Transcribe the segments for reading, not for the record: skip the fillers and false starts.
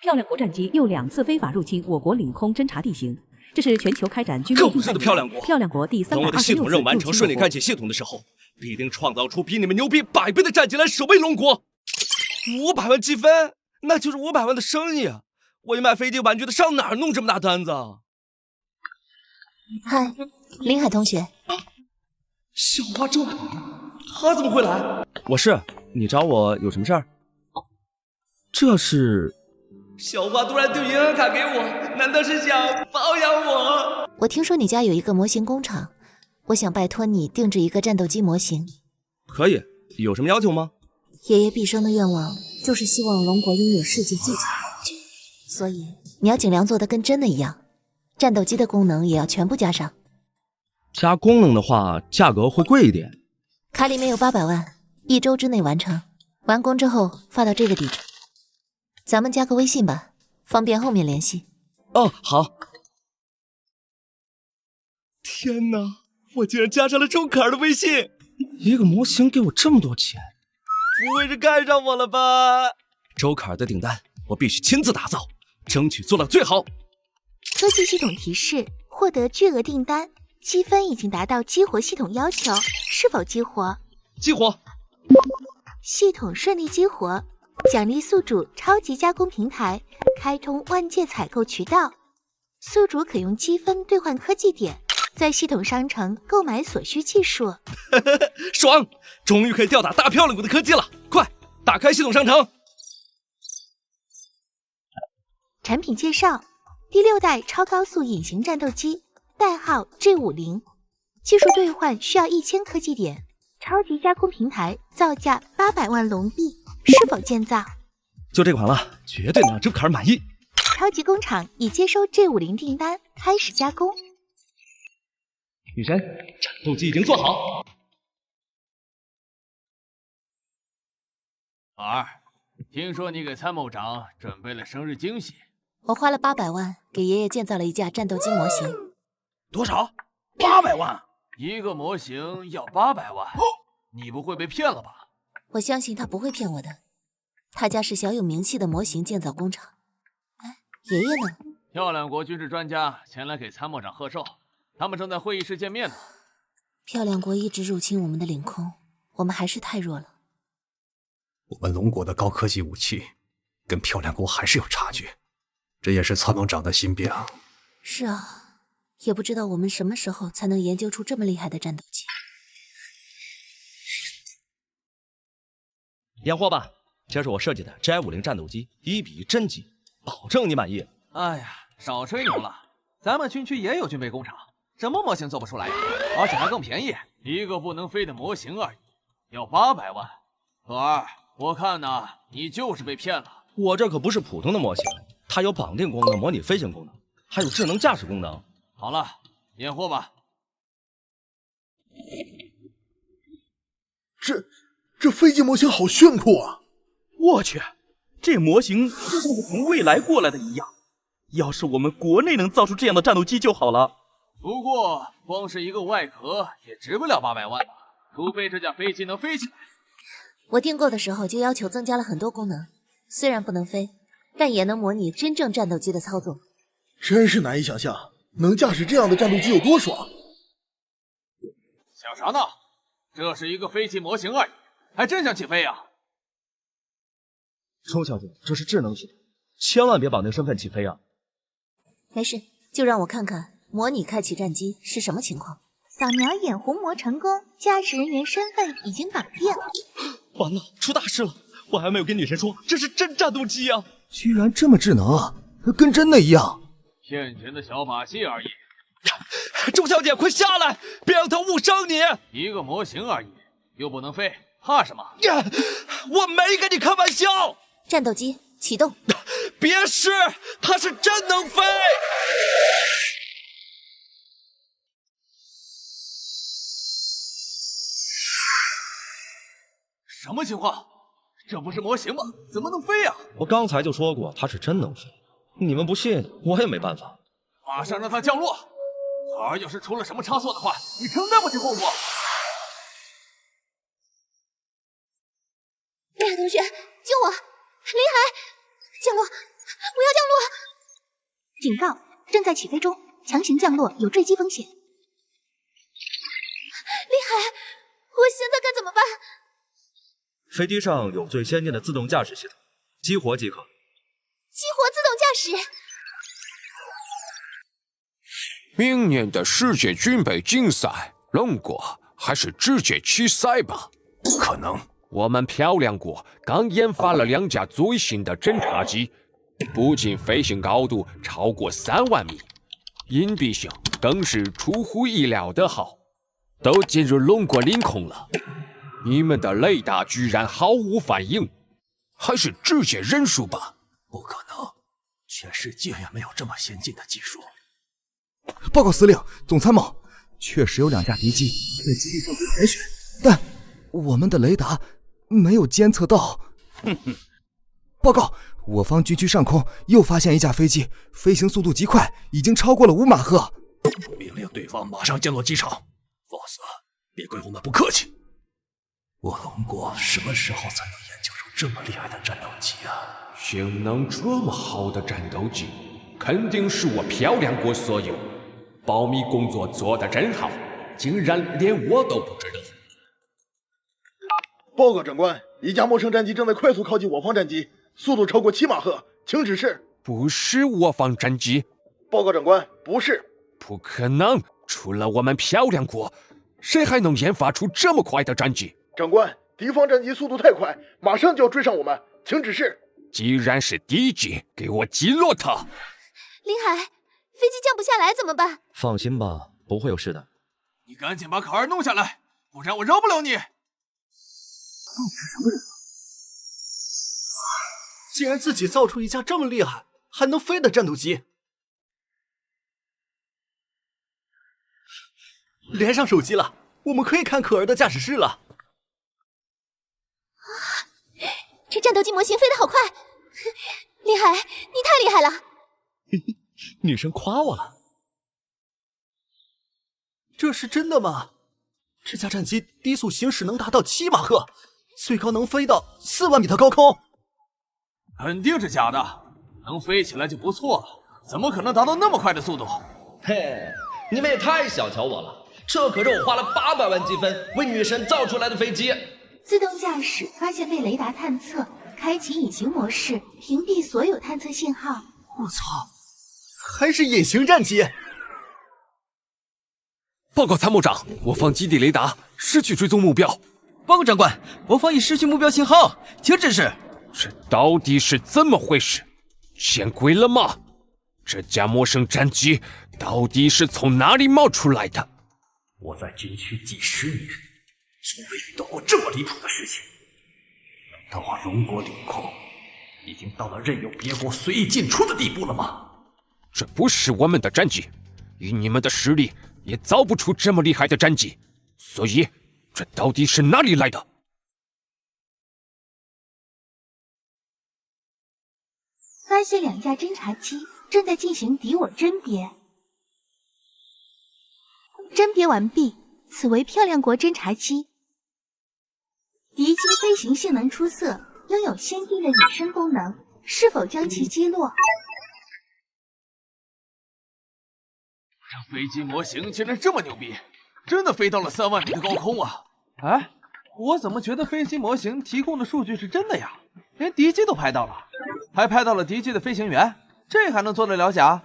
漂亮国战机又2次非法入侵我国领空侦察地形，这是全球开展军备可不是的，漂亮国！漂亮国第326次等我的系统任务完成，顺利开启系统的时候，必定创造出比你们牛逼100倍的战绩来守卫龙国。500万积分，那就是500万的生意啊！我一卖飞机玩具的，上哪儿弄这么大单子啊？嗨，林海同学。小花周凯，他怎么会来？我是，你找我有什么事儿？这是小花突然丢银行卡给我，难道是想包养我？我听说你家有一个模型工厂，我想拜托你定制一个战斗机模型。可以，有什么要求吗？爷爷毕生的愿望就是希望龙国拥有世界最强玩具，所以你要尽量做得跟真的一样，战斗机的功能也要全部加上。加功能的话，价格会贵一点。卡里面有800万，1周之内完成，完工之后发到这个地址。咱们加个微信吧，方便后面联系。哦，好。天哪，我竟然加上了周凯儿的微信！一个模型给我这么多钱，不会是看上我了吧？周凯儿的订单，我必须亲自打造，争取做到最好。科技系统提示：获得巨额订单，积分已经达到激活系统要求，是否激活？激活。系统顺利激活，奖励宿主超级加工平台，开通万界采购渠道。宿主可用积分兑换科技点，在系统商城购买所需技术。爽！终于可以吊打大漂亮国的柯基了！快，打开系统商城。产品介绍：第6代超高速隐形战斗机，代号 G50， 技术兑换需要1000科技点，超级加工平台造价800万龙币，是否建造？就这款了，绝对能让周凯儿满意。超级工厂已接收 G50订单，开始加工。女神，战斗机已经做好。儿，听说你给参谋长准备了生日惊喜。我花了800万给爷爷建造了一架战斗机模型。多少？800万？一个模型要800万？你不会被骗了吧？我相信他不会骗我的。他家是小有名气的模型建造工厂。哎，爷爷呢？漂亮国军事专家前来给参谋长贺寿，他们正在会议室见面呢。漂亮国一直入侵我们的领空，我们还是太弱了。我们龙国的高科技武器跟漂亮国还是有差距，这也是参谋长的心病。是啊，也不知道我们什么时候才能研究出这么厉害的战斗机。验货吧，这是我设计的 J50战斗机，1比1真机，保证你满意。哎呀，少吹牛了，咱们军区也有军备工厂，什么模型做不出来呀？而且还更便宜，一个不能飞的模型而已，要800万。可儿，我看呐，你就是被骗了。我这可不是普通的模型，它有绑定功能、模拟飞行功能，还有智能驾驶功能。好了，验货吧。这飞机模型好炫酷啊！我去，这模型就像是从未来过来的一样。要是我们国内能造出这样的战斗机就好了。不过，光是一个外壳也值不了800万吧？除非这架飞机能飞起来。我订购的时候就要求增加了很多功能，虽然不能飞，但也能模拟真正战斗机的操作。真是难以想象，能驾驶这样的战斗机有多爽！想啥呢？这是一个飞机模型而已，还真想起飞呀？周小姐，这是智能系统，千万别绑定身份起飞啊！没事，就让我看看模拟开启战机是什么情况。扫描眼虹膜成功，驾驶人员身份已经绑定。完了，出大事了！我还没有跟女神说，这是真战斗机啊！居然这么智能啊，跟真的一样。骗钱的小把戏而已。周小姐，快下来，别让他误伤你！一个模型而已，又不能飞，怕什么？我没跟你开玩笑。战斗机启动。别试，它是真能飞。什么情况？这不是模型吗？怎么能飞呀？我刚才就说过，它是真能飞。你们不信，我也没办法。马上让它降落。可儿要是出了什么差错的话，你承担不起后果。林海同学，救我！林海，降落！不要降落！警告，正在起飞中，强行降落有坠机风险。厉害，我现在该怎么办？飞机上有最先进的自动驾驶系统，激活即可。激活自动驾驶。明年的世界军备竞赛，龙国还是直接起赛吧？不可能！我们漂亮国刚研发了2架最新的侦察机，不仅飞行高度超过3万米，隐蔽性更是出乎意料的好，都进入龙国领空了。你们的雷达居然毫无反应，还是直接认输吧？不可能，全世界也没有这么先进的技术。报告司令、总参谋，确实有2架敌机在基地上空盘旋，但我们的雷达没有监测到。报告，我方军区上空又发现1架飞机，飞行速度极快，已经超过了5马赫。命令对方马上降落机场，否则别怪我们不客气。我龙国什么时候才能研究出这么厉害的战斗机啊？性能这么好的战斗机，肯定是我漂亮国所有。保密工作做得真好，竟然连我都不知道。报告长官，1架陌生战机正在快速靠近我方战机，速度超过7马赫，请指示。不是我方战机。报告长官，不是。不可能，除了我们漂亮国，谁还能研发出这么快的战机？长官，敌方战机速度太快，马上就要追上我们，请指示。既然是敌机，给我击落它！林海，飞机降不下来怎么办？放心吧，不会有事的。你赶紧把卡尔弄下来，不然我饶不了你！到底是什么人？竟然自己造出1架这么厉害还能飞的战斗机！连上手机了，我们可以看可儿的驾驶室了。这战斗机模型飞得好快！林海，你太厉害了！女生夸我了。这是真的吗？这架战机低速行驶能达到7马赫，最高能飞到4万米的高空。肯定是假的，能飞起来就不错了，怎么可能达到那么快的速度？嘿，你们也太小瞧我了，这可是我花了800万积分为女神造出来的飞机。自动驾驶发现被雷达探测，开启隐形模式，屏蔽所有探测信号。我操，还是隐形战机！报告参谋长，我方基地雷达失去追踪目标。报告长官，我方已失去目标信号，请指示。这到底是怎么回事？见鬼了吗？这架陌生战机到底是从哪里冒出来的？我在军区几10年，从未遇到过这么离谱的事情。难道我龙国领空已经到了任由别国随意进出的地步了吗？这不是我们的战机，以你们的实力也造不出这么厉害的战机，所以这到底是哪里来的？发现2架侦察机正在进行敌我甄别。甄别完毕，此为漂亮国侦察机。敌机飞行性能出色，拥有先进的隐身功能，是否将其击落？这飞机模型竟然这么牛逼，真的飞到了3万米的高空啊！哎，我怎么觉得飞机模型提供的数据是真的呀？连敌机都拍到了，还拍到了敌机的飞行员，这还能做得了假？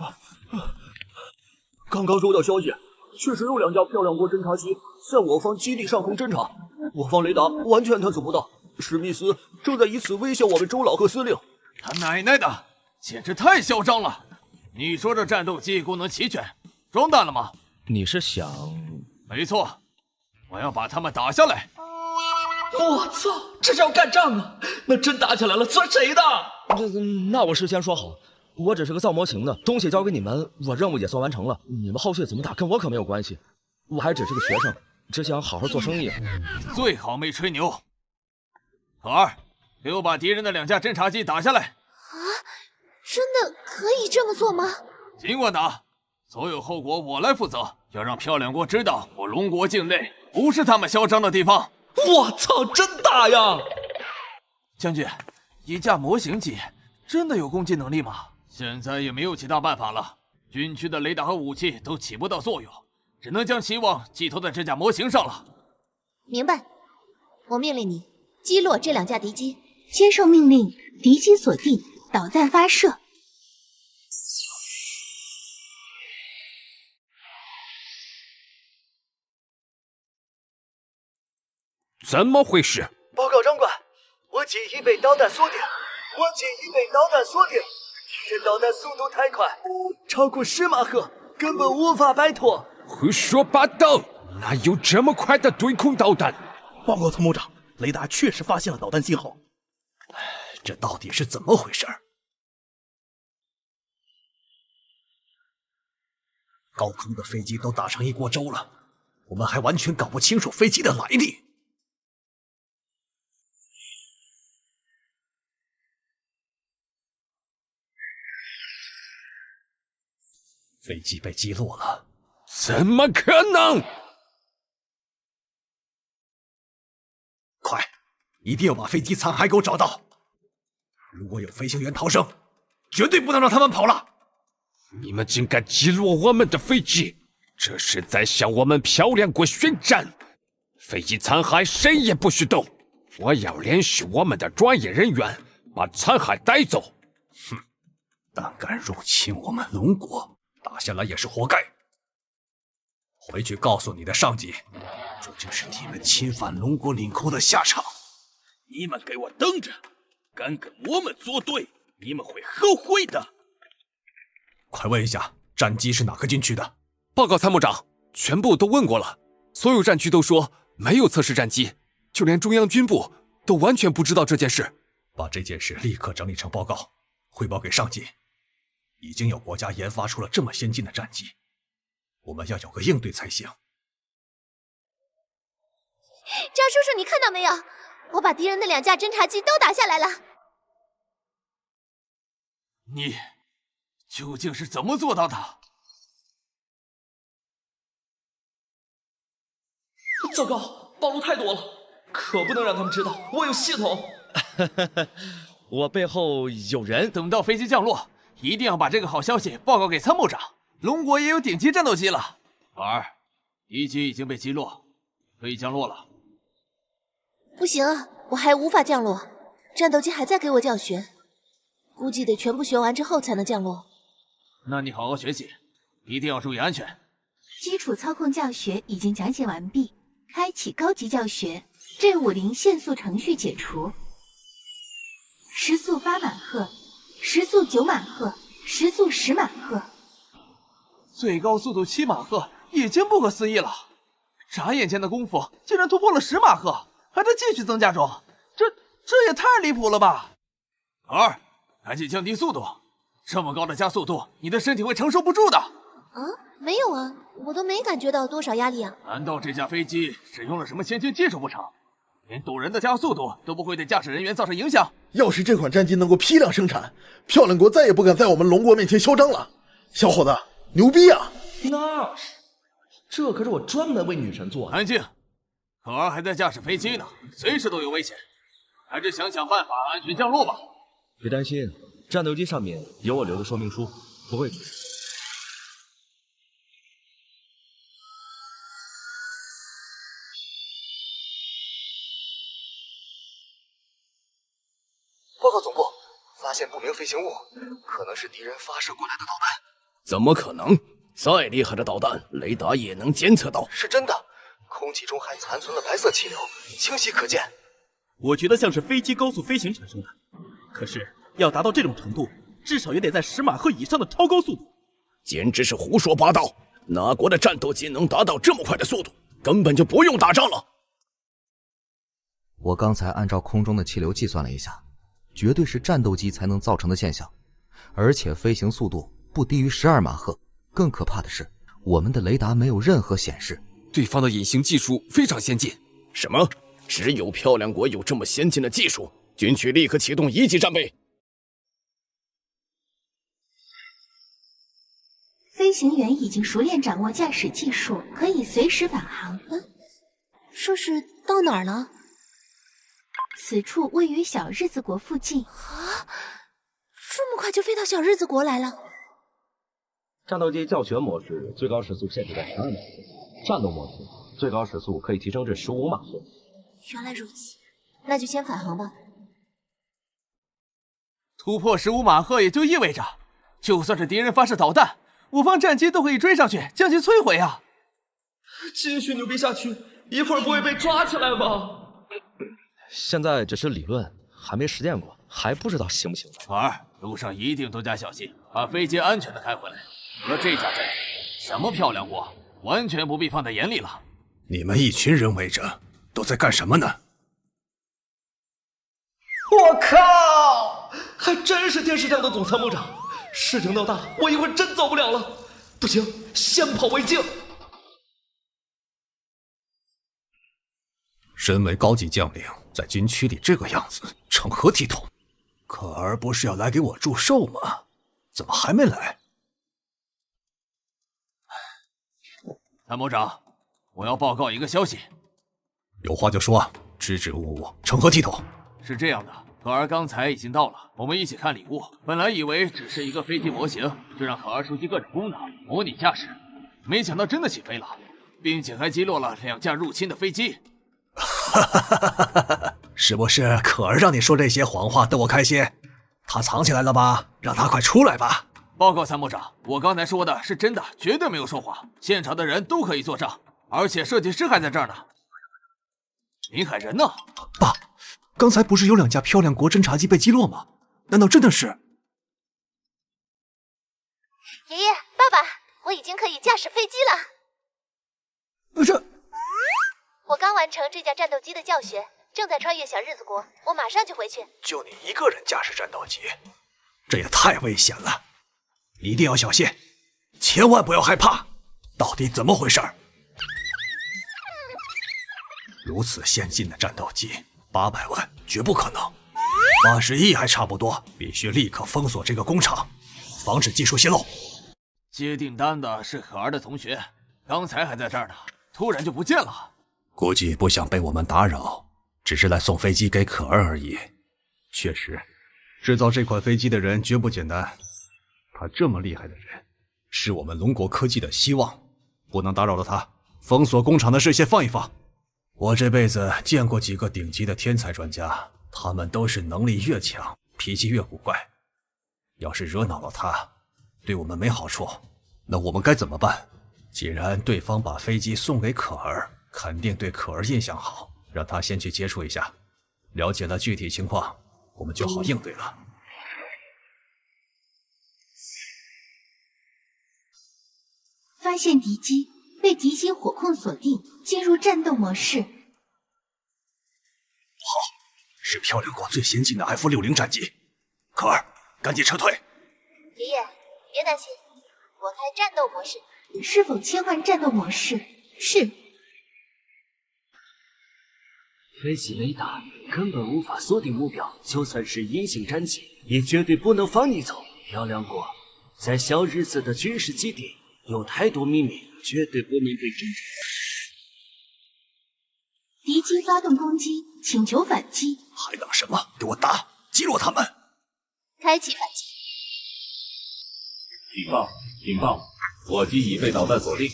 刚刚收到消息，确实有2架漂亮国侦察机在我方基地上空侦察，我方雷达完全探测不到。史密斯正在以此威胁我们周老赫司令。他奶奶的，简直太嚣张了！你说这战斗机功能齐全，装弹了吗？你是想……没错，我要把他们打下来。我操，这是要干仗啊！那真打起来了，算谁的？那我事先说好，我只是个造模型的，东西交给你们，我任务也算完成了。你们后续怎么打，跟我可没有关系。我还只是个学生，只想好好做生意。你最好没吹牛。可儿，给我把敌人的2架侦察机打下来。啊，真的可以这么做吗？尽管打，所有后果我来负责。要让漂亮国知道，我龙国境内不是他们嚣张的地方。我操，真打呀！将军，1架模型机真的有攻击能力吗？现在也没有其他办法了，军区的雷达和武器都起不到作用，只能将希望寄托在这架模型上了。明白，我命令你击落这2架敌机。接受命令，敌机锁定，导弹发射。怎么回事？报告长官，我机已被导弹锁定，敌人导弹速度太快，超过10马赫，根本无法摆脱。胡说八道！哪有这么快的对空导弹？报告参谋长，雷达确实发现了导弹信号。这到底是怎么回事？高空的飞机都打成一锅粥了，我们还完全搞不清楚飞机的来历。飞机被击落了，怎么可能？快，一定要把飞机残骸给我找到！如果有飞行员逃生，绝对不能让他们跑了！你们竟敢击落我们的飞机，这是在向我们漂亮国宣战！飞机残骸谁也不许动，我要联系我们的专业人员把残骸带走。哼，胆敢入侵我们龙国，打下来也是活该。回去告诉你的上级，这就是你们侵犯龙国领空的下场。你们给我等着，敢跟我们作对，你们会后悔的。快问一下，战机是哪个军区的？报告参谋长，全部都问过了，所有战区都说没有测试战机，就连中央军部都完全不知道这件事。把这件事立刻整理成报告，汇报给上级。已经有国家研发出了这么先进的战机，我们要有个应对才行。张叔叔，你看到没有？我把敌人的2架侦察机都打下来了。你究竟是怎么做到的？糟糕，暴露太多了，可不能让他们知道我有系统。我背后有人。等到飞机降落，一定要把这个好消息报告给参谋长。龙国也有顶级战斗机了。儿，敌机已经被击落，可以降落了。不行啊，我还无法降落，战斗机还在给我教学，估计得全部学完之后才能降落。那你好好学习，一定要注意安全。基础操控教学已经讲解完毕，开启高级教学。G50限速程序解除，时速8马赫，时速9马赫，时速10马赫，最高速度7马赫，已经不可思议了。眨眼间的功夫，竟然突破了10马赫，还在继续增加中，这也太离谱了吧！儿，赶紧降低速度，这么高的加速度，你的身体会承受不住的。啊，没有啊，我都没感觉到多少压力啊。难道这架飞机使用了什么先进技术不成？连陡人的加速度都不会对驾驶人员造成影响？要是这款战机能够批量生产，漂亮国再也不敢在我们龙国面前嚣张了。小伙子，牛逼啊！那是，这可是我专门为女神做的。安静，可儿还在驾驶飞机呢，随时都有危险，还是想想办法安全降落吧。别担心，战斗机上面有我留的说明书，不会出事。报告总部，发现不明飞行物，可能是敌人发射过来的导弹。怎么可能？再厉害的导弹，雷达也能监测到。是真的，空气中还残存了白色气流，清晰可见。我觉得像是飞机高速飞行产生的，可是要达到这种程度，至少也得在10马赫以上的超高速度。简直是胡说八道！哪国的战斗机能达到这么快的速度？根本就不用打仗了。我刚才按照空中的气流计算了一下，绝对是战斗机才能造成的现象，而且飞行速度不低于12马赫。更可怕的是，我们的雷达没有任何显示。对方的隐形技术非常先进。什么？只有漂亮国有这么先进的技术？军区立刻启动1级战备。飞行员已经熟练掌握驾驶技术，可以随时返航。说是到哪儿了？此处位于小日子国附近。啊，就飞到小日子国来了？战斗机教学模式最高时速限制在12码时，战斗模式最高时速可以提升至15码时。原来如此，那就先返航吧。突破15马赫也就意味着，就算是敌人发射导弹，我方战机都可以追上去将其摧毁啊！继续牛逼下去，一会儿不会被抓起来吗？现在只是理论，还没实践过，还不知道行不行。可儿，路上一定多加小心，把飞机安全的开回来。和这架战机，什么漂亮国，完全不必放在眼里了。你们一群人围着，都在干什么呢？我靠！还真是电视上的总参谋长，事情闹大了，我一会儿真走不了了。不行，先跑为敬。身为高级将领，在军区里这个样子，成何体统？可儿不是要来给我祝寿吗？怎么还没来？参谋长，我要报告一个消息。有话就说，支支吾吾，成何体统？是这样的，可儿刚才已经到了，我们一起看礼物。本来以为只是一个飞机模型，就让可儿熟悉各种功能，模拟驾驶，没想到真的起飞了，并且还击落了2架入侵的飞机。是不是可儿让你说这些谎话逗我开心？他藏起来了吧？让他快出来吧！报告参谋长，我刚才说的是真的，绝对没有说谎，现场的人都可以作证，而且设计师还在这儿呢。林海人呢？爸，刚才不是有2架漂亮国侦察机被击落吗？难道真的是？爷爷，爸爸，我已经可以驾驶飞机了。这，我刚完成这架战斗机的教学，正在穿越小日子国，我马上就回去。就你一个人驾驶战斗机，这也太危险了！一定要小心，千万不要害怕。到底怎么回事？如此先进的战斗机，800万绝不可能，80亿还差不多。必须立刻封锁这个工厂，防止技术泄露。接订单的是可儿的同学，刚才还在这儿呢，突然就不见了。估计不想被我们打扰，只是来送飞机给可儿而已。确实，制造这款飞机的人绝不简单。他这么厉害的人，是我们龙国科技的希望，不能打扰到他。封锁工厂的事先放一放。我这辈子见过几个顶级的天才专家，他们都是能力越强，脾气越古怪。要是惹恼了他，对我们没好处，那我们该怎么办？既然对方把飞机送给可儿，肯定对可儿印象好，让他先去接触一下，了解了具体情况，我们就好应对了。发现敌机，被敌机火控锁定，进入战斗模式。好，是漂亮国最先进的 F-60战机。可儿，赶紧撤退！爷爷，别担心，我开战斗模式。是否切换战斗模式？是。飞机雷达根本无法锁定目标，就算是隐形战机，也绝对不能放你走。漂亮国在小日子的军事基地有太多秘密，绝对不能被侦查。敌机发动攻击，请求反击。还等什么？给我打，击落他们！开启反击。警报！警报！我机已被导弹锁定。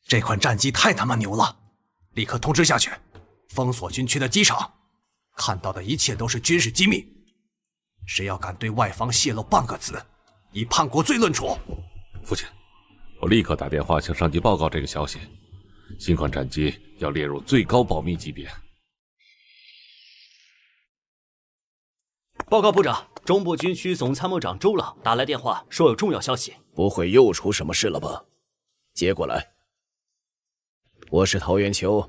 这款战机太他妈牛了！立刻通知下去，封锁军区的机场，看到的一切都是军事机密。谁要敢对外方泄露半个字，以叛国罪论处。父亲，我立刻打电话向上级报告这个消息。新款战机要列入最高保密级别。报告部长，中部军区总参谋长周朗打来电话，说有重要消息。不会又出什么事了吧？接过来。我是陶元秋，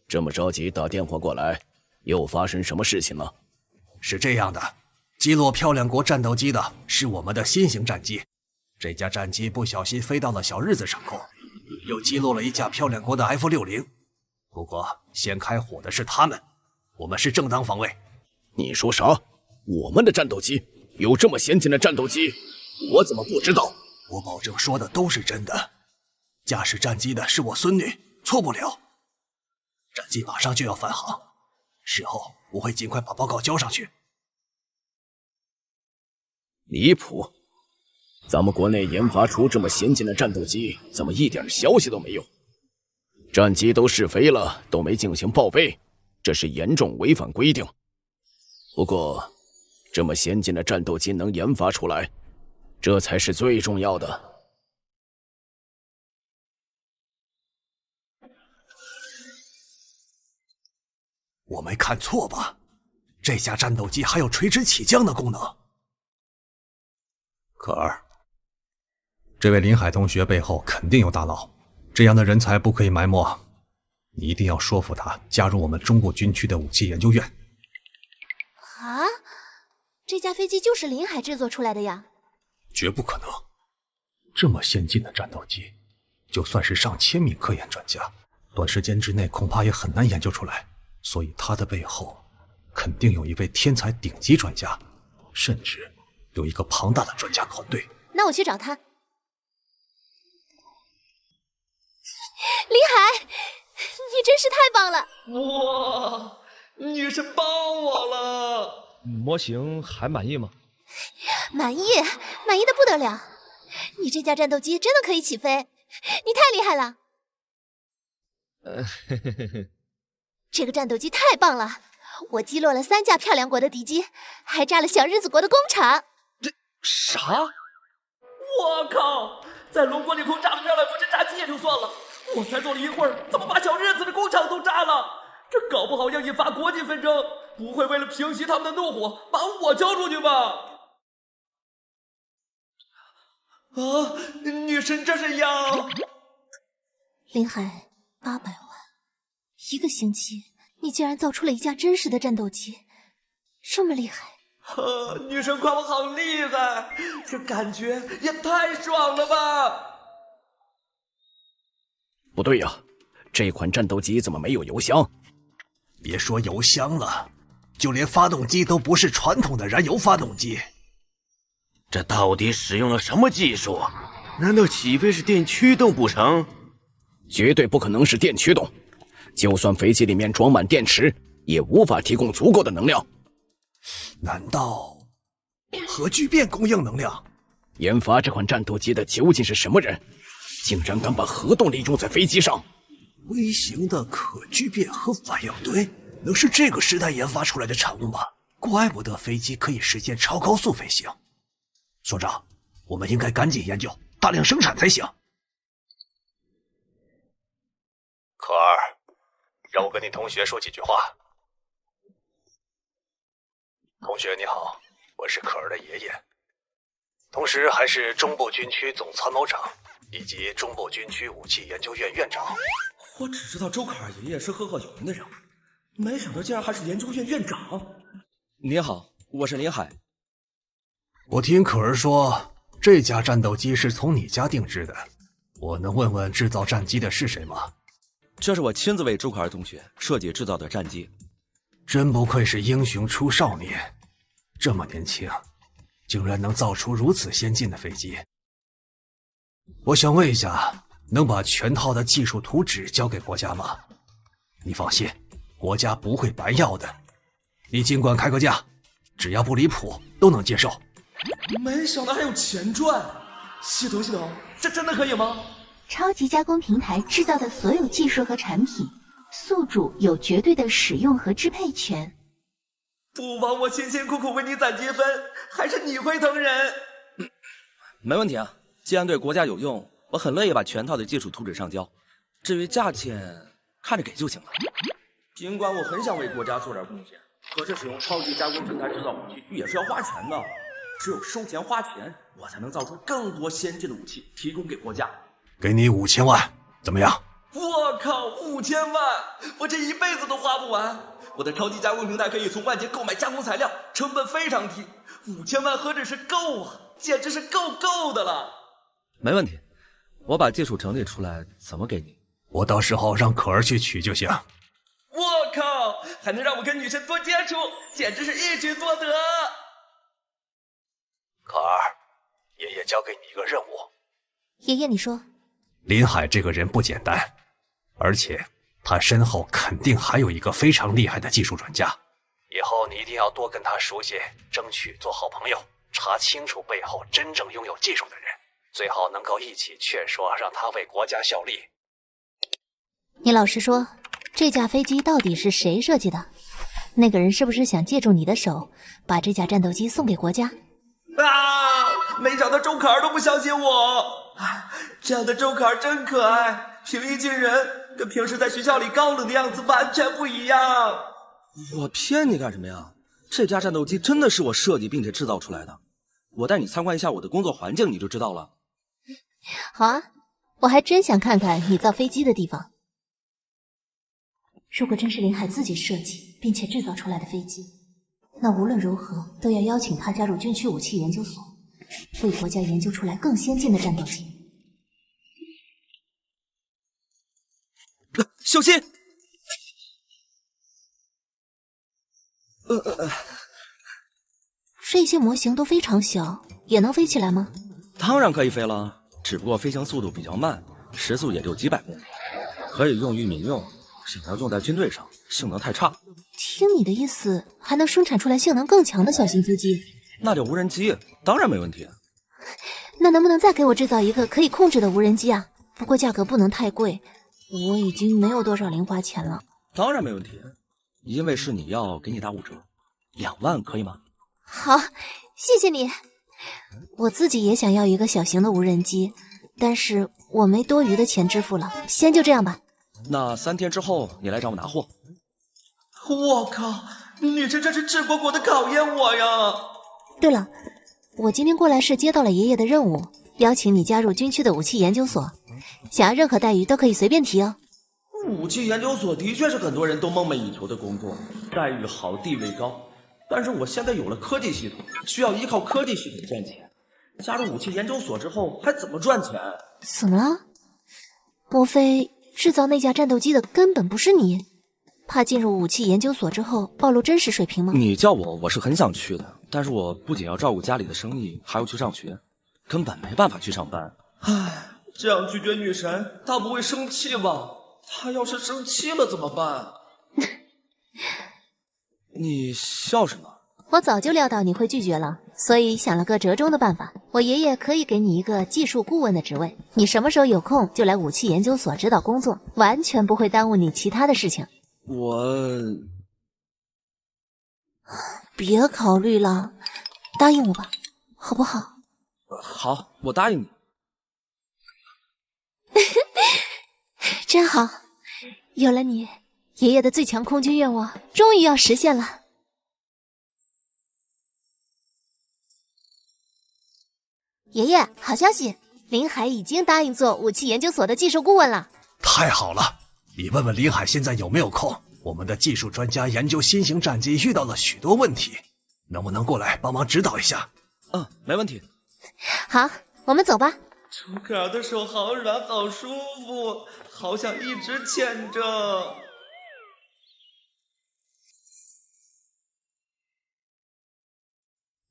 这么着急打电话过来，又发生什么事情了？是这样的，击落漂亮国战斗机的是我们的新型战机，这架战机不小心飞到了小日子上空，又击落了一架漂亮国的 F-60。不过先开火的是他们，我们是正当防卫。你说啥？我们的战斗机有这么先进的战斗机，我怎么不知道？我保证说的都是真的。驾驶战机的是我孙女，错不了。战机马上就要返航，事后我会尽快把报告交上去。离谱！咱们国内研发出这么先进的战斗机，怎么一点消息都没有？战机都试飞了，都没进行报备，这是严重违反规定。不过，这么先进的战斗机能研发出来，这才是最重要的。我没看错吧？这架战斗机还有垂直起降的功能。可儿，这位林海同学背后肯定有大佬，这样的人才不可以埋没。你一定要说服他加入我们中部军区的武器研究院。啊，这架飞机就是林海制作出来的呀？绝不可能！这么先进的战斗机，就算是上千名科研专家，短时间之内恐怕也很难研究出来。所以他的背后肯定有一位天才顶级专家，甚至有一个庞大的专家团队。那我去找他。林海，你真是太棒了！哇，女神帮我了！模型还满意吗？满意，满意的不得了！你这架战斗机真的可以起飞，你太厉害了！嘿嘿嘿嘿。这个战斗机太棒了！我击落了3架漂亮国的敌机，还炸了小日子国的工厂。这啥？我靠！在龙国领空炸了漂亮国侦察机也就算了，我才坐了一会儿，怎么把小日子的工厂都炸了？这搞不好要引发国际纷争，不会为了平息他们的怒火，把我交出去吧？啊！女神这是要……林海，800万，1个星期，你竟然造出了一架真实的战斗机，这么厉害！女神夸我好厉害，这感觉也太爽了吧！不对呀，这款战斗机怎么没有油箱？别说油箱了，就连发动机都不是传统的燃油发动机。这到底使用了什么技术？难道起飞是电驱动不成？绝对不可能是电驱动，就算飞机里面装满电池，也无法提供足够的能量。难道核聚变供应能量？研发这款战斗机的究竟是什么人？竟然敢把核动力用在飞机上？微型的可聚变核反应堆，能是这个时代研发出来的产物吗？怪不得飞机可以实现超高速飞行。所长，我们应该赶紧研究，大量生产才行。可儿，让我跟你同学说几句话。同学你好，我是可儿的爷爷，同时还是中部军区总参谋长以及中部军区武器研究院院长。我只知道周可儿爷爷是赫赫有名的人物，没想到竟然还是研究院院长。你好，我是林海。我听可儿说，这架战斗机是从你家定制的，我能问问制造战机的是谁吗？这是我亲自为周可儿同学设计制造的战机。真不愧是英雄出少年，这么年轻，竟然能造出如此先进的飞机。我想问一下，能把全套的技术图纸交给国家吗？你放心，国家不会白要的。你尽管开个价，只要不离谱，都能接受。没想到还有钱赚，系统，这真的可以吗？超级加工平台制造的所有技术和产品，宿主有绝对的使用和支配权。不枉我辛辛苦苦为你攒积分，还是你会疼人。没问题啊，既然对国家有用，我很乐意把全套的技术图纸上交。至于价钱，看着给就行了。尽管我很想为国家做点贡献，可是使用超级加工平台制造武器也是要花钱的。只有收钱花钱，我才能造出更多先进的武器，提供给国家。给你5000万，怎么样？我靠，5000万，我这一辈子都花不完。我的超级加工平台可以从万捷购买加工材料，成本非常低，5000万何止是够啊，简直是够的了。没问题，我把技术整理出来，怎么给你？我到时候让可儿去取就行。我靠，还能让我跟女神多接触，简直是一举多得。可儿，爷爷交给你一个任务，爷爷，你说，林海这个人不简单，而且他身后肯定还有一个非常厉害的技术专家。以后你一定要多跟他熟悉，争取做好朋友，查清楚背后真正拥有技术的人，最好能够一起劝说，让他为国家效力。你老实说，这架飞机到底是谁设计的？那个人是不是想借助你的手，把这架战斗机送给国家？啊！没想到周可儿都不相信我，这样的周可儿真可爱，平易近人，跟平时在学校里高冷的样子完全不一样。我骗你干什么呀？这架战斗机真的是我设计并且制造出来的，我带你参观一下我的工作环境，你就知道了。好啊，我还真想看看你造飞机的地方。如果真是林海自己设计并且制造出来的飞机，那无论如何都要邀请他加入军区武器研究所，为国家研究出来更先进的战斗机。小心！这些模型都非常小，也能飞起来吗？当然可以飞了，只不过飞行速度比较慢，时速也就几百公里，可以用于民用。想要用在军队上，性能太差。听你的意思，还能生产出来性能更强的小型飞机？那就无人机，当然没问题。那能不能再给我制造一个可以控制的无人机啊？不过价格不能太贵，我已经没有多少零花钱了。当然没问题，因为是你要，给你打5折，2万可以吗？好，谢谢你。我自己也想要一个小型的无人机，但是我没多余的钱支付了，先就这样吧。那3天之后你来找我拿货。我靠，女神真是赤果果的考验我呀！对了，我今天过来是接到了爷爷的任务，邀请你加入军区的武器研究所，想要任何待遇都可以随便提哦。武器研究所的确是很多人都梦寐以求的工作，待遇好，地位高。但是我现在有了科技系统，需要依靠科技系统赚钱。加入武器研究所之后，还怎么赚钱？怎么了？莫非制造那架战斗机的根本不是你？怕进入武器研究所之后暴露真实水平吗？你叫我是很想去的，但是我不仅要照顾家里的生意，还要去上学，根本没办法去上班。唉，这样拒绝女神，她不会生气吧？她要是生气了怎么办？你笑什么？我早就料到你会拒绝了，所以想了个折中的办法。我爷爷可以给你一个技术顾问的职位，你什么时候有空就来武器研究所指导工作，完全不会耽误你其他的事情。别考虑了，答应我吧，好不好？好，我答应你。真好，有了你，爷爷的最强空军愿望终于要实现了。爷爷，好消息，林海已经答应做武器研究所的技术顾问了。太好了，你问问林海现在有没有空？我们的技术专家研究新型战机遇到了许多问题，能不能过来帮忙指导一下？没问题。好，我们走吧。周可儿的手好软，好舒服，好想一直牵着。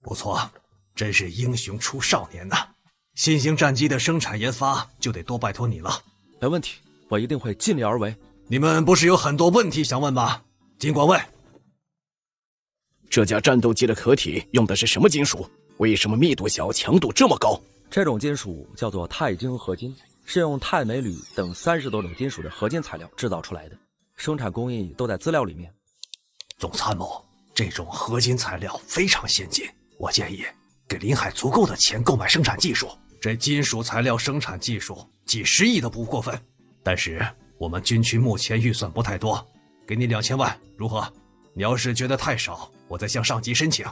不错，真是英雄出少年呐！新型战机的生产研发就得多拜托你了。没问题，我一定会尽力而为。你们不是有很多问题想问吗？尽管问。这架战斗机的壳体用的是什么金属？为什么密度小、强度这么高？这种金属叫做钛晶合金，是用钛、镁、铝等30多种金属的合金材料制造出来的，生产工艺都在资料里面。总参谋，这种合金材料非常先进，我建议给林海足够的钱购买生产技术。这金属材料生产技术几10亿都不过分，但是我们军区目前预算不太多，给你2000万，如何？你要是觉得太少，我再向上级申请。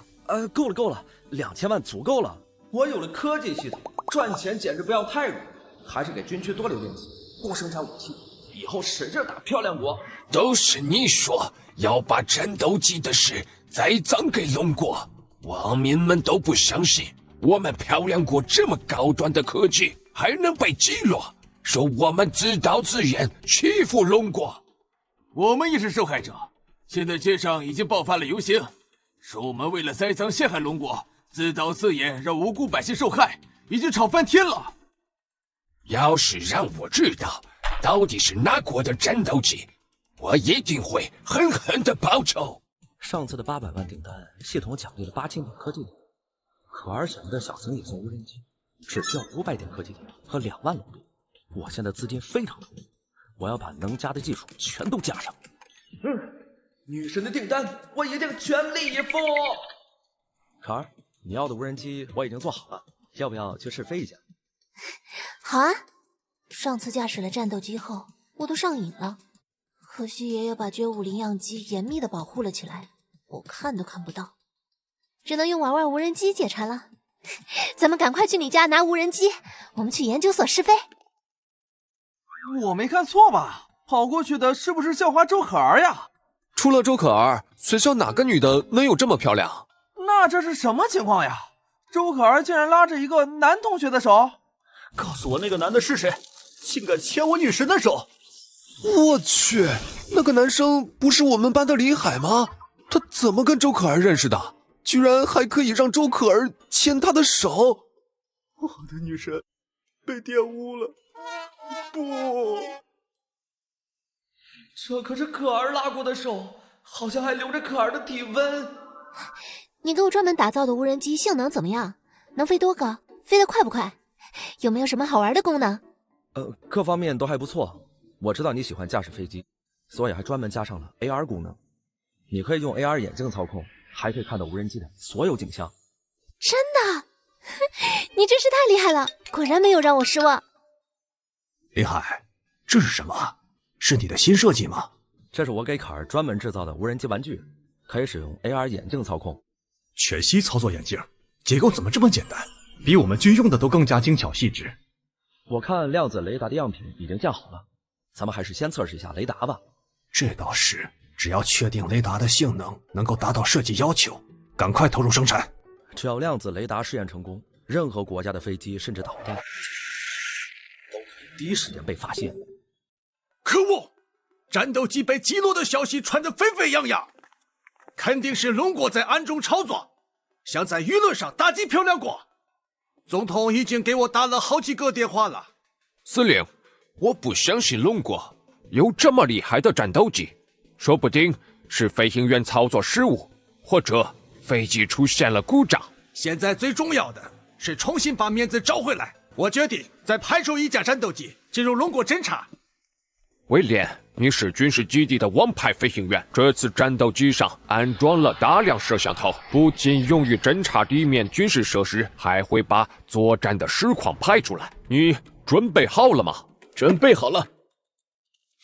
够了，2000万足够了。我有了科技系统，赚钱简直不要太容易，还是给军区多留点钱，多生产武器，以后使劲打漂亮国。都是你说要把战斗机的事栽赃给龙国，网民们都不相信。我们漂亮国这么高端的科技还能被击落，说我们自导自演欺负龙国。我们也是受害者，现在街上已经爆发了游行，说我们为了栽赃陷害龙国，自导自演让无辜百姓受害，已经吵翻天了。要是让我知道到底是哪国的战斗机，我一定会狠狠的报仇。上次的800万订单，系统奖励了8000点科技点，可儿想要的小型野送无人机，只需要500点科技点和2万龙币。我现在资金非常充裕，我要把能加的技术全都加上。女神的订单，我一定全力以赴。可儿，你要的无人机我已经做好了，要不要去试飞一下？好啊，上次驾驶了战斗机后，我都上瘾了。可惜爷爷把J50样机严密的保护了起来，我看都看不到，只能用玩玩无人机解馋了。咱们赶快去你家拿无人机，我们去研究所试飞。我没看错吧？跑过去的是不是校花周可儿呀？除了周可儿，学校哪个女的能有这么漂亮？那这是什么情况呀？周可儿竟然拉着一个男同学的手！告诉我那个男的是谁？竟敢牵我女神的手！我去，那个男生不是我们班的李海吗？他怎么跟周可儿认识的？居然还可以让周可儿牵他的手！我的女神被玷污了！不，这可是可儿拉过的手，好像还留着可儿的体温。你给我专门打造的无人机性能怎么样？能飞多高？飞得快不快？有没有什么好玩的功能？各方面都还不错。我知道你喜欢驾驶飞机，所以还专门加上了 AR 功能。你可以用 AR 眼镜操控，还可以看到无人机的所有景象。真的？你真是太厉害了，果然没有让我失望。李海，这是什么？是你的新设计吗？这是我给可儿专门制造的无人机玩具，可以使用 AR 眼镜操控。全息操作眼镜，结构怎么这么简单？比我们军用的都更加精巧细致。我看量子雷达的样品已经建好了，咱们还是先测试一下雷达吧。这倒是，只要确定雷达的性能能够达到设计要求，赶快投入生产。只要量子雷达试验成功，任何国家的飞机甚至导弹都可以第一时间被发现。可恶！战斗机被击落的消息传得沸沸扬扬，肯定是龙国在暗中操作，想在舆论上打击漂亮国。总统已经给我打了好几个电话了。司令，我不相信龙国有这么厉害的战斗机，说不定是飞行员操作失误，或者飞机出现了故障。现在最重要的是重新把面子找回来。我决定再派出1架战斗机进入龙国侦察。威廉，你是军事基地的王牌飞行员，这次战斗机上安装了大量摄像头，不仅用于侦察地面军事设施，还会把作战的实况拍出来。你准备好了吗？准备好了。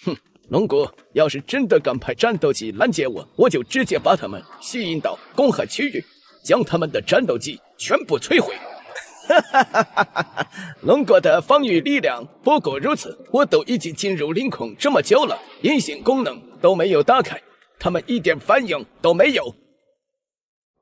哼，龙国要是真的敢派战斗机拦截我，我就直接把他们吸引到公海区域，将他们的战斗机全部摧毁。龙国的防御力量不过如此，我都已经进入领空这么久了，隐形功能都没有打开，他们一点反应都没有。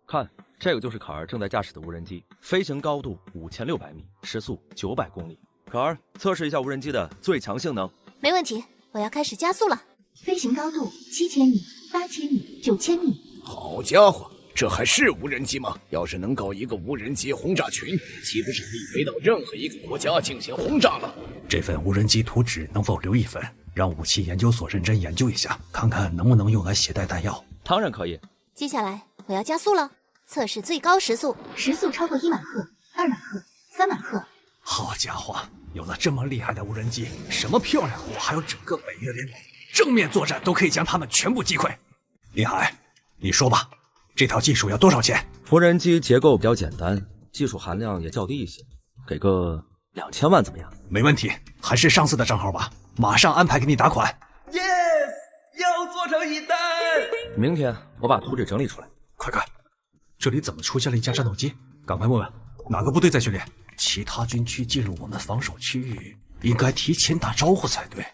看，这个就是可儿正在驾驶的无人机，飞行高度5600米，时速900公里。可儿，测试一下无人机的最强性能。没问题，我要开始加速了。飞行高度7000米、8000米、9000米。好家伙！这还是无人机吗？要是能搞一个无人机轰炸群，岂不是可以飞到任何一个国家进行轰炸了？这份无人机图纸能否留一份，让武器研究所认真研究一下，看看能不能用来携带弹药？当然可以。接下来我要加速了，测试最高时速，时速超过1满赫、2满赫、3满赫。好家伙，有了这么厉害的无人机，什么漂亮国还有整个北约联盟，正面作战都可以将他们全部击溃。李海，你说吧。这套技术要多少钱？无人机结构比较简单，技术含量也较低一些，给个2000万怎么样？没问题，还是上次的账号吧，马上安排给你打款。Yes， 又做成一单。明天我把图纸整理出来。快看，这里怎么出现了一架战斗机？赶快问问哪个部队在训练？其他军区进入我们防守区域，应该提前打招呼才对。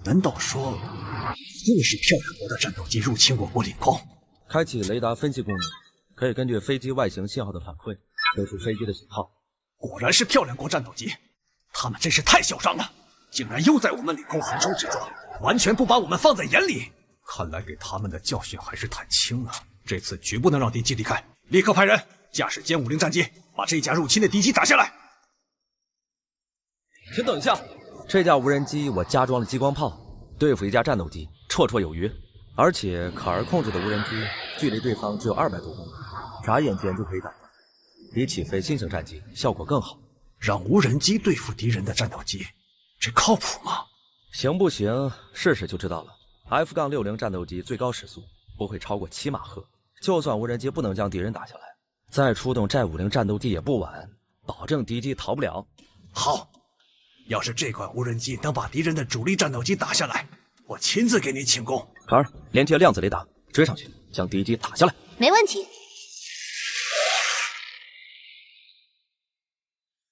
难道说又是漂亮国的战斗机入侵我国领空？开启雷达分析功能，可以根据飞机外形信号的反馈，得出飞机的型号。果然是漂亮国战斗机，他们真是太嚣张了，竟然又在我们领空横冲直撞，完全不把我们放在眼里。看来给他们的教训还是太轻了，这次绝不能让敌机离开。立刻派人驾驶歼50战机，把这架入侵的敌机打下来。请等一下，这架无人机我加装了激光炮，对付一架战斗机绰绰有余。而且卡尔控制的无人机距离对方只有200多公里，眨眼间就可以打到，比起飞新型战机效果更好。让无人机对付敌人的战斗机，这靠谱吗？行不行？试试就知道了。F-60战斗机最高时速不会超过7马赫，就算无人机不能将敌人打下来，再出动债50战斗机也不晚，保证敌机逃不了。好，要是这款无人机能把敌人的主力战斗机打下来，我亲自给你请功。卡尔，连接量子雷达，追上去，将敌机打下来。没问题。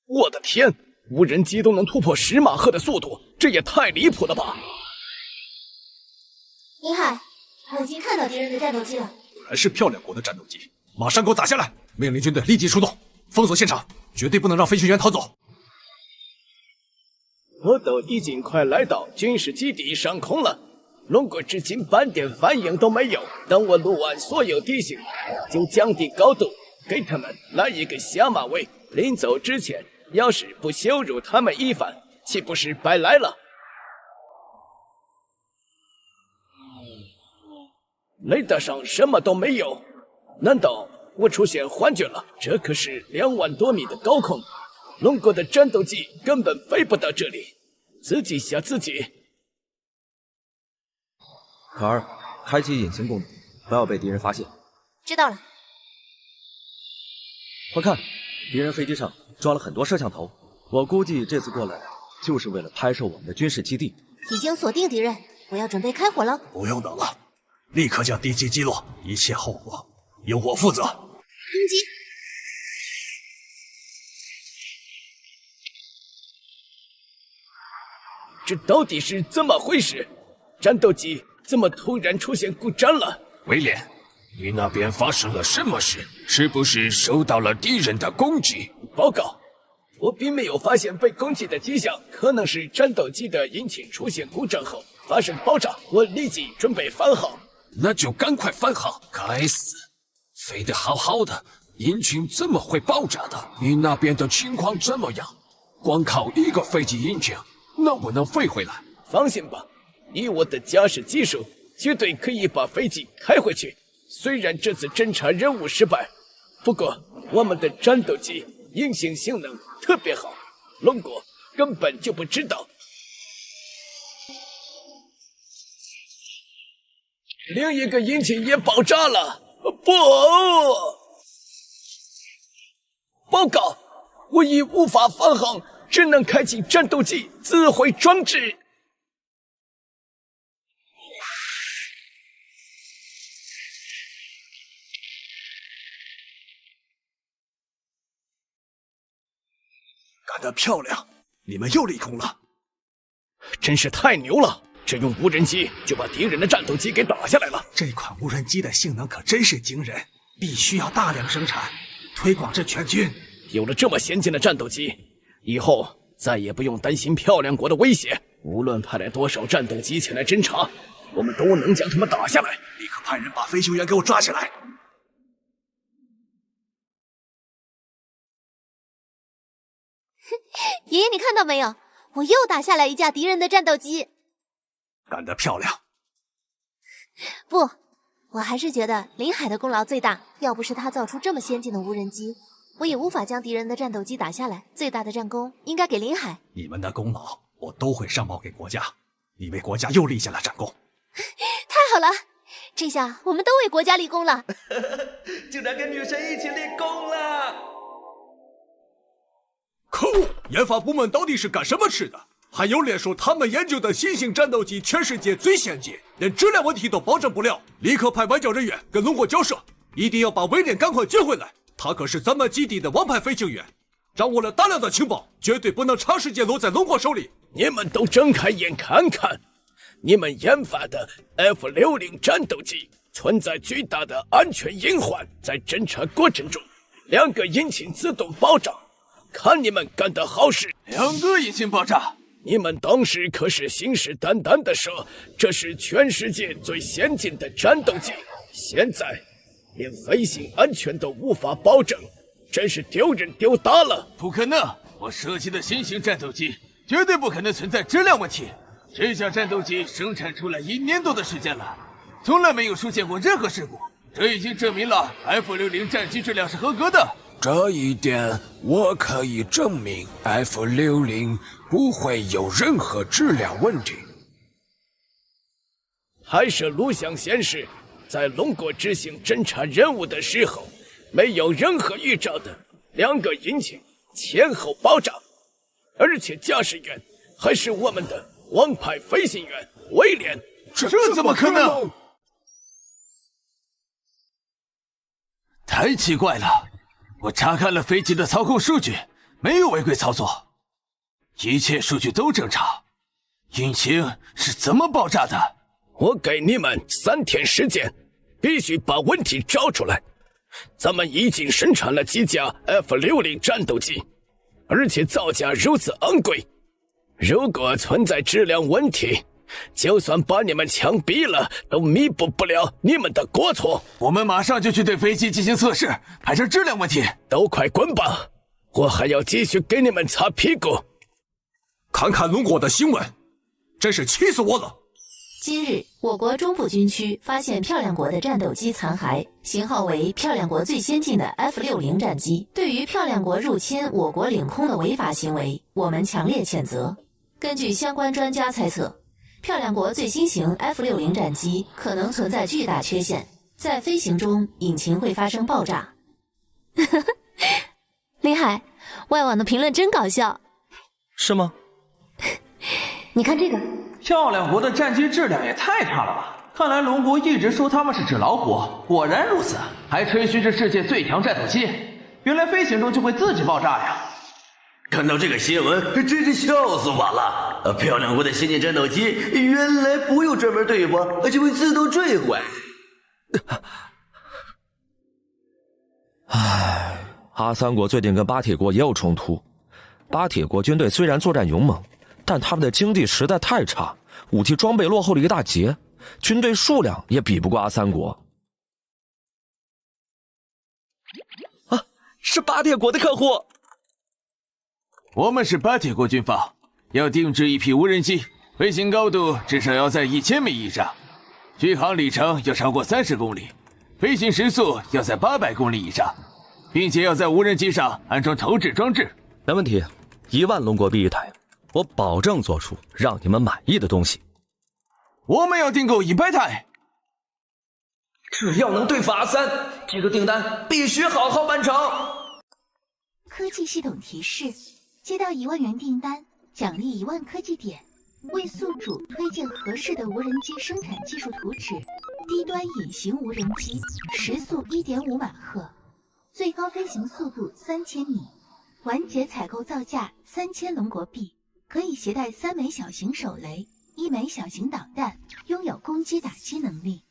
我的天，无人机都能突破10马赫的速度，这也太离谱了吧！林海，我已经看到敌人的战斗机了。果然是漂亮国的战斗机，马上给我打下来！命令军队立即出动，封锁现场，绝对不能让飞行员逃走。我都已经快来到军事基地上空了，龙国至今半点反应都没有。等我录完所有地形，就降低高度，给他们来一个下马威。临走之前，要是不羞辱他们一番，岂不是白来了？雷达上什么都没有，难道我出现幻觉了？这可是2万多米的高空，龙国的战斗机根本飞不到这里，自己吓自己。卡尔，开启隐形功能，不要被敌人发现。知道了。快看，敌人飞机上装了很多摄像头，我估计这次过来就是为了拍摄我们的军事基地。已经锁定敌人，我要准备开火了。不用等了，立刻将敌机击落，一切后果由我负责。攻击！这到底是怎么回事？战斗机怎么突然出现故障了？威廉，你那边发生了什么事？是不是受到了敌人的攻击？报告，我并没有发现被攻击的迹象，可能是战斗机的引擎出现故障后发生爆炸。我立即准备返航。那就赶快返航！该死，飞得好好的，引擎怎么会爆炸的？你那边的情况怎么样？光靠一个飞机引擎能不能飞回来？放心吧，以我的驾驶技术，绝对可以把飞机开回去。虽然这次侦察任务失败，不过我们的战斗机引擎性能特别好，龙国根本就不知道。另一个引擎也爆炸了！不！报告，我已无法返航，只能开启战斗机自毁装置。干得漂亮！你们又立功了，真是太牛了！只用无人机就把敌人的战斗机给打下来了。这款无人机的性能可真是惊人，必须要大量生产，推广至全军。有了这么先进的战斗机，以后再也不用担心漂亮国的威胁。无论派来多少战斗机前来侦察，我们都能将他们打下来。立刻派人把飞行员给我抓起来！爷爷，你看到没有？我又打下来一架敌人的战斗机。干得漂亮！不，我还是觉得林海的功劳最大。要不是他造出这么先进的无人机，我也无法将敌人的战斗机打下来。最大的战功应该给林海。你们的功劳我都会上报给国家，你为国家又立下了战功。太好了，这下我们都为国家立功了。竟然跟女神一起立功了！可恶！研发部门到底是干什么吃的？还有脸说他们研究的新型战斗机全世界最先进，连质量问题都保证不了。立刻派外交人员跟龙国交涉，一定要把威廉赶快接回来。他可是咱们基地的王牌飞行员，掌握了大量的情报，绝对不能长时间落在龙国手里。你们都睁开眼看看，你们研发的 F-60战斗机存在巨大的安全隐患，在侦察过程中，2个引擎自动爆炸。看你们干的好事！2个引擎爆炸！你们当时可是信誓旦旦地说这是全世界最先进的战斗机，现在连飞行安全都无法保证，真是丢人丢大了！不可能！我设计的新型战斗机绝对不可能存在质量问题。这架战斗机生产出来1年多的时间了，从来没有出现过任何事故，这已经证明了 F-60战机质量是合格的。这一点我可以证明 ，F-60不会有任何质量问题。拍摄录像显示，在龙国执行侦察任务的时候，没有任何预兆的2个引擎前后爆炸，而且驾驶员还是我们的王牌飞行员威廉。这怎么可能？太奇怪了！我查看了飞机的操控数据，没有违规操作，一切数据都正常。引擎是怎么爆炸的？我给你们3天时间，必须把问题找出来。咱们已经生产了几架 F-60战斗机，而且造价如此昂贵。如果存在质量问题，就算把你们枪毙了，都弥补不了你们的过错。我们马上就去对飞机进行测试，排查质量问题。都快滚吧！我还要继续给你们擦屁股。看看龙国的新闻，真是气死我了。今日，我国中部军区发现漂亮国的战斗机残骸，型号为漂亮国最先进的 F-60战机。对于漂亮国入侵我国领空的违法行为，我们强烈谴责。根据相关专家猜测，漂亮国最新型 F-60战机可能存在巨大缺陷，在飞行中引擎会发生爆炸。林海，外网的评论真搞笑。是吗？你看这个。漂亮国的战机质量也太差了吧！看来龙国一直说他们是纸老虎，果然如此，还吹嘘着世界最强战斗机，原来飞行中就会自己爆炸呀！看到这个新闻，真是笑死我了！漂亮国的先进战斗机原来不用专门对付，就会自动坠毁。唉，阿三国最近跟巴铁国也有冲突。巴铁国军队虽然作战勇猛，但他们的经济实在太差，武器装备落后了一大截，军队数量也比不过阿三国。啊，是巴铁国的客户。我们是巴铁国军方，要定制一批无人机，飞行高度至少要在1000米以上，续航里程要超过30公里，飞行时速要在800公里以上，并且要在无人机上安装投掷装置。没问题，1万龙国币一台。我保证做出让你们满意的东西。我们要订购100台。只要能对付阿三，这个订单必须好好完成。科技系统提示：接到1万元订单，奖励1万科技点。为宿主推荐合适的无人机生产技术图纸。低端隐形无人机，时速1.5马赫，最高飞行速度3000米，完结采购造价3000龙国币。可以携带3枚小型手雷，1枚小型导弹，拥有攻击打击能力。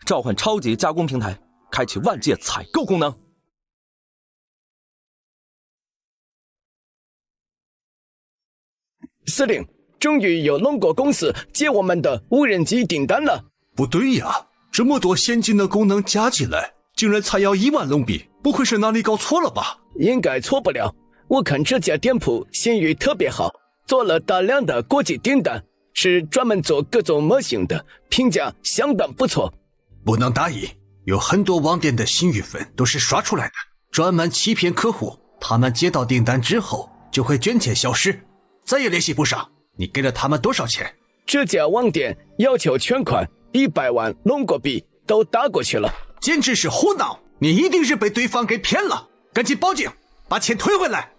召唤超级加工平台，开启万界采购功能。司令，终于有龙国公司接我们的无人机订单了。不对呀，这么多先进的功能加起来，竟然才要1万龙币，不会是哪里搞错了吧？应该错不了。我看这家店铺信誉特别好。做了大量的国际订单，是专门做各种模型的，评价相当不错。不能大意，有很多网店的信誉分都是刷出来的，专门欺骗客户。他们接到订单之后就会卷钱消失，再也联系不上。你给了他们多少钱？这家网店要求全款100万龙国币都打过去了，简直是胡闹！你一定是被对方给骗了，赶紧报警，把钱退回来。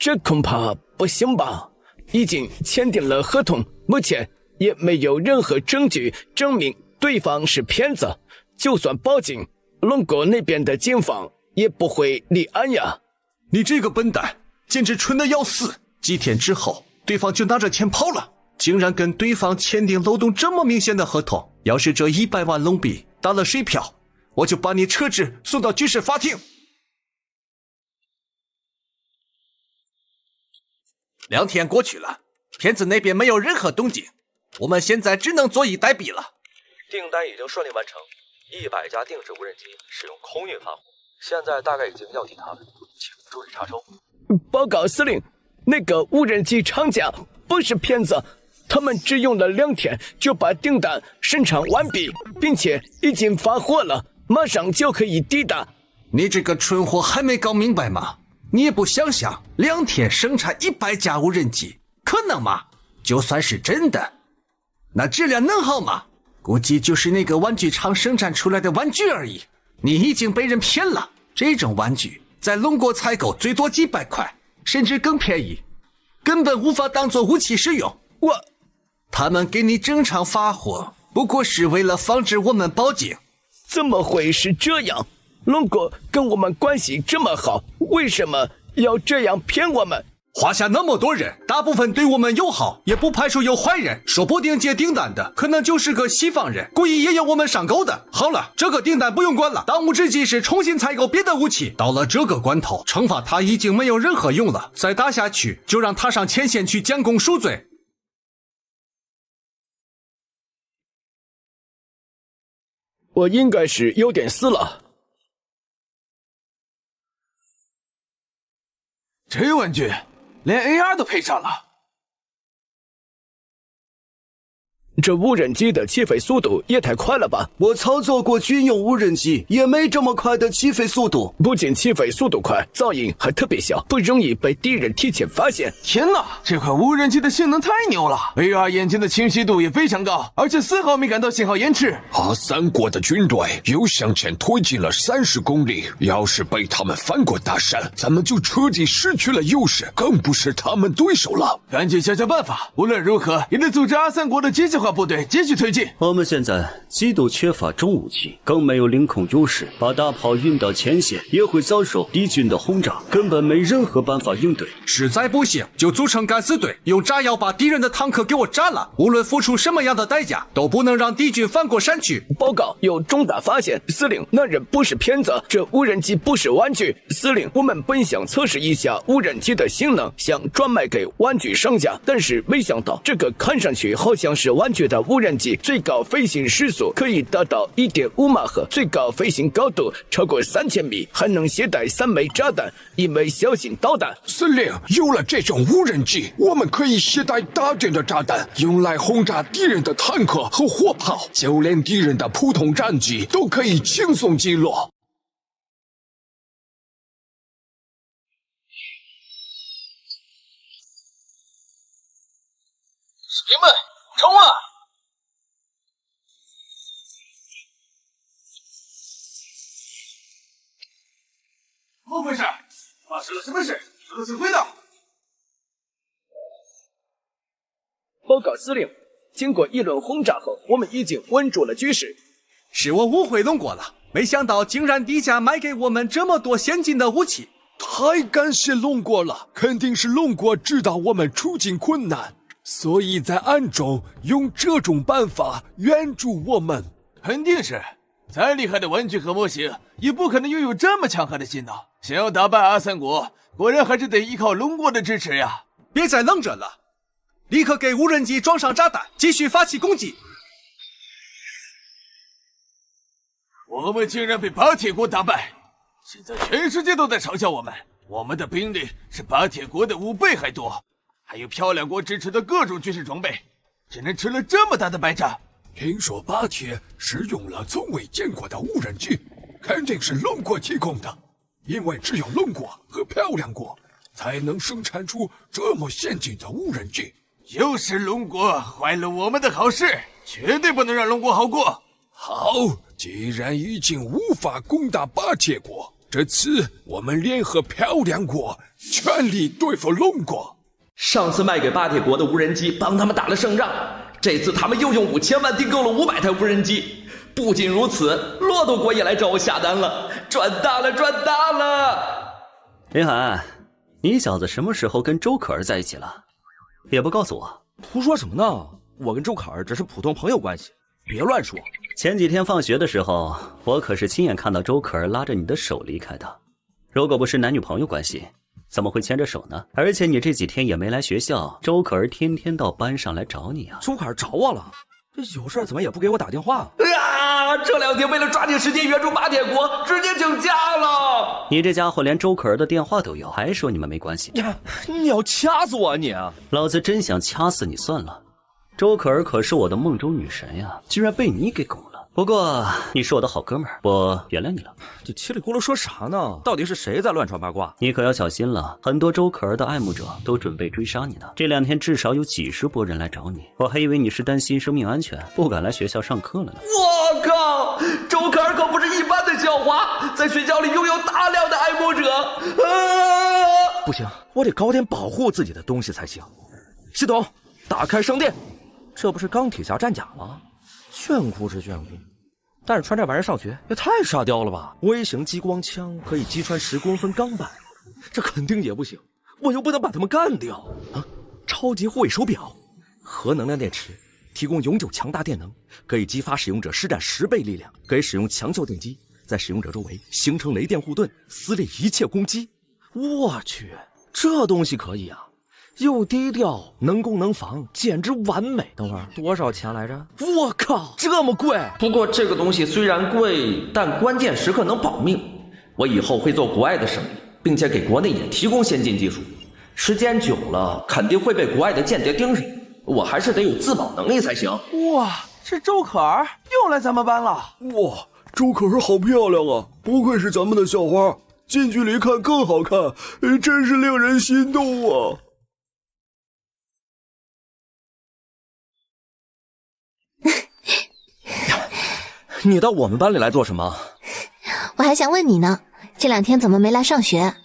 这恐怕不行吧？已经签订了合同，目前也没有任何证据证明对方是骗子。就算报警，龙国那边的警方也不会立案呀。你这个笨蛋，简直蠢得要死！几天之后，对方就拿着钱跑了，竟然跟对方签订漏洞这么明显的合同。要是这100万龙币打了水漂，我就把你撤职送到军事法庭。2天过去了，骗子那边没有任何动静，我们现在只能坐以待毙了。订单已经顺利完成，100架定制无人机使用空运发货，现在大概已经要抵达了，请注意查收。报告司令，那个无人机厂家不是骗子，他们只用了2天就把订单生产完毕，并且已经发货了，马上就可以抵达。你这个蠢货还没搞明白吗？你也不想想，2天生产100架无人机，可能吗？就算是真的，那质量能好吗？估计就是那个玩具厂生产出来的玩具而已。你已经被人骗了，这种玩具在龙国采购最多几百块，甚至更便宜，根本无法当做武器使用。他们给你整场发货，不过是为了防止我们报警。怎么会是这样？龙国跟我们关系这么好，为什么要这样骗我们？华夏那么多人，大部分对我们友好，也不排除有坏人，说不定接订单的可能就是个西方人，故意也有我们上钩的。好了，这个订单不用管了，当务之急是重新采购别的武器。到了这个关头，惩罚他已经没有任何用了，再打下去就让他上前线去将功赎罪。我应该是有点死了。这玩具连 AR 都配上了，这无人机的起飞速度也太快了吧！我操作过军用无人机，也没这么快的起飞速度。不仅起飞速度快，噪音还特别小，不容易被敌人提前发现。天哪，这款无人机的性能太牛了 ！AR 眼镜的清晰度也非常高，而且丝毫没感到信号延迟。阿三国的军队又向前推进了30公里，要是被他们翻过大山，咱们就彻底失去了优势，更不是他们对手了。赶紧想想办法，无论如何也得组织阿三国的机械化部队继续推进。我们现在极度缺乏重武器，更没有领空优势，把大炮运到前线也会遭受敌军的轰炸，根本没任何办法应对。实在不行就组成敢死队，用炸药把敌人的坦克给我炸了，无论付出什么样的代价，都不能让敌军翻过山去。报告，有重大发现，司令，那人不是骗子，这无人机不是玩具。司令，我们本想测试一下无人机的性能，想转卖给玩具商家，但是没想到这个看上去好像是玩具的无人机，最高飞行时速可以达到 1.5 马赫，最高飞行高度超过3000米，还能携带3枚炸弹，1枚小型导弹。司令，有了这种无人机，我们可以携带大量的炸弹，用来轰炸敌人的坦克和火炮，就连敌人的普通战机都可以轻松击落。士兵们，冲啊！怎么回事？发生了什么事？说到指挥的。报告司令，经过一轮轰炸后，我们已经稳住了局势。是我误会龙国了，没想到竟然低价卖给我们这么多先进的武器。太感谢龙国了，肯定是龙国知道我们处境困难，所以在暗中用这种办法援助我们。肯定是，再厉害的玩具和模型也不可能拥有这么强悍的性能。想要打败阿三国，果然还是得依靠龙国的支持呀！别再愣着了，立刻给无人机装上炸弹，继续发起攻击。我们竟然被巴铁国打败，现在全世界都在嘲笑我们。我们的兵力是巴铁国的5倍还多，还有漂亮国支持的各种军事装备，竟然吃了这么大的败仗。听说巴铁使用了从未见过的无人机，肯定是龙国提供的，因为只有龙国和漂亮国才能生产出这么先进的无人机。又是龙国坏了我们的好事，绝对不能让龙国好过。好，既然已经无法攻打巴铁国，这次我们联合漂亮国，全力对付龙国。上次卖给巴铁国的无人机帮他们打了胜仗，这次他们又用5000万订购了500台无人机。不仅如此，骆驼国也来找我下单了，赚大了，赚大了！林涵，你小子什么时候跟周可儿在一起了？也不告诉我。胡说什么呢？我跟周可儿只是普通朋友关系，别乱说。前几天放学的时候，我可是亲眼看到周可儿拉着你的手离开的。如果不是男女朋友关系，怎么会牵着手呢？而且你这几天也没来学校，周可儿天天到班上来找你啊。周可儿找我了？有事怎么也不给我打电话？这2天为了抓紧时间援助马铁国，直接请假了。你这家伙连周可儿的电话都有，还说你们没关系？你要掐死我啊你！老子真想掐死你算了。周可儿可是我的梦中女神呀，居然被你给拱了。不过你是我的好哥们儿，我原谅你了。这叽里咕噜说啥呢？到底是谁在乱传八卦？你可要小心了，很多周可儿的爱慕者都准备追杀你呢。这2天至少有几10波人来找你，我还以为你是担心生命安全，不敢来学校上课了呢。我靠，周可儿可不是一般的校花，在学校里拥有大量的爱慕者。不行，我得搞点保护自己的东西才行。系统，打开商店。这不是钢铁侠战甲吗？炫酷是炫酷，但是穿这玩意儿上学也太沙雕了吧！微型激光枪可以击穿10公分钢板，这肯定也不行。我又不能把他们干掉啊！超级护卫手表，核能量电池，提供永久强大电能，可以激发使用者施展10倍力量，可以使用强效电击，在使用者周围形成雷电护盾，撕裂一切攻击。我去，这东西可以啊！又低调，能攻能防，简直完美。等会儿多少钱来着？我靠，这么贵！不过这个东西虽然贵，但关键时刻能保命。我以后会做国外的生意，并且给国内也提供先进技术。时间久了，肯定会被国外的间谍盯上。我还是得有自保能力才行。哇，这周可儿又来咱们班了！哇，周可儿好漂亮啊，不愧是咱们的校花，近距离看更好看，真是令人心动啊！你到我们班里来做什么？我还想问你呢，这2天怎么没来上学？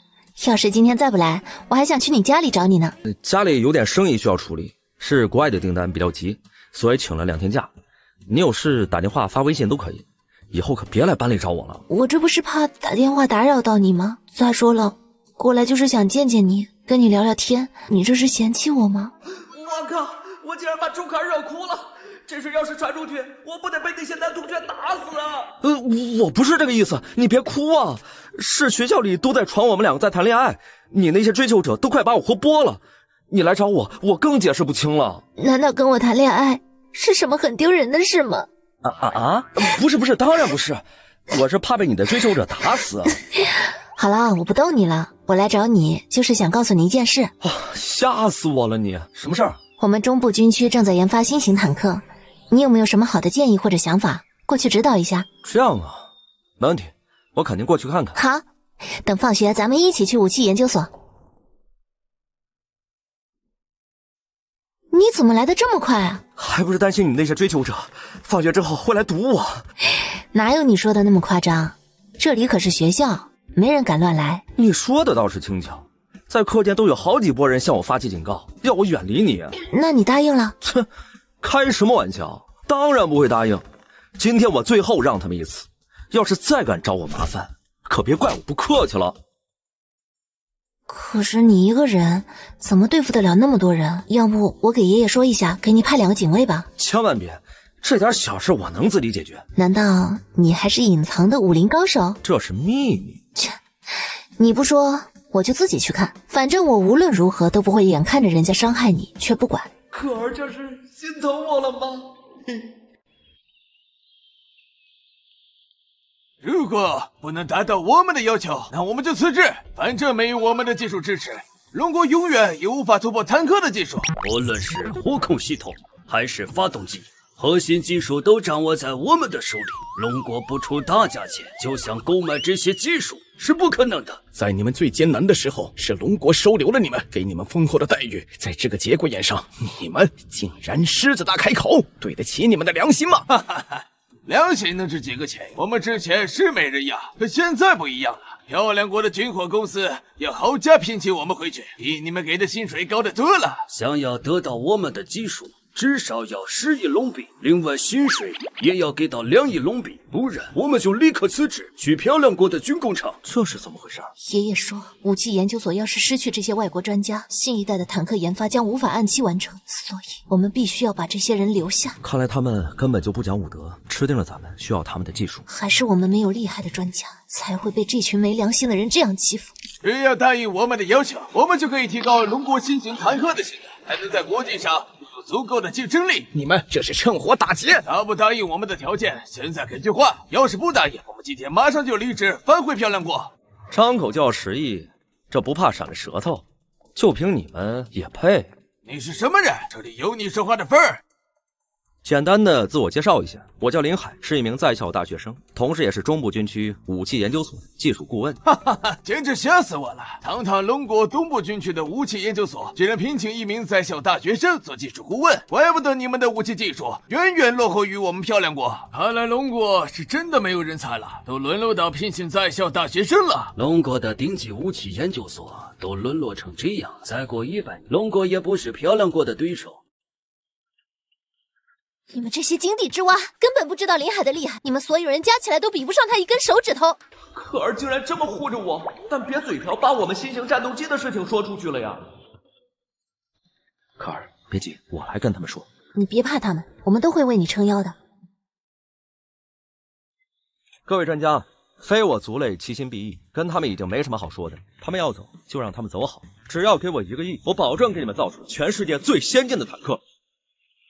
要是今天再不来，我还想去你家里找你呢。家里有点生意需要处理，是国外的订单比较急，所以请了2天假。你有事打电话发微信都可以，以后可别来班里找我了。我这不是怕打电话打扰到你吗？再说了，过来就是想见见你，跟你聊聊天，你这是嫌弃我吗？我靠，我竟然把周可儿惹哭了。这事要是传出去，我不得被那些男同学打死啊！我不是这个意思，你别哭啊！是学校里都在传我们2个在谈恋爱，你那些追求者都快把我活剥了。你来找我，我更解释不清了。难道跟我谈恋爱是什么很丢人的事吗？不是，当然不是，我是怕被你的追求者打死。好了，我不逗你了，我来找你就是想告诉你一件事。吓死我了你！什么事儿？我们中部军区正在研发新型坦克，你有没有什么好的建议或者想法，过去指导一下？这样啊，没问题，我肯定过去看看。好，等放学咱们一起去武器研究所。你怎么来的这么快啊？还不是担心你那些追求者放学之后会来堵我。哪有你说的那么夸张，这里可是学校，没人敢乱来。你说的倒是轻巧，在课间都有好几拨人向我发起警告，要我远离你。那你答应了？切，开什么玩笑，当然不会答应。今天我最后让他们一次，要是再敢找我麻烦，可别怪我不客气了。可是你一个人怎么对付得了那么多人？要不我给爷爷说一下，给你派2个警卫吧。千万别，这点小事我能自己解决。难道你还是隐藏的武林高手？这是秘密。切，你不说我就自己去看，反正我无论如何都不会眼看着人家伤害你却不管。可儿这是心疼我了吗？如果不能达到我们的要求，那我们就辞职。反正没有我们的技术支持，龙国永远也无法突破坦克的技术。无论是火控系统还是发动机，核心技术都掌握在我们的手里。龙国不出大价钱就想购买这些技术是不可能的。在你们最艰难的时候，是龙国收留了你们，给你们丰厚的待遇。在这个节骨眼上，你们竟然狮子大开口，对得起你们的良心吗？哈哈哈，良心能值几个钱？我们之前是没人要，可现在不一样了。漂亮国的军火公司要豪价聘请我们回去，比你们给的薪水高得多了。想要得到我们的技术，至少要10亿龙币，另外薪水也要给到2亿龙币，不然我们就立刻辞职，去漂亮国的军工厂。这是怎么回事？爷爷说，武器研究所要是失去这些外国专家，新一代的坦克研发将无法按期完成，所以我们必须要把这些人留下。看来他们根本就不讲武德，吃定了咱们需要他们的技术。还是我们没有厉害的专家，才会被这群没良心的人这样欺负。只要答应我们的要求，我们就可以提高龙国新型坦克的性能，还能在国际上拥有足够的竞争力。你们这是趁火打劫！答不答应我们的条件？现在给句话，要是不答应，我们今天马上就离职，返回漂亮国。张口就要10亿，这不怕闪了舌头？就凭你们也配？你是什么人？这里有你说话的份儿。简单的自我介绍一下，我叫林海，是一名在校大学生，同时也是中部军区武器研究所技术顾问。哈哈哈，简直吓死我了！堂堂龙国东部军区的武器研究所，居然聘请一名在校大学生做技术顾问，怪不得你们的武器技术远远落后于我们漂亮国。看来龙国是真的没有人才了，都沦落到聘请在校大学生了。龙国的顶级武器研究所都沦落成这样，再过100年，龙国也不是漂亮国的对手。你们这些井底之蛙根本不知道林海的厉害，你们所有人加起来都比不上他一根手指头。可儿竟然这么护着我，但别嘴瓢把我们新型战斗机的事情说出去了呀！可儿，别急，我来跟他们说。你别怕他们，我们都会为你撑腰的。各位专家，非我族类，其心必异，跟他们已经没什么好说的。他们要走，就让他们走好。只要给我1个亿，我保证给你们造出全世界最先进的坦克。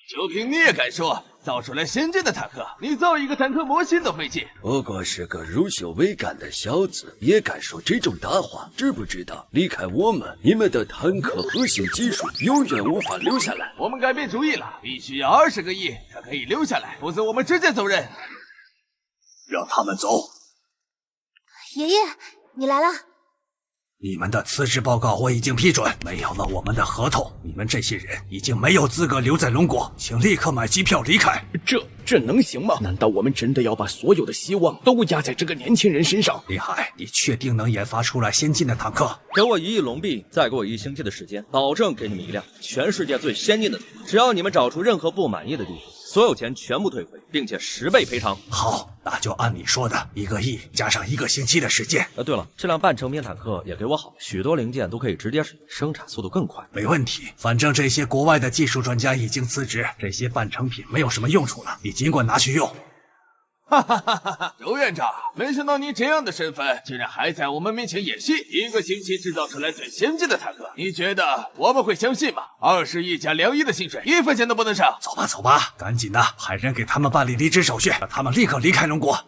就凭你也敢说造出来先进的坦克？你造一个坦克模型都费劲。不过是个乳臭未干的小子，也敢说这种大话？知不知道离开我们，你们的坦克核心技术永远无法留下来？我们改变主意了，必须要20个亿才可以留下来，否则我们直接走人。让他们走。爷爷，你来了。你们的辞职报告我已经批准，没有了我们的合同，你们这些人已经没有资格留在龙国，请立刻买机票离开。这能行吗？难道我们真的要把所有的希望都压在这个年轻人身上？李海，你确定能研发出来先进的坦克？给我1亿龙币，再给我1星期的时间，保证给你们一辆全世界最先进的坦克。只要你们找出任何不满意的地方，所有钱全部退回，并且10倍赔偿。好，那就按你说的1个亿加上1个星期的时间。对了，这辆半成品坦克也给我好，许多零件都可以直接使用，生产速度更快。没问题，反正这些国外的技术专家已经辞职，这些半成品没有什么用处了，你尽管拿去用。哈哈哈哈！周院长，没想到你这样的身份，竟然还在我们面前演戏。1个星期制造出来最先进的坦克，你觉得我们会相信吗？20亿加2亿的薪水，1分钱都不能少。走吧，走吧，赶紧的，派人给他们办理离职手续，让他们立刻离开龙国。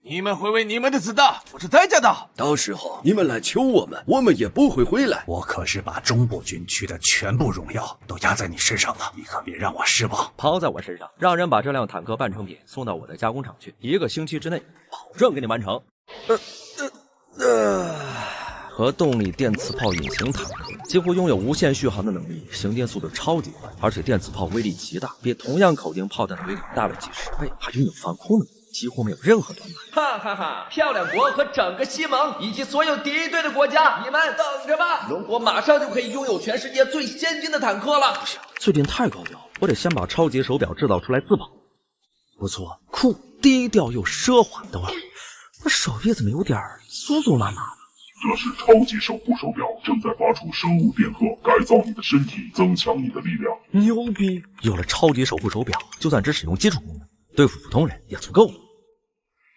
你们会为你们的子弹付出代价的。到时候你们来求我们，我们也不会回来。我可是把中部军区的全部荣耀都压在你身上了，你可别让我失望。抛在我身上，让人把这辆坦克半成品送到我的加工厂去，1个星期之内保证给你完成。核动力电磁炮引擎坦克几乎拥有无限续航的能力，行进速度超级快，而且电磁炮威力极大，比同样口径炮弹的威力大了几10倍，还拥有防空能力，几乎没有任何短板。哈哈哈！漂亮国和整个西盟以及所有敌对的国家，你们等着吧！龙国马上就可以拥有全世界最先进的坦克了。不行，最近太高调，我得先把超级手表制造出来自保。不错，酷，低调又奢华。等会儿，我手臂怎么有点酥酥麻麻的？这是超级守护手表，正在发出生物电荷，改造你的身体，增强你的力量。牛逼！有了超级守护手表，就算只使用基础功能，对付普通人也足够了。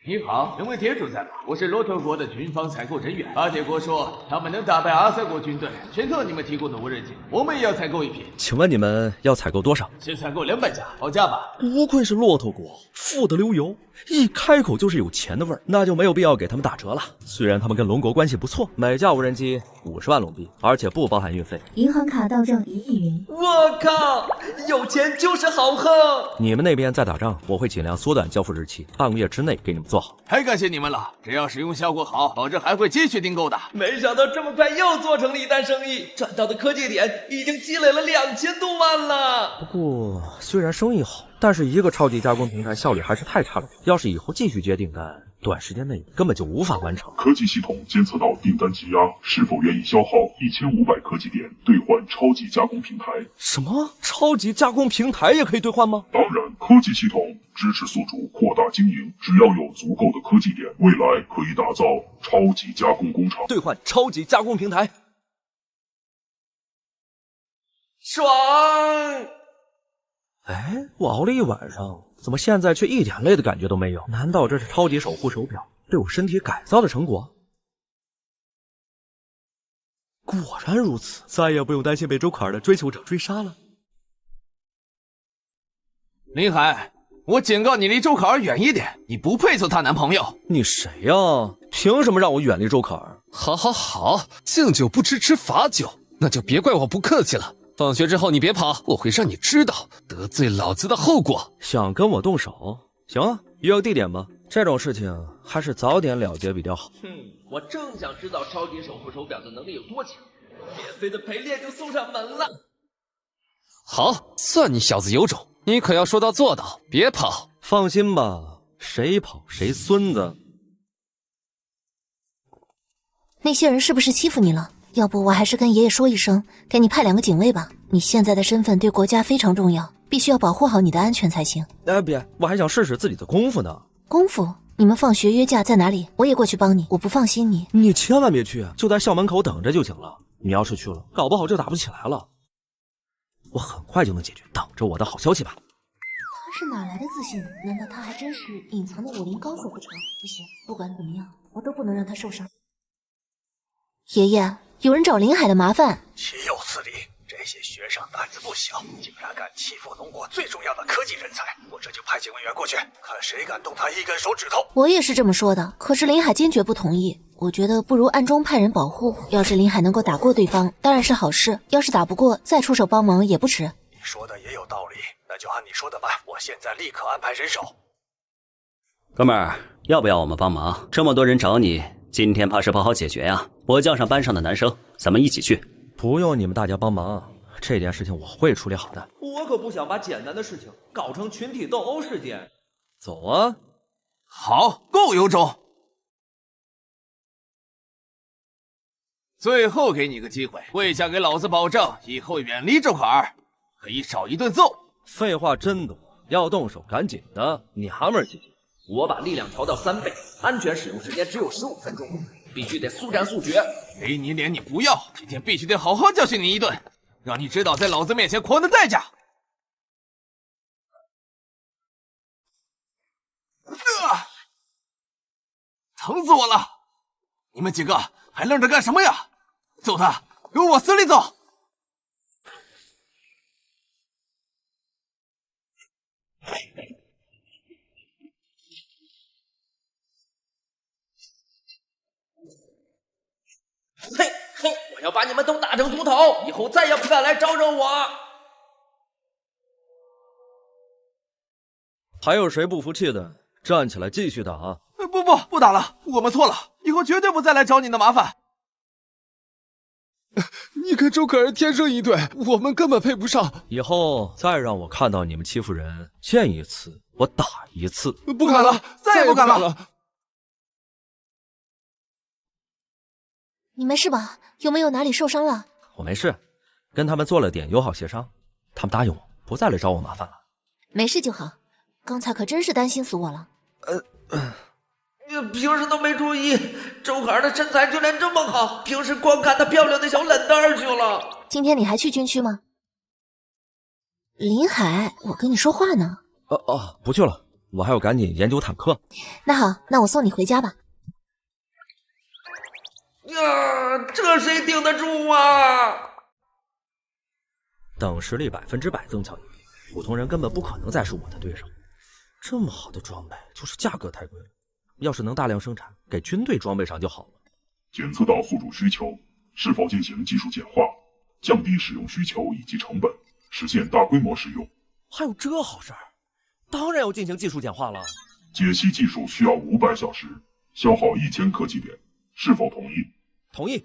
你好，两位铁主在吗？我是骆驼国的军方采购人员。阿铁国说他们能打败阿塞国军队，全靠你们提供的无人机，我们也要采购一批。请问你们要采购多少？先采购200架，报价吧。不愧是骆驼国，富得流油，一开口就是有钱的味儿，那就没有必要给他们打折了。虽然他们跟龙国关系不错，每架无人机50万龙币，而且不包含运费。银行卡到账1亿元。我靠，有钱就是好横！你们那边在打仗，我会尽量缩短交付日期，半个月之内给你们做好。太感谢你们了，只要使用效果好，保证还会继续订购的。没想到这么快又做成了一单生意，赚到的科技点已经积累了2000多万了。不过虽然生意好，但是一个超级加工平台效率还是太差了。要是以后继续接订单，短时间内根本就无法完成。科技系统监测到订单积压，是否愿意消耗1500科技点兑换超级加工平台？什么？超级加工平台也可以兑换吗？当然，科技系统支持宿主扩大经营，只要有足够的科技点，未来可以打造超级加工工厂。兑换超级加工平台，爽！哎，我熬了一晚上，怎么现在却一点累的感觉都没有？难道这是超级守护手表对我身体改造的成果？果然如此，再也不用担心被周可儿的追求者追杀了。林海，我警告你离周可儿远一点，你不配做她男朋友。你谁呀？凭什么让我远离周可儿？好，好，好，敬酒不吃罚酒，那就别怪我不客气了。放学之后你别跑，我会让你知道得罪老子的后果。想跟我动手？行啊，约个地点吧。这种事情还是早点了结比较好。我正想知道超级守护手表的能力有多强，免费的陪练就送上门了。好，算你小子有种，你可要说到做到，别跑。放心吧，谁跑谁孙子。那些人是不是欺负你了？要不我还是跟爷爷说一声，给你派2个警卫吧。你现在的身份对国家非常重要，必须要保护好你的安全才行。别，我还想试试自己的功夫呢。功夫？你们放学约架在哪里？我也过去帮你。我不放心你。你千万别去，就在校门口等着就行了。你要是去了，搞不好就打不起来了。我很快就能解决，等着我的好消息吧。他是哪来的自信？难道他还真是隐藏的武林高手不成？不行，不管怎么样，我都不能让他受伤。爷爷，有人找林海的麻烦。岂有此理！这些学生胆子不小，竟然敢欺负龙国最重要的科技人才，我这就派警卫员过去，看谁敢动他一根手指头。我也是这么说的，可是林海坚决不同意。我觉得不如暗中派人保护，要是林海能够打过对方，当然是好事；要是打不过，再出手帮忙也不迟。你说的也有道理，那就按你说的办，我现在立刻安排人手。哥们儿，要不要我们帮忙？这么多人找你，今天怕是不好解决呀。我叫上班上的男生，咱们一起去。不用你们大家帮忙，这件事情我会处理好的。我可不想把简单的事情搞成群体斗殴事件。走啊！好，够有种。最后给你个机会，跪下给老子保证，以后远离周可儿，可以少一顿揍。废话真多，要动手赶紧的，娘们儿姐姐。我把力量调到3倍，安全使用时间只有15分钟，必须得速战速决。给你脸你不要，今天必须得好好教训你一顿，让你知道在老子面前狂的代价。疼死我了！你们几个还愣着干什么呀？揍他，给我往死里走！嘿，我要把你们都打成猪头，以后再也不敢来招惹我。还有谁不服气的？站起来继续打！不打了，我们错了，以后绝对不再来找你的麻烦。你跟周可儿天生一对，我们根本配不上。以后再让我看到你们欺负人，见一次我打一次。不敢了，再也不敢了。你没事吧？有没有哪里受伤了？我没事，跟他们做了点友好协商，他们答应我不再来找我麻烦了。没事就好，刚才可真是担心死我了。你平时都没注意，周可儿的身材居然这么好，平时光看她漂亮的小冷蛋儿去了。今天你还去军区吗？林海，我跟你说话呢。不去了，我还要赶紧研究坦克。那好，那我送你回家吧。呀，这谁顶得住啊？等实力100%增强一倍，普通人根本不可能再是我的对手。这么好的装备，就是价格太贵了。要是能大量生产，给军队装备上就好了。检测到宿主需求，是否进行技术简化，降低使用需求以及成本，实现大规模使用。还有这好事儿？当然要进行技术简化了。解析技术需要500小时，消耗1000科技点，是否同意？同意。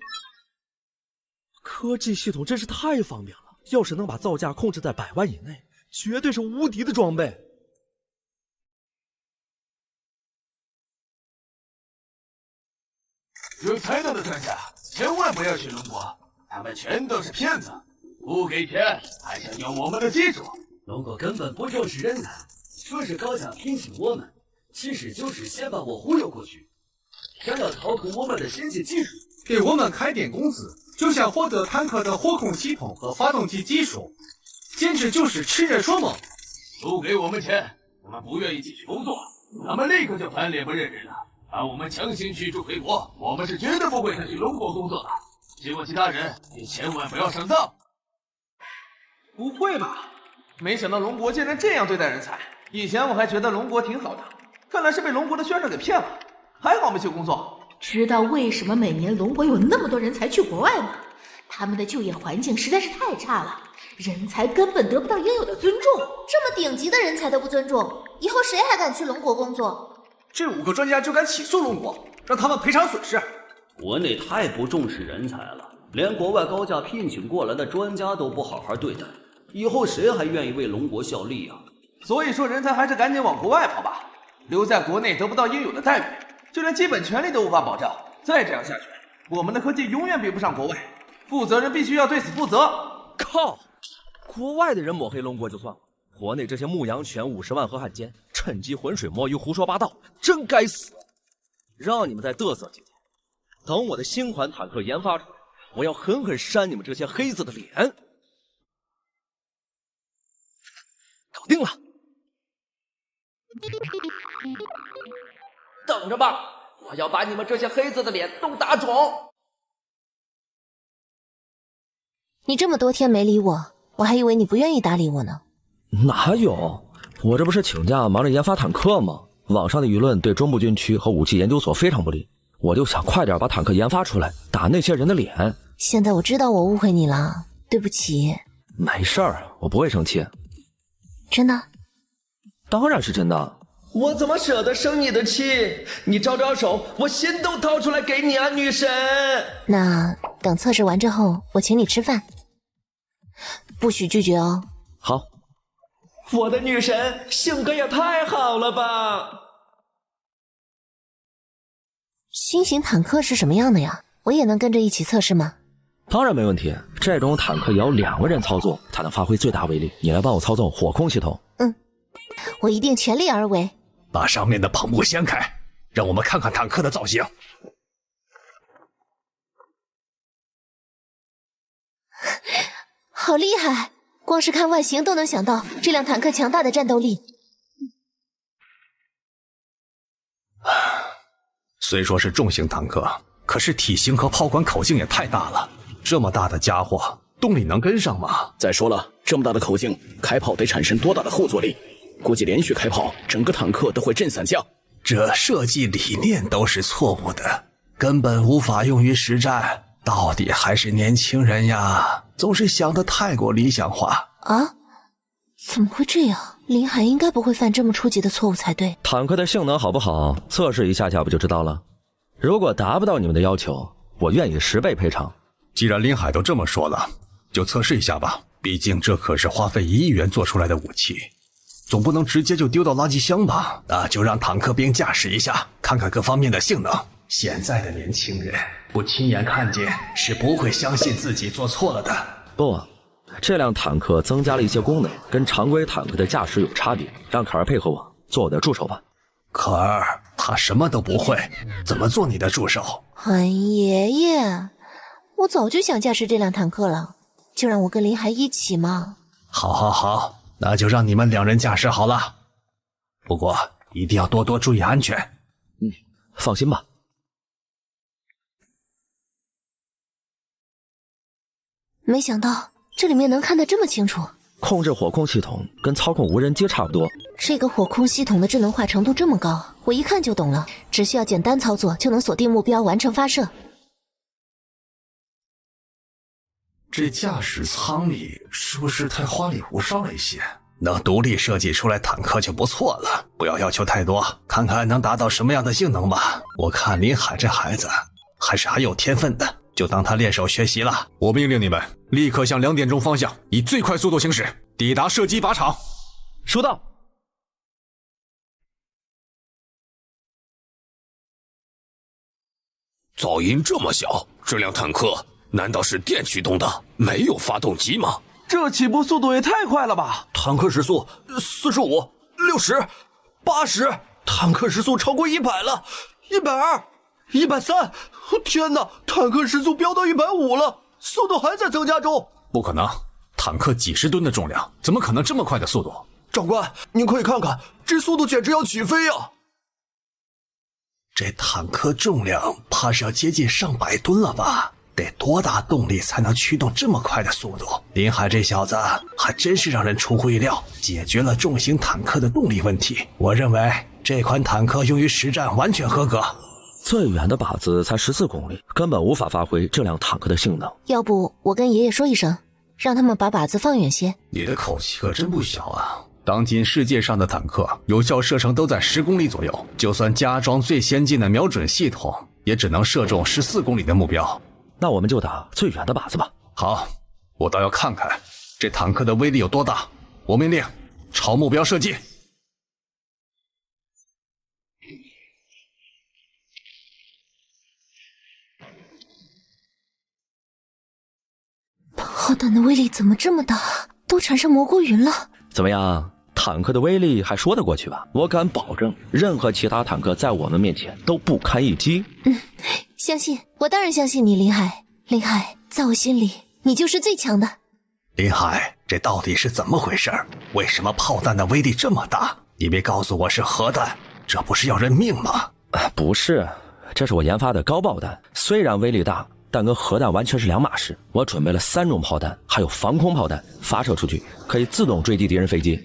科技系统真是太方便了，要是能把造价控制在100万以内，绝对是无敌的装备。有才能的专家千万不要去龙国，他们全都是骗子，不给钱还想要我们的技术。龙国根本不重视人才，说是高价聘请我们，其实就是先把我忽悠过去，想要掏空我们的先进技术，给我们开点工资，就想获得坦克的火控系统和发动机技术，简直就是痴人说梦。不给我们钱，我们不愿意继续工作，他们立刻就翻脸不认人了。把我们强行驱逐回国，我们是绝对不会再去龙国工作的。希望其他人也千万不要上当。不会吧？没想到龙国竟然这样对待人才。以前我还觉得龙国挺好的，看来是被龙国的宣传给骗了。还好没去工作。知道为什么每年龙国有那么多人才去国外吗？他们的就业环境实在是太差了，人才根本得不到应有的尊重。这么顶级的人才都不尊重，以后谁还敢去龙国工作？这5个专家就敢起诉龙国，让他们赔偿损失。国内太不重视人才了，连国外高价聘请过来的专家都不好好对待，以后谁还愿意为龙国效力啊？所以说人才还是赶紧往国外跑吧，留在国内得不到应有的待遇，就连基本权利都无法保障。再这样下去，我们的科技永远比不上国外，负责人必须要对此负责。靠！国外的人抹黑龙国就算了，国内这些牧羊犬50万和汉奸趁机浑水摸鱼胡说八道，真该死！让你们再嘚瑟几天，等我的新款坦克研发出来，我要狠狠扇你们这些黑子的脸。搞定了。等着吧，我要把你们这些黑子的脸都打肿。你这么多天没理我，我还以为你不愿意搭理我呢。哪有？我这不是请假忙着研发坦克吗？网上的舆论对中部军区和武器研究所非常不利，我就想快点把坦克研发出来，打那些人的脸。现在我知道我误会你了，对不起。没事儿，我不会生气。真的？当然是真的。我怎么舍得生你的气？你招招手，我心都掏出来给你啊，女神！那等测试完之后，我请你吃饭，不许拒绝哦。好。我的女神性格也太好了吧！新型坦克是什么样的呀？我也能跟着一起测试吗？当然没问题，这种坦克也要2个人操作才能发挥最大威力。你来帮我操纵火控系统。我一定全力而为。把上面的绑木掀开，让我们看看坦克的造型。好厉害！光是看外形都能想到这辆坦克强大的战斗力。虽说是重型坦克，可是体型和炮管口径也太大了。这么大的家伙，动力能跟上吗？再说了，这么大的口径，开炮得产生多大的后坐力？估计连续开炮，整个坦克都会震散架。这设计理念都是错误的，根本无法用于实战。到底还是年轻人呀，总是想得太过理想化啊！怎么会这样？林海应该不会犯这么初级的错误才对。坦克的性能好不好，测试一下不就知道了。如果达不到你们的要求，我愿意10倍赔偿。既然林海都这么说了，就测试一下吧。毕竟这可是花费1亿元做出来的武器，总不能直接就丢到垃圾箱吧？那就让坦克兵驾驶一下，看看各方面的性能。现在的年轻人不亲眼看见是不会相信自己做错了的。不，这辆坦克增加了一些功能，跟常规坦克的驾驶有差别。让可儿配合我，做我的助手吧。可儿，他什么都不会，怎么做你的助手？哎，爷爷，我早就想驾驶这辆坦克了，就让我跟林海一起嘛。好，好，好，那就让你们2人驾驶好了。不过一定要多多注意安全。放心吧。没想到这里面能看得这么清楚。控制火控系统跟操控无人机差不多。这个火控系统的智能化程度这么高，我一看就懂了，只需要简单操作就能锁定目标，完成发射。这驾驶舱里是不是太花里胡哨了一些？能独立设计出来坦克就不错了，不要要求太多，看看能达到什么样的性能吧。我看林海这孩子还是很有天分的，就当他练手学习了。我命令你们立刻向2点钟方向以最快速度行驶，抵达射击靶场。收到。噪音这么小，这辆坦克难道是电驱动的，没有发动机吗？这起步速度也太快了吧！坦克时速45、60、80，坦克时速超过100了，120、130，天哪！坦克时速飙到150了，速度还在增加中。不可能，坦克几十吨的重量，怎么可能这么快的速度？长官，您快看看，这速度简直要起飞啊！这坦克重量怕是要接近上百吨了吧？得多大动力才能驱动这么快的速度？林海这小子还真是让人出乎意料，解决了重型坦克的动力问题。我认为这款坦克用于实战完全合格。最远的靶子才14公里，根本无法发挥这辆坦克的性能。要不我跟爷爷说一声，让他们把靶子放远些。你的口气可真不小啊！当今世界上的坦克有效射程都在10公里左右，就算加装最先进的瞄准系统，也只能射中14公里的目标。那我们就打最远的靶子吧。好，我倒要看看这坦克的威力有多大。我命令，朝目标射击。炮弹的威力怎么这么大？都产生蘑菇云了。怎么样？坦克的威力还说得过去吧？我敢保证，任何其他坦克在我们面前都不堪一击。相信，我当然相信你，林海。林海，在我心里，你就是最强的。林海，这到底是怎么回事？为什么炮弹的威力这么大？你别告诉我是核弹，这不是要人命吗？不是，这是我研发的高爆弹，虽然威力大，但跟核弹完全是两码事。我准备了3种炮弹，还有防空炮弹，发射出去可以自动坠地敌人飞机。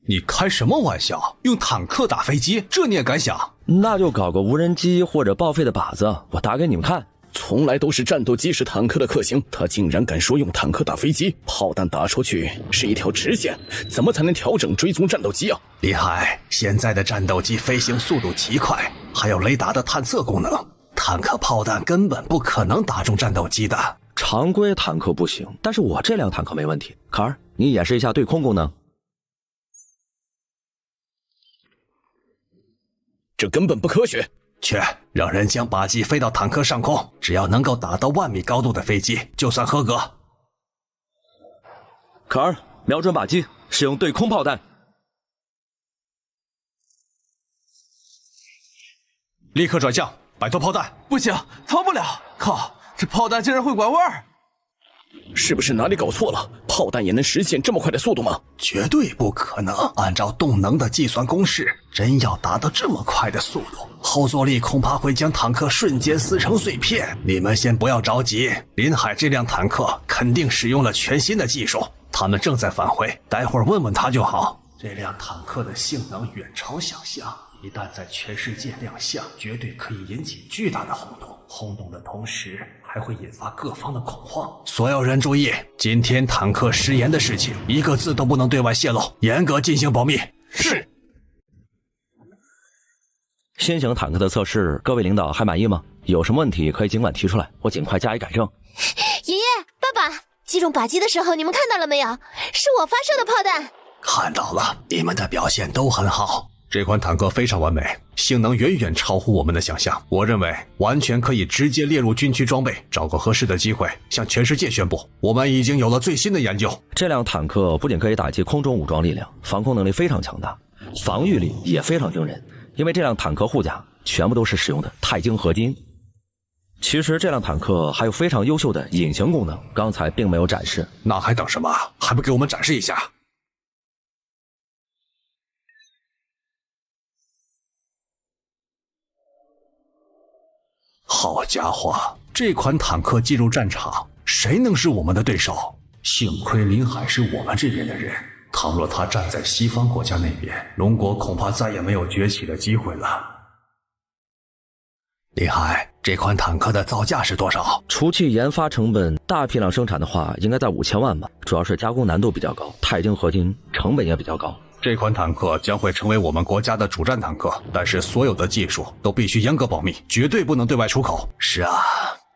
你开什么玩笑？用坦克打飞机，这你也敢想？那就搞个无人机或者报废的靶子，我打给你们看。从来都是战斗机是坦克的克星，他竟然敢说用坦克打飞机，炮弹打出去是一条直线，怎么才能调整追踪战斗机啊？厉害！现在的战斗机飞行速度极快，还有雷达的探测功能，坦克炮弹根本不可能打中战斗机的。常规坦克不行，但是我这辆坦克没问题。卡尔，你演示一下对空功能。这根本不科学！去，让人将靶机飞到坦克上空，只要能够打到100米高度的飞机，就算合格。卡尔，瞄准靶机，使用对空炮弹。立刻转向，摆脱炮弹。不行，逃不了！靠，这炮弹竟然会拐弯！是不是哪里搞错了？炮弹也能实现这么快的速度吗？绝对不可能！按照动能的计算公式，真要达到这么快的速度，后坐力恐怕会将坦克瞬间撕成碎片。你们先不要着急，林海这辆坦克肯定使用了全新的技术，他们正在返回，待会儿问问他就好。这辆坦克的性能远超想象，一旦在全世界亮相，绝对可以引起巨大的轰动。轰动的同时，还会引发各方的恐慌。所有人注意，今天坦克失研的事情，一个字都不能对外泄露，严格进行保密。是。新型坦克的测试，各位领导还满意吗？有什么问题可以尽管提出来，我尽快加以改正。爷爷、爸爸，击中靶机的时候，你们看到了没有？是我发射的炮弹。看到了，你们的表现都很好。这款坦克非常完美，性能远远超乎我们的想象。我认为完全可以直接列入军区装备，找个合适的机会向全世界宣布，我们已经有了最新的研究。这辆坦克不仅可以打击空中武装力量，防空能力非常强大，防御力也非常惊人。因为这辆坦克护甲全部都是使用的钛晶合金。其实这辆坦克还有非常优秀的隐形功能，刚才并没有展示。那还等什么？还不给我们展示一下？好家伙，这款坦克进入战场，谁能是我们的对手？幸亏林海是我们这边的人，倘若他站在西方国家那边，龙国恐怕再也没有崛起的机会了。林海，这款坦克的造价是多少？除去研发成本，大批量生产的话，应该在5000万吧。主要是加工难度比较高，钛晶合金成本也比较高。这款坦克将会成为我们国家的主战坦克，但是所有的技术都必须严格保密，绝对不能对外出口。是啊，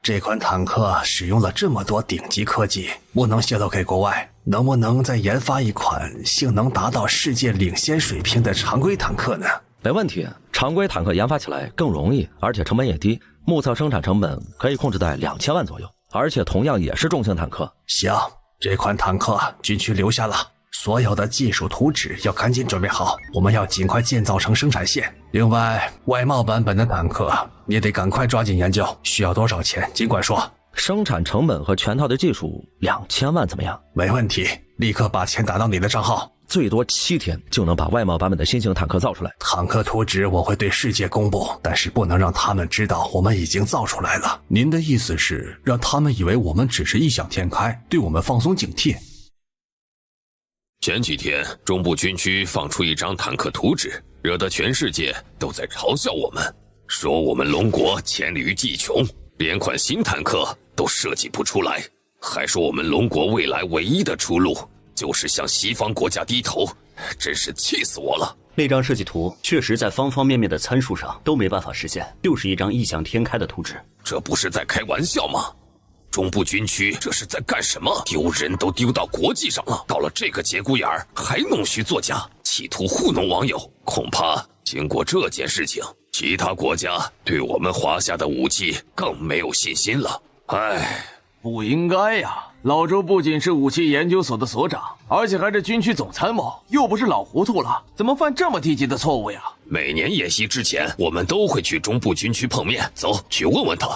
这款坦克使用了这么多顶级科技，不能泄露给国外。能不能再研发一款性能达到世界领先水平的常规坦克呢？没问题，常规坦克研发起来更容易，而且成本也低，目测生产成本可以控制在2000万左右，而且同样也是重型坦克。行，这款坦克军区留下了。所有的技术图纸要赶紧准备好，我们要尽快建造成生产线。另外，外贸版本的坦克也得赶快抓紧研究，需要多少钱尽管说。生产成本和全套的技术2000万怎么样？没问题，立刻把钱打到你的账号。最多7天就能把外贸版本的新型坦克造出来。坦克图纸我会对世界公布，但是不能让他们知道我们已经造出来了。您的意思是让他们以为我们只是异想天开，对我们放松警惕？前几天中部军区放出一张坦克图纸，惹得全世界都在嘲笑我们，说我们龙国黔驴技穷，连款新坦克都设计不出来，还说我们龙国未来唯一的出路就是向西方国家低头，真是气死我了。那张设计图确实在方方面面的参数上都没办法实现，就是一张异想天开的图纸。这不是在开玩笑吗？中部军区这是在干什么？丢人都丢到国际上了，到了这个节骨眼儿还弄虚作假，企图糊弄网友。恐怕经过这件事情，其他国家对我们华夏的武器更没有信心了。唉，不应该呀！老周不仅是武器研究所的所长，而且还是军区总参谋，又不是老糊涂了，怎么犯这么低级的错误呀？每年演习之前，我们都会去中部军区碰面，走，去问问他。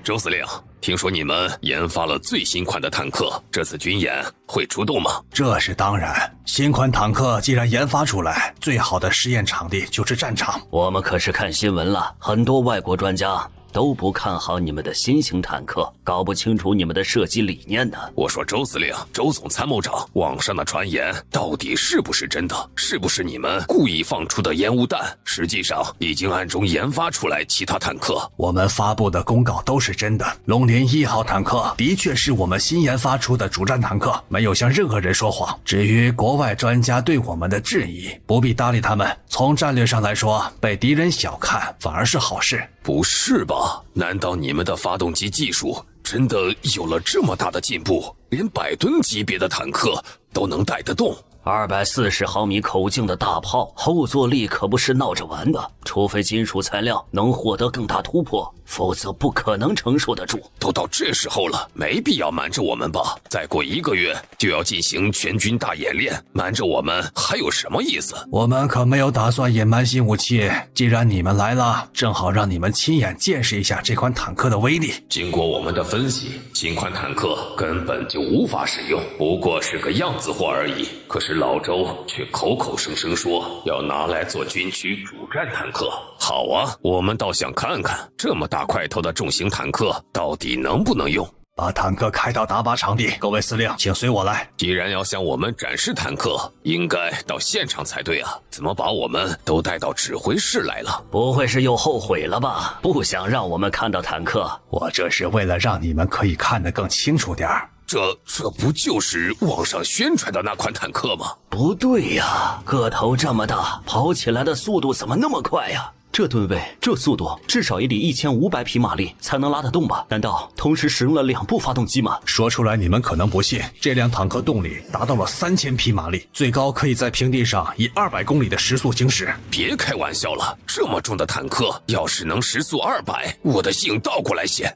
周司令，听说你们研发了最新款的坦克，这次军演会出动吗？这是当然，新款坦克既然研发出来，最好的试验场地就是战场。我们可是看新闻了，很多外国专家都不看好你们的新型坦克，搞不清楚你们的设计理念呢。我说周司令、周总参谋长，网上的传言到底是不是真的？是不是你们故意放出的烟雾弹？实际上已经暗中研发出来其他坦克。我们发布的公告都是真的。龙鳞1号坦克的确是我们新研发出的主战坦克，没有向任何人说谎。至于国外专家对我们的质疑，不必搭理他们。从战略上来说，被敌人小看反而是好事。不是吧？难道你们的发动机技术真的有了这么大的进步，连100吨级别的坦克都能带得动？240毫米口径的大炮，后坐力可不是闹着玩的，除非金属材料能获得更大突破，否则不可能承受得住。都到这时候了，没必要瞒着我们吧？再过1个月就要进行全军大演练，瞒着我们还有什么意思？我们可没有打算隐瞒新武器，既然你们来了，正好让你们亲眼见识一下这款坦克的威力。经过我们的分析，新款坦克根本就无法使用，不过是个样子货而已。可是老周却口口声声说要拿来做军区主战坦克。好啊，我们倒想看看这么大块头的重型坦克到底能不能用。把坦克开到打靶场地，各位司令，请随我来。既然要向我们展示坦克，应该到现场才对啊，怎么把我们都带到指挥室来了？不会是又后悔了吧？不想让我们看到坦克？我这是为了让你们可以看得更清楚点儿。这不就是网上宣传的那款坦克吗？不对呀，个头这么大，跑起来的速度怎么那么快呀？这吨位，这速度，至少也得1500匹马力才能拉得动吧？难道同时使用了2部发动机吗？说出来你们可能不信，这辆坦克动力达到了3000匹马力，最高可以在平地上以200公里的时速行驶。别开玩笑了，这么重的坦克，要是能时速200，我的姓倒过来写。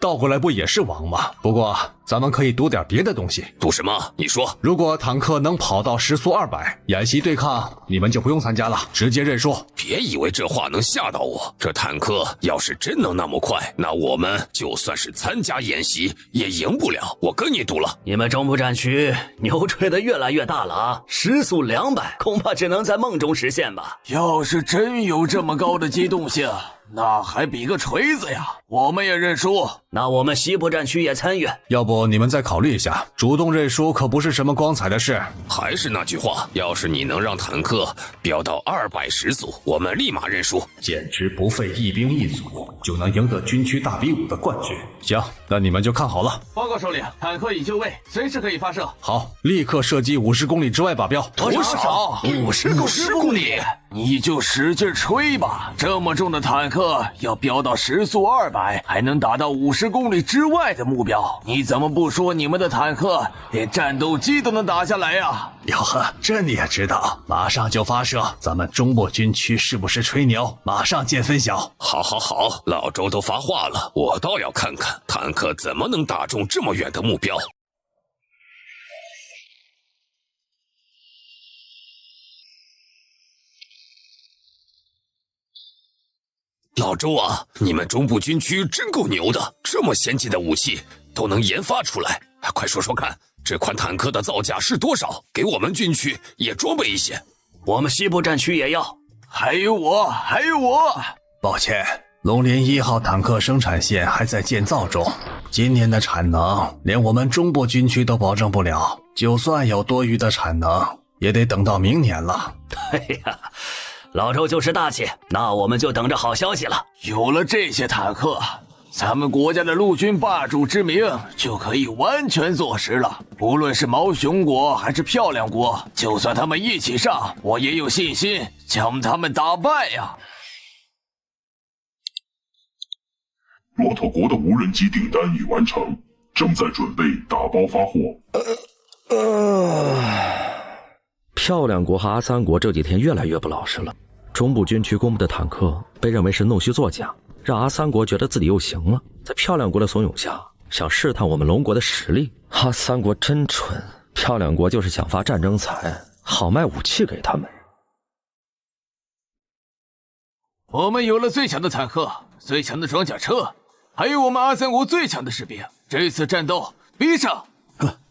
倒过来不也是王吗？不过咱们可以赌点别的东西。赌什么？你说。如果坦克能跑到时速200，演习对抗你们就不用参加了，直接认输。别以为这话能吓到我，这坦克要是真能那么快，那我们就算是参加演习也赢不了。我跟你赌了。你们中部战区牛吹得越来越大了啊！时速200，恐怕只能在梦中实现吧。要是真有这么高的机动性，那还比个锤子呀！我们也认输。那我们西部战区也参与。要不你们再考虑一下，主动认输可不是什么光彩的事。还是那句话，要是你能让坦克飙到200时速，我们立马认输。简直不费一兵一卒就能赢得军区大比武的冠军。行，那你们就看好了。报告首领，坦克已就位，随时可以发射。好，立刻射击50公里之外靶标。多少？50公里？你就使劲吹吧！这么重的坦克要飙到时速200，还能达到50公里之外的目标，你怎么不说你们的坦克连战斗机都能打下来呀？哟呵，这你也知道？马上就发射，咱们中部军区是不是吹牛？马上见分晓。好，老周都发话了，我倒要看看坦克怎么能打中这么远的目标。老周啊，你们中部军区真够牛的，这么先进的武器都能研发出来，快说说看，这款坦克的造价是多少？给我们军区也装备一些。我们西部战区也要。还有我。抱歉，龙鳞1号坦克生产线还在建造中，今年的产能连我们中部军区都保证不了，就算有多余的产能，也得等到明年了。哎呀，老周就是大气，那我们就等着好消息了。有了这些坦克，咱们国家的陆军霸主之名就可以完全坐实了。无论是毛熊国还是漂亮国，就算他们一起上，我也有信心将他们打败呀。骆驼国的无人机订单已完成，正在准备打包发货。漂亮国和阿三国这几天越来越不老实了。中部军区公布的坦克被认为是弄虚作假，让阿三国觉得自己又行了，在漂亮国的怂恿下，想试探我们龙国的实力。阿三国真蠢，漂亮国就是想发战争财，好卖武器给他们。我们有了最强的坦克、最强的装甲车，还有我们阿三国最强的士兵，这次战斗必胜！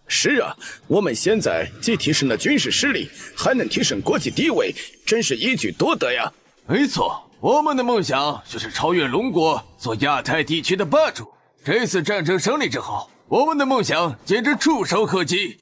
是啊，我们现在既提升了军事实力，还能提升国际地位，真是一举多得呀！没错，我们的梦想就是超越龙国，做亚太地区的霸主。这次战争胜利之后，我们的梦想简直触手可及。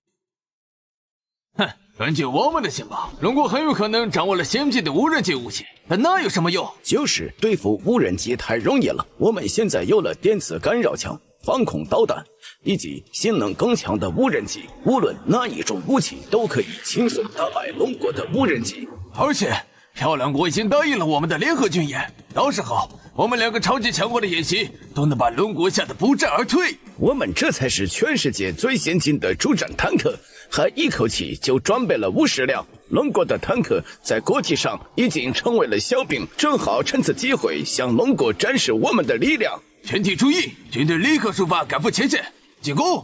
哼，根据我们的情报，龙国很有可能掌握了先进的无人机武器，但那有什么用？就是对付无人机太容易了。我们现在有了电磁干扰枪、防空导弹以及性能更强的无人机，无论哪一种武器都可以轻松打败龙国的无人机。而且漂亮国已经答应了我们的联合军演，到时候我们2个超级强国的演习都能把龙国吓得不战而退。我们这才是全世界最先进的主战坦克，还一口气就装备了50辆。龙国的坦克在国际上已经成为了小兵，正好趁此机会向龙国展示我们的力量。全体注意，军队立刻出发，赶赴前线，进攻！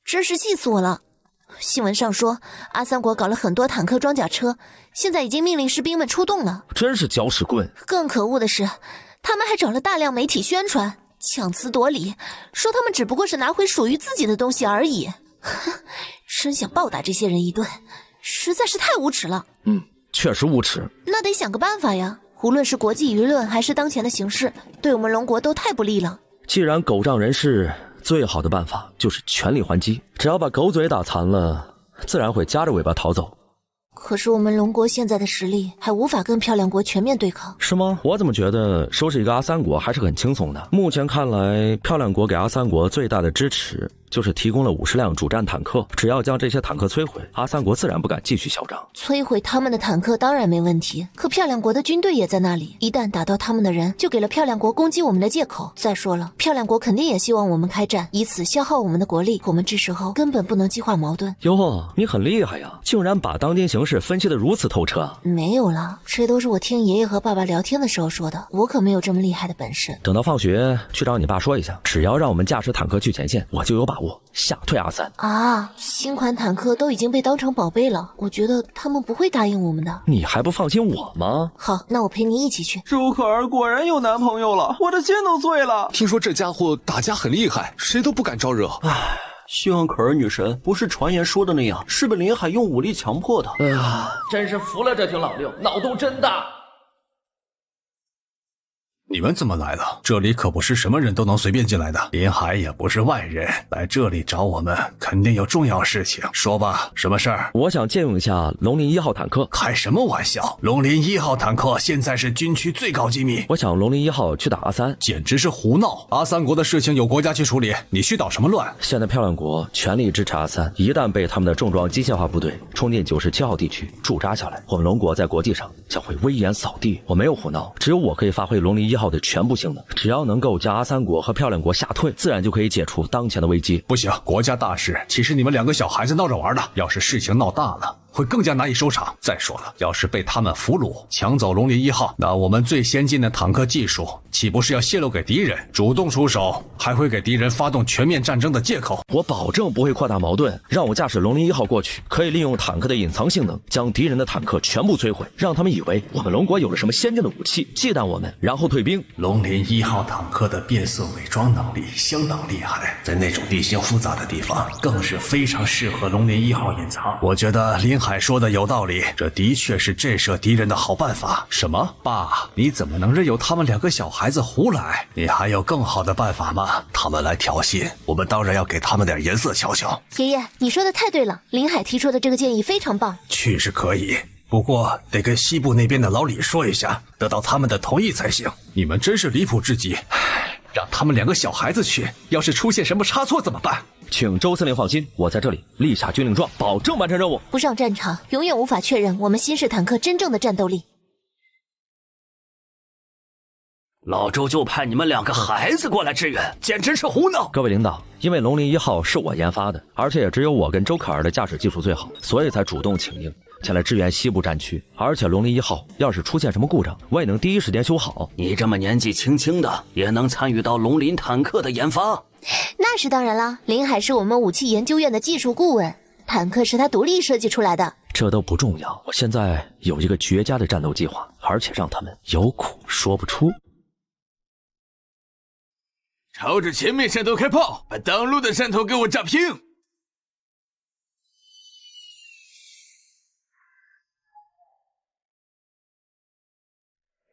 真是气死我了！新闻上说，阿三国搞了很多坦克装甲车，现在已经命令士兵们出动了。真是搅屎棍！更可恶的是，他们还找了大量媒体宣传，强词夺理，说他们只不过是拿回属于自己的东西而已。真想暴打这些人一顿，实在是太无耻了。确实无耻。那得想个办法呀。无论是国际舆论还是当前的形势，对我们龙国都太不利了。既然狗仗人势，最好的办法就是全力还击。只要把狗嘴打残了，自然会夹着尾巴逃走。可是我们龙国现在的实力还无法跟漂亮国全面对抗。是吗？我怎么觉得收拾一个阿三国还是很轻松的。目前看来，漂亮国给阿三国最大的支持就是提供了50辆主战坦克，只要将这些坦克摧毁，阿三国自然不敢继续嚣张。摧毁他们的坦克当然没问题，可漂亮国的军队也在那里，一旦打到他们的人，就给了漂亮国攻击我们的借口。再说了，漂亮国肯定也希望我们开战，以此消耗我们的国力，我们这时候根本不能激化矛盾。哟，你很厉害呀，竟然把当今形势分析得如此透彻。没有了，这都是我听爷爷和爸爸聊天的时候说的，我可没有这么厉害的本事。等到放学去找你爸说一下，只要让我们驾驶坦克去前线，我就有把握吓退阿三。啊，新款坦克都已经被当成宝贝了，我觉得他们不会答应我们的。你还不放心我吗？好，那我陪你一起去。朱可儿果然有男朋友了，我的心都碎了。听说这家伙打架很厉害，谁都不敢招惹。唉，希望可儿女神不是传言说的那样，是被林海用武力强迫的。真是服了这群老六，脑洞真大。你们怎么来了？这里可不是什么人都能随便进来的。林海也不是外人，来这里找我们肯定有重要事情。说吧，什么事儿？我想借用一下龙鳞1号坦克。开什么玩笑？龙鳞1号坦克现在是军区最高机密。我想龙鳞1号去打阿三，简直是胡闹！阿三国的事情有国家去处理，你去捣什么乱？现在漂亮国全力支持阿三，一旦被他们的重装机械化部队冲进97号地区驻扎下来，我们龙国在国际上将会威严扫地。我没有胡闹，只有我可以发挥龙鳞1号的全部性能。只要能够将阿三国和漂亮国吓退，自然就可以解除当前的危机。不行，国家大事岂是你们2个小孩子闹着玩的？要是事情闹大了，会更加难以收场。再说了，要是被他们俘虏，抢走龙鳞1号，那我们最先进的坦克技术岂不是要泄露给敌人？主动出手，还会给敌人发动全面战争的借口。我保证不会扩大矛盾，让我驾驶龙鳞1号过去，可以利用坦克的隐藏性能，将敌人的坦克全部摧毁，让他们以为我们龙国有了什么先进的武器，忌惮我们，然后退兵。龙鳞1号坦克的变色伪装能力相当厉害，在那种地形复杂的地方，更是非常适合龙鳞1号隐藏。我觉得林海说的有道理，这的确是震慑敌人的好办法。什么？爸，你怎么能任由他们2个小孩子胡来？你还有更好的办法吗？他们来挑衅，我们当然要给他们点颜色瞧瞧。爷爷，你说的太对了，林海提出的这个建议非常棒。去是可以，不过得跟西部那边的老李说一下，得到他们的同意才行。你们真是离谱至极，让他们2个小孩子去，要是出现什么差错怎么办？请周司令放心，我在这里立下军令状，保证完成任务。不上战场，永远无法确认我们新式坦克真正的战斗力。老周就派你们2个孩子过来支援，简直是胡闹！各位领导，因为龙鳞1号是我研发的，而且也只有我跟周可儿的驾驶技术最好，所以才主动请缨前来支援西部战区。而且龙鳞1号要是出现什么故障，我也能第一时间修好。你这么年纪轻轻的，也能参与到龙鳞坦克的研发？那是当然啦，林海是我们武器研究院的技术顾问，坦克是他独立设计出来的。这都不重要，我现在有一个绝佳的战斗计划，而且让他们有苦说不出。朝着前面山头开炮，把挡路的山头给我炸平！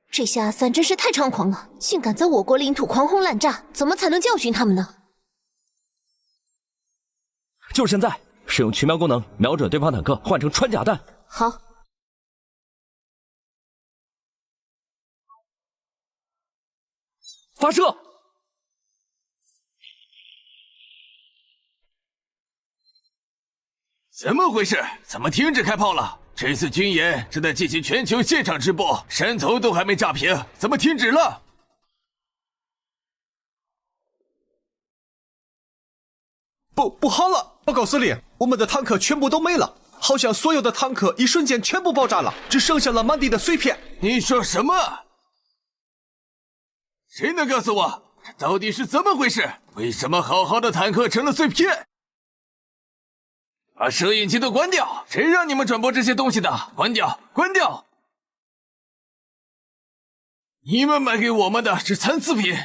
这些阿三真是太猖狂了，竟敢在我国领土狂轰滥炸，怎么才能教训他们呢？就是现在，使用群瞄功能，瞄准对方坦克，换成穿甲弹。好。发射！怎么回事？怎么停止开炮了？这次军演正在进行全球现场直播，山头都还没炸平，怎么停止了？不好了！报告司令，我们的坦克全部都没了，好像所有的坦克一瞬间全部爆炸了，只剩下了满地的碎片。你说什么？谁能告诉我，这到底是怎么回事？为什么好好的坦克成了碎片？把摄影机都关掉！谁让你们转播这些东西的？关掉！关掉！你们卖给我们的是残次品，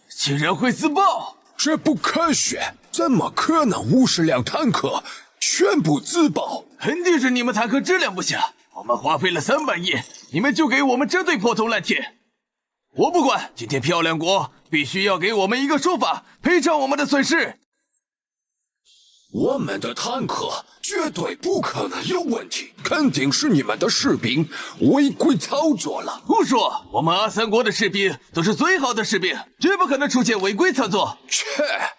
竟然会自爆！这不科学！怎么可能50辆坦克全部自爆？肯定是你们坦克质量不行。我们花费了300亿，你们就给我们这堆破铜烂铁！我不管，今天漂亮国必须要给我们一个说法，赔偿我们的损失。我们的坦克绝对不可能有问题，肯定是你们的士兵违规操作了。胡说！我们阿三国的士兵都是最好的士兵，绝不可能出现违规操作。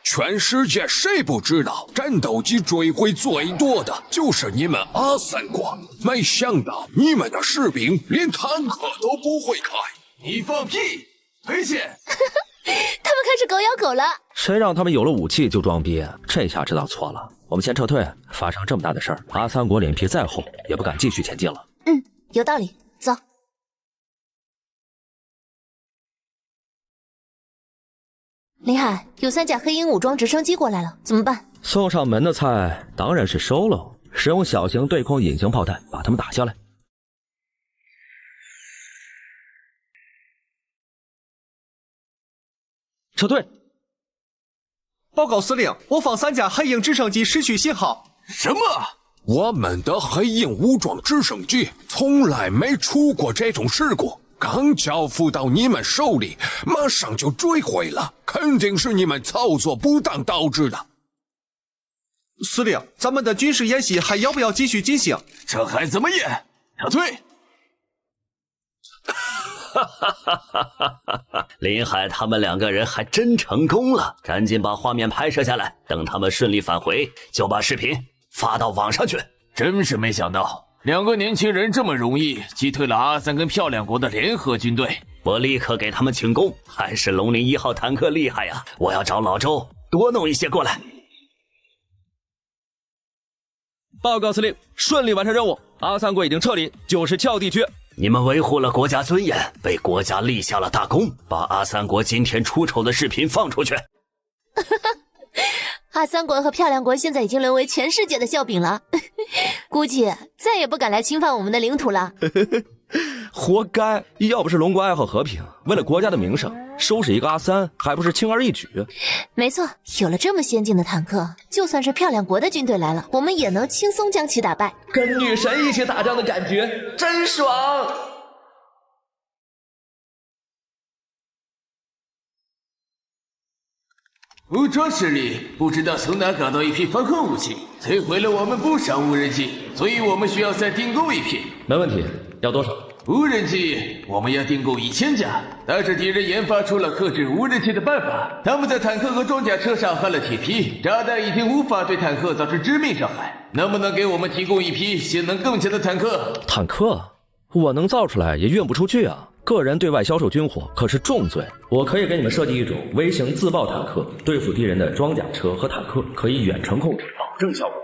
全世界谁不知道，战斗机坠毁最多的就是你们阿三国。没想到你们的士兵连坦克都不会开。你放屁！赔钱！他们开始狗咬狗了。谁让他们有了武器就装逼？这下知道错了。我们先撤退，发生这么大的事儿，阿三国脸皮再厚也不敢继续前进了。有道理。走。林海，有3架黑鹰武装直升机过来了，怎么办？送上门的菜当然是收喽，使用小型对空隐形炮弹把他们打下来。撤退！报告司令，我方3架黑鹰直升机失去信号。什么？我们的黑鹰武装直升机从来没出过这种事故，刚交付到你们手里，马上就坠毁了，肯定是你们操作不当导致的。司令，咱们的军事演习还要不要继续进行？这还怎么演？撤退！林海他们2个人还真成功了，赶紧把画面拍摄下来，等他们顺利返回，就把视频发到网上去。真是没想到，2个年轻人这么容易击退了阿三跟漂亮国的联合军队。我立刻给他们请功，还是龙鳞1号坦克厉害呀！我要找老周多弄一些过来。报告司令，顺利完成任务，阿三国已经撤离九桥地区。你们维护了国家尊严，为国家立下了大功，把阿三国今天出丑的视频放出去。阿三国和漂亮国现在已经沦为全世界的笑柄了，估计再也不敢来侵犯我们的领土了。活该！要不是龙国爱好和平，为了国家的名声，收拾一个阿三还不是轻而易举？没错，有了这么先进的坦克，就算是漂亮国的军队来了，我们也能轻松将其打败。跟女神一起打仗的感觉真爽！武装势力不知道从哪搞到一批防空武器，摧毁了我们不少无人机，所以我们需要再订购一批。没问题，要多少？无人机我们要订购1000架，但是敌人研发出了克制无人机的办法，他们在坦克和装甲车上焊了铁皮，炸弹已经无法对坦克造成致命伤害。能不能给我们提供一批性能更强的坦克？坦克？我能造出来也运不出去啊！个人对外销售军火可是重罪。我可以给你们设计一种微型自爆坦克，对付敌人的装甲车和坦克，可以远程控制，保证效果。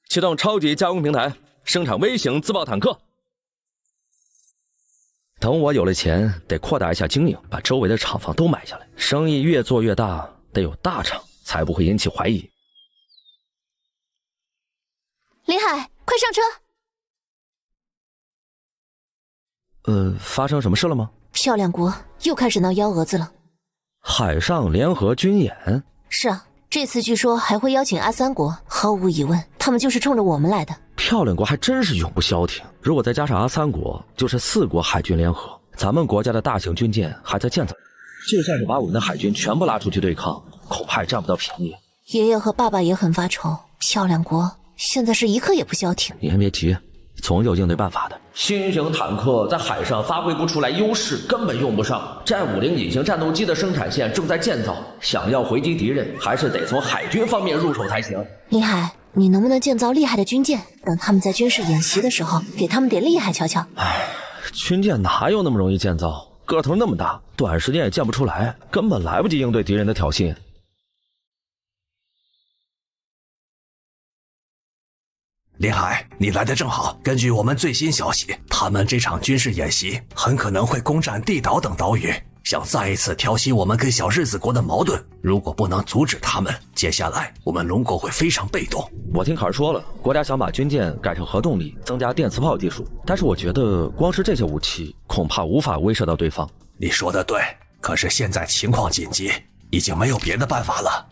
启动超级加工平台，生产微型自爆坦克。等我有了钱，得扩大一下经营，把周围的厂房都买下来，生意越做越大，得有大厂，才不会引起怀疑。林海，快上车！发生什么事了吗？漂亮国又开始闹幺蛾子了。海上联合军演？是啊，这次据说还会邀请阿三国，毫无疑问，他们就是冲着我们来的。漂亮国还真是永不消停，如果再加上阿三国，就是4国海军联合。咱们国家的大型军舰还在建造，就算是把我们的海军全部拉出去对抗，恐怕也占不到便宜。爷爷和爸爸也很发愁，漂亮国现在是一刻也不消停。你先别急，总有应对办法的。新型坦克在海上发挥不出来优势，根本用不上。战50隐形战斗机的生产线正在建造，想要回击敌人，还是得从海军方面入手才行。林海，你能不能建造厉害的军舰？等他们在军事演习的时候，给他们点厉害瞧瞧。军舰哪有那么容易建造？个头那么大，短时间也建不出来，根本来不及应对敌人的挑衅。林海，你来的正好。根据我们最新消息，他们这场军事演习很可能会攻占地岛等岛屿，想再一次挑起我们跟小日子国的矛盾。如果不能阻止他们，接下来我们龙国会非常被动。我听凯儿说了，国家想把军舰改成核动力，增加电磁炮技术，但是我觉得光是这些武器恐怕无法威慑到对方。你说的对，可是现在情况紧急，已经没有别的办法了。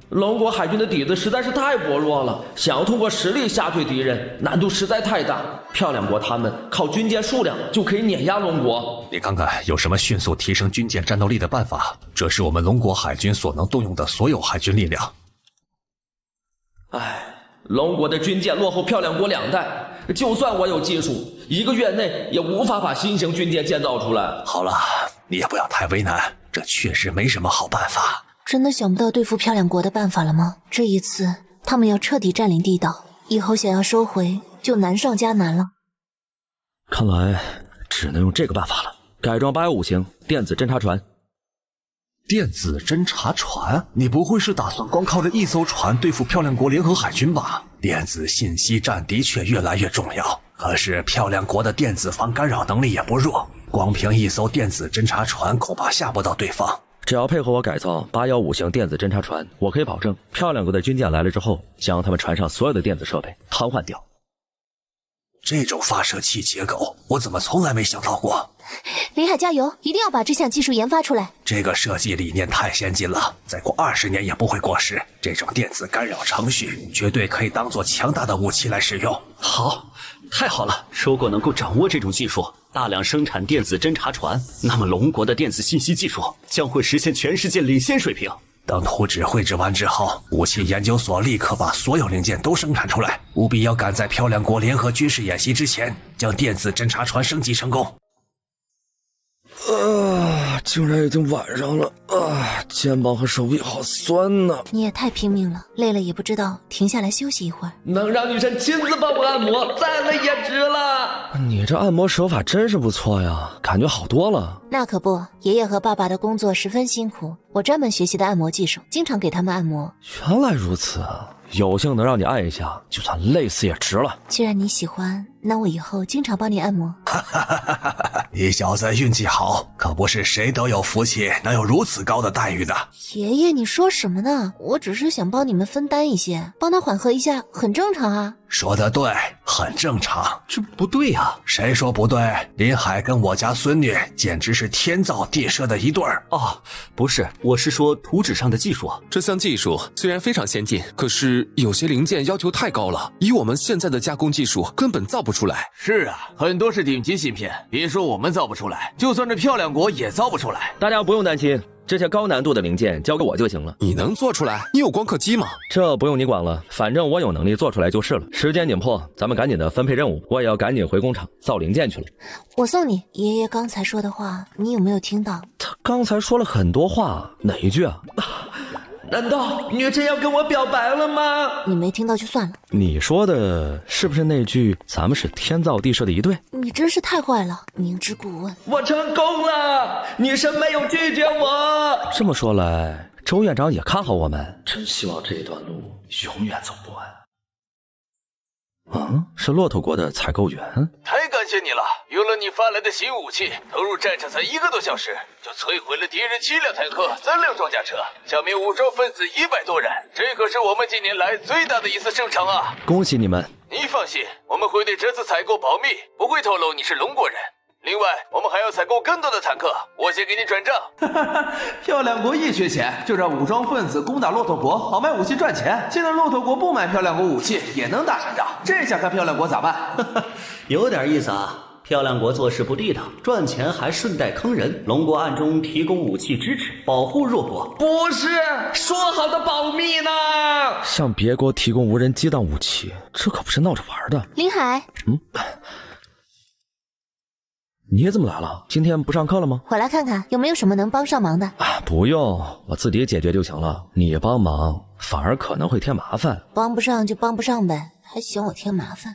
龙国海军的底子实在是太薄弱了，想要通过实力吓退敌人，难度实在太大。漂亮国他们靠军舰数量就可以碾压龙国。你看看有什么迅速提升军舰战斗力的办法？这是我们龙国海军所能动用的所有海军力量。龙国的军舰落后漂亮国2代，就算我有技术，1个月内也无法把新型军舰建造出来。好了，你也不要太为难，这确实没什么好办法。真的想不到对付漂亮国的办法了吗？这一次他们要彻底占领地岛，以后想要收回就难上加难了。看来只能用这个办法了，改装815型电子侦察船。电子侦察船？你不会是打算光靠着一艘船对付漂亮国联合海军吧？电子信息战的确越来越重要，可是漂亮国的电子防干扰能力也不弱，光凭一艘电子侦察船恐怕吓不到对方。只要配合我改造815型电子侦察船，我可以保证漂亮国的军舰来了之后，将他们船上所有的电子设备瘫痪掉。这种发射器结构，我怎么从来没想到过？林海加油，一定要把这项技术研发出来。这个设计理念太先进了，再过20年也不会过时。这种电子干扰程序绝对可以当做强大的武器来使用。好，太好了！如果能够掌握这种技术，大量生产电子侦察船，那么龙国的电子信息技术将会实现全世界领先水平。等图纸绘制完之后，武器研究所立刻把所有零件都生产出来，务必要赶在漂亮国联合军事演习之前，将电子侦察船升级成功。竟然已经晚上了肩膀和手臂好酸呢。你也太拼命了，累了也不知道停下来休息一会儿。能让女神亲自帮我按摩，再累也值了。你这按摩手法真是不错呀，感觉好多了。那可不，爷爷和爸爸的工作十分辛苦，我专门学习的按摩技术，经常给他们按摩。原来如此，有幸能让你按一下，就算累死也值了。既然你喜欢，那我以后经常帮你按摩。你小子运气好，可不是谁都有福气能有如此高的待遇的。爷爷，你说什么呢？我只是想帮你们分担一些，帮他缓和一下，很正常啊。说得对，很正常。这不对呀、谁说不对？林海跟我家孙女简直是天造地设的一对儿。哦，不是，我是说图纸上的技术。这项技术虽然非常先进，可是有些零件要求太高了，以我们现在的加工技术根本造不出来。是啊，很多是顶级芯片，别说我们造不出来，就算是漂亮国也造不出来。大家不用担心，这些高难度的零件交给我就行了。你能做出来？你有光刻机吗？这不用你管了，反正我有能力做出来就是了。时间紧迫，咱们赶紧的分配任务，我也要赶紧回工厂造零件去了。我送你。爷爷刚才说的话，你有没有听到？他刚才说了很多话，哪一句啊？难道女神要跟我表白了吗？你没听到就算了。你说的是不是那句咱们是天造地设的一对？你真是太坏了，明知故问。我成功了，女神没有拒绝我。这么说来，周院长也看好我们，真希望这段路永远走不完。是骆驼国的采购员。太感谢你了！有了你发来的新武器，投入战场才1个多小时，就摧毁了敌人7辆坦克、3辆装甲车，消灭武装分子100多人，这可是我们近年来最大的一次胜仗啊！恭喜你们！你放心，我们会对这次采购保密，不会透露你是龙国人。另外，我们还要采购更多的坦克，我先给你转账。漂亮国一缺钱，就让武装分子攻打骆驼国，好卖武器赚钱。现在骆驼国不买漂亮国武器也能打胜仗，这下看漂亮国咋办？有点意思啊。漂亮国做事不地道，赚钱还顺带坑人。龙国暗中提供武器支持，保护弱国。不是说好的保密呢？向别国提供无人机当武器，这可不是闹着玩的。林海，你怎么来了？今天不上课了吗？我来看看有没有什么能帮上忙的。不用，我自己解决就行了。你帮忙反而可能会添麻烦。帮不上就帮不上呗，还嫌我添麻烦？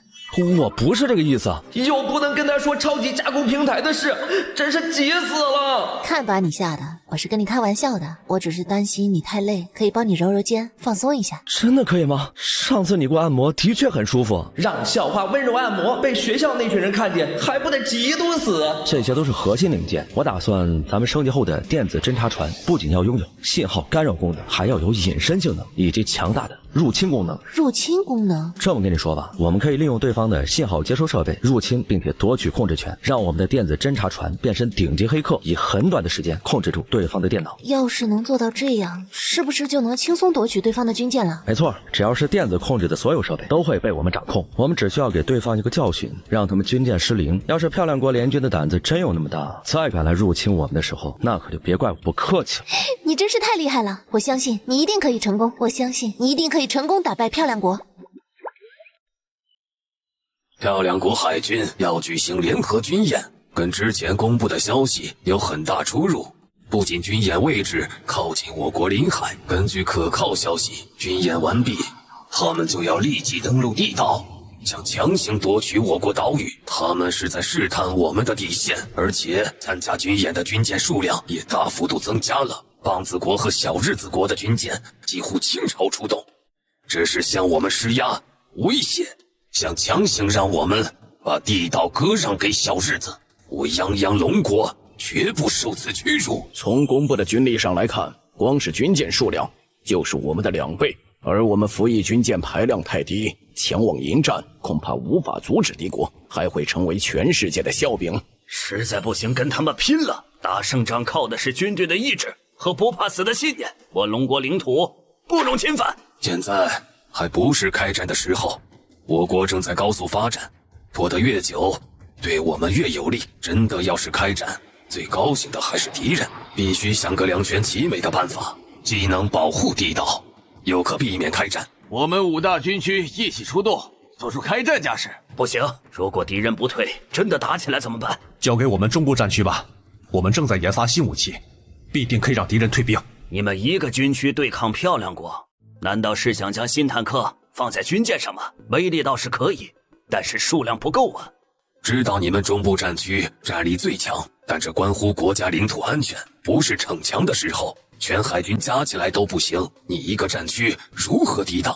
我不是这个意思。又不能跟他说超级加工平台的事，真是急死了。看把你吓的，我是跟你开玩笑的，我只是担心你太累，可以帮你揉揉肩，放松一下。真的可以吗？上次你给我按摩的确很舒服。让校花温柔按摩，被学校那群人看见，还不得嫉妒死？这些都是核心零件，我打算咱们升级后的电子侦察船不仅要拥有信号干扰功能，还要有隐身性能以及强大的入侵功能。入侵功能？这么跟你说吧，我们可以利用对方的信号接收设备入侵，并且夺取控制权，让我们的电子侦察船变身顶级黑客，以很短的时间控制住对方的电脑。要是能做到这样，是不是就能轻松夺取对方的军舰了？没错，只要是电子控制的所有设备都会被我们掌控，我们只需要给对方一个教训，让他们军舰失灵。要是漂亮国联军的胆子真有那么大，再敢来入侵我们的时候，那可就别怪我不客气了。你真是太厉害了，我相信你一定可以成功，我相信你一定可以成功打败漂亮国。漂亮国海军要举行联合军演，跟之前公布的消息有很大出入。不仅军演位置靠近我国领海，根据可靠消息，军演完毕，他们就要立即登陆地岛，想强行夺取我国岛屿。他们是在试探我们的底线，而且参加军演的军舰数量也大幅度增加了。棒子国和小日子国的军舰几乎倾巢出动，这是向我们施压、威胁，想强行让我们把地道割让给小日子。我泱泱龙国绝不受此屈辱。从公布的军力上来看，光是军舰数量就是我们的2倍，而我们服役军舰排量太低，前往迎战恐怕无法阻止敌国，还会成为全世界的笑柄。实在不行，跟他们拼了！打胜仗靠的是军队的意志和不怕死的信念。我龙国领土不容侵犯。现在还不是开战的时候，我国正在高速发展，拖得越久，对我们越有利。真的要是开战，最高兴的还是敌人。必须想个2全其美的办法，既能保护地道，又可避免开战。我们5大军区一起出动，做出开战架势。不行，如果敌人不退，真的打起来怎么办？交给我们中部战区吧，我们正在研发新武器，必定可以让敌人退兵。你们一个军区对抗漂亮国，难道是想将新坦克放在军舰上吗？威力倒是可以，但是数量不够啊。知道你们中部战区战力最强，但这关乎国家领土安全，不是逞强的时候。全海军加起来都不行，你一个战区如何抵挡？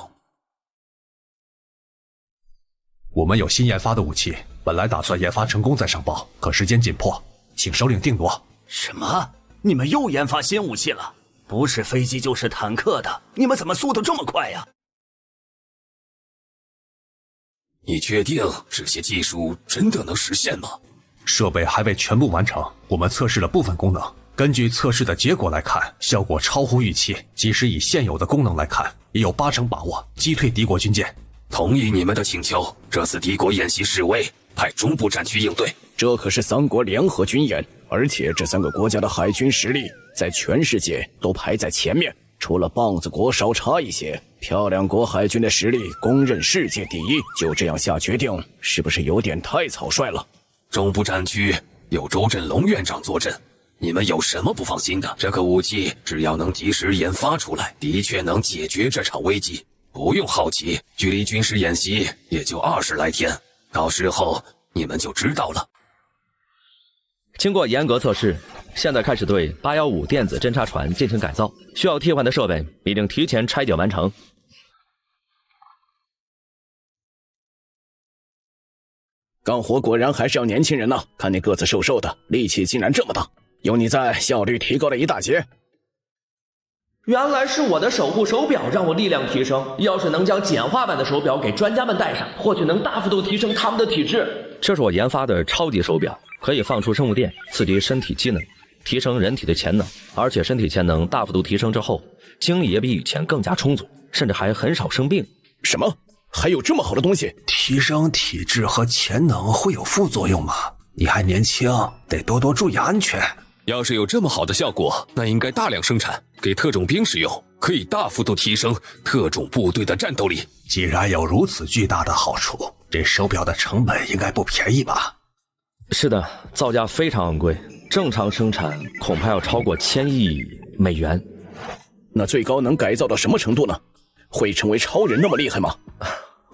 我们有新研发的武器，本来打算研发成功再上报，可时间紧迫，请首领定夺。什么？你们又研发新武器了？不是飞机就是坦克的，你们怎么速度这么快呀？你确定这些技术真的能实现吗？设备还未全部完成，我们测试了部分功能。根据测试的结果来看，效果超乎预期。即使以现有的功能来看，也有80%把握击退敌国军舰。同意你们的请求，这次敌国演习示威，派中部战区应对。这可是3国联合军演，而且这3个国家的海军实力在全世界都排在前面，除了棒子国稍差一些。漂亮国海军的实力公认世界第一，就这样下决定，是不是有点太草率了？中部战区有周振龙院长坐镇，你们有什么不放心的？这个武器只要能及时研发出来，的确能解决这场危机。不用好奇，距离军事演习也就20来天，到时候你们就知道了。经过严格测试，现在开始对815电子侦察船进行改造，需要替换的设备已经提前拆解完成。干活果然还是要年轻人呐！看你个子瘦瘦的，力气竟然这么大，有你在，效率提高了一大截。原来是我的守护手表让我力量提升，要是能将简化版的手表给专家们戴上，或许能大幅度提升他们的体质。这是我研发的超级手表，可以放出生物电，刺激身体机能，提升人体的潜能，而且身体潜能大幅度提升之后，精力也比以前更加充足，甚至还很少生病。什么？还有这么好的东西？提升体质和潜能会有副作用吗？你还年轻，得多多注意安全。要是有这么好的效果，那应该大量生产，给特种兵使用，可以大幅度提升特种部队的战斗力。既然有如此巨大的好处，这手表的成本应该不便宜吧？是的，造价非常昂贵，正常生产恐怕要超过1000亿美元。那最高能改造到什么程度呢？会成为超人那么厉害吗？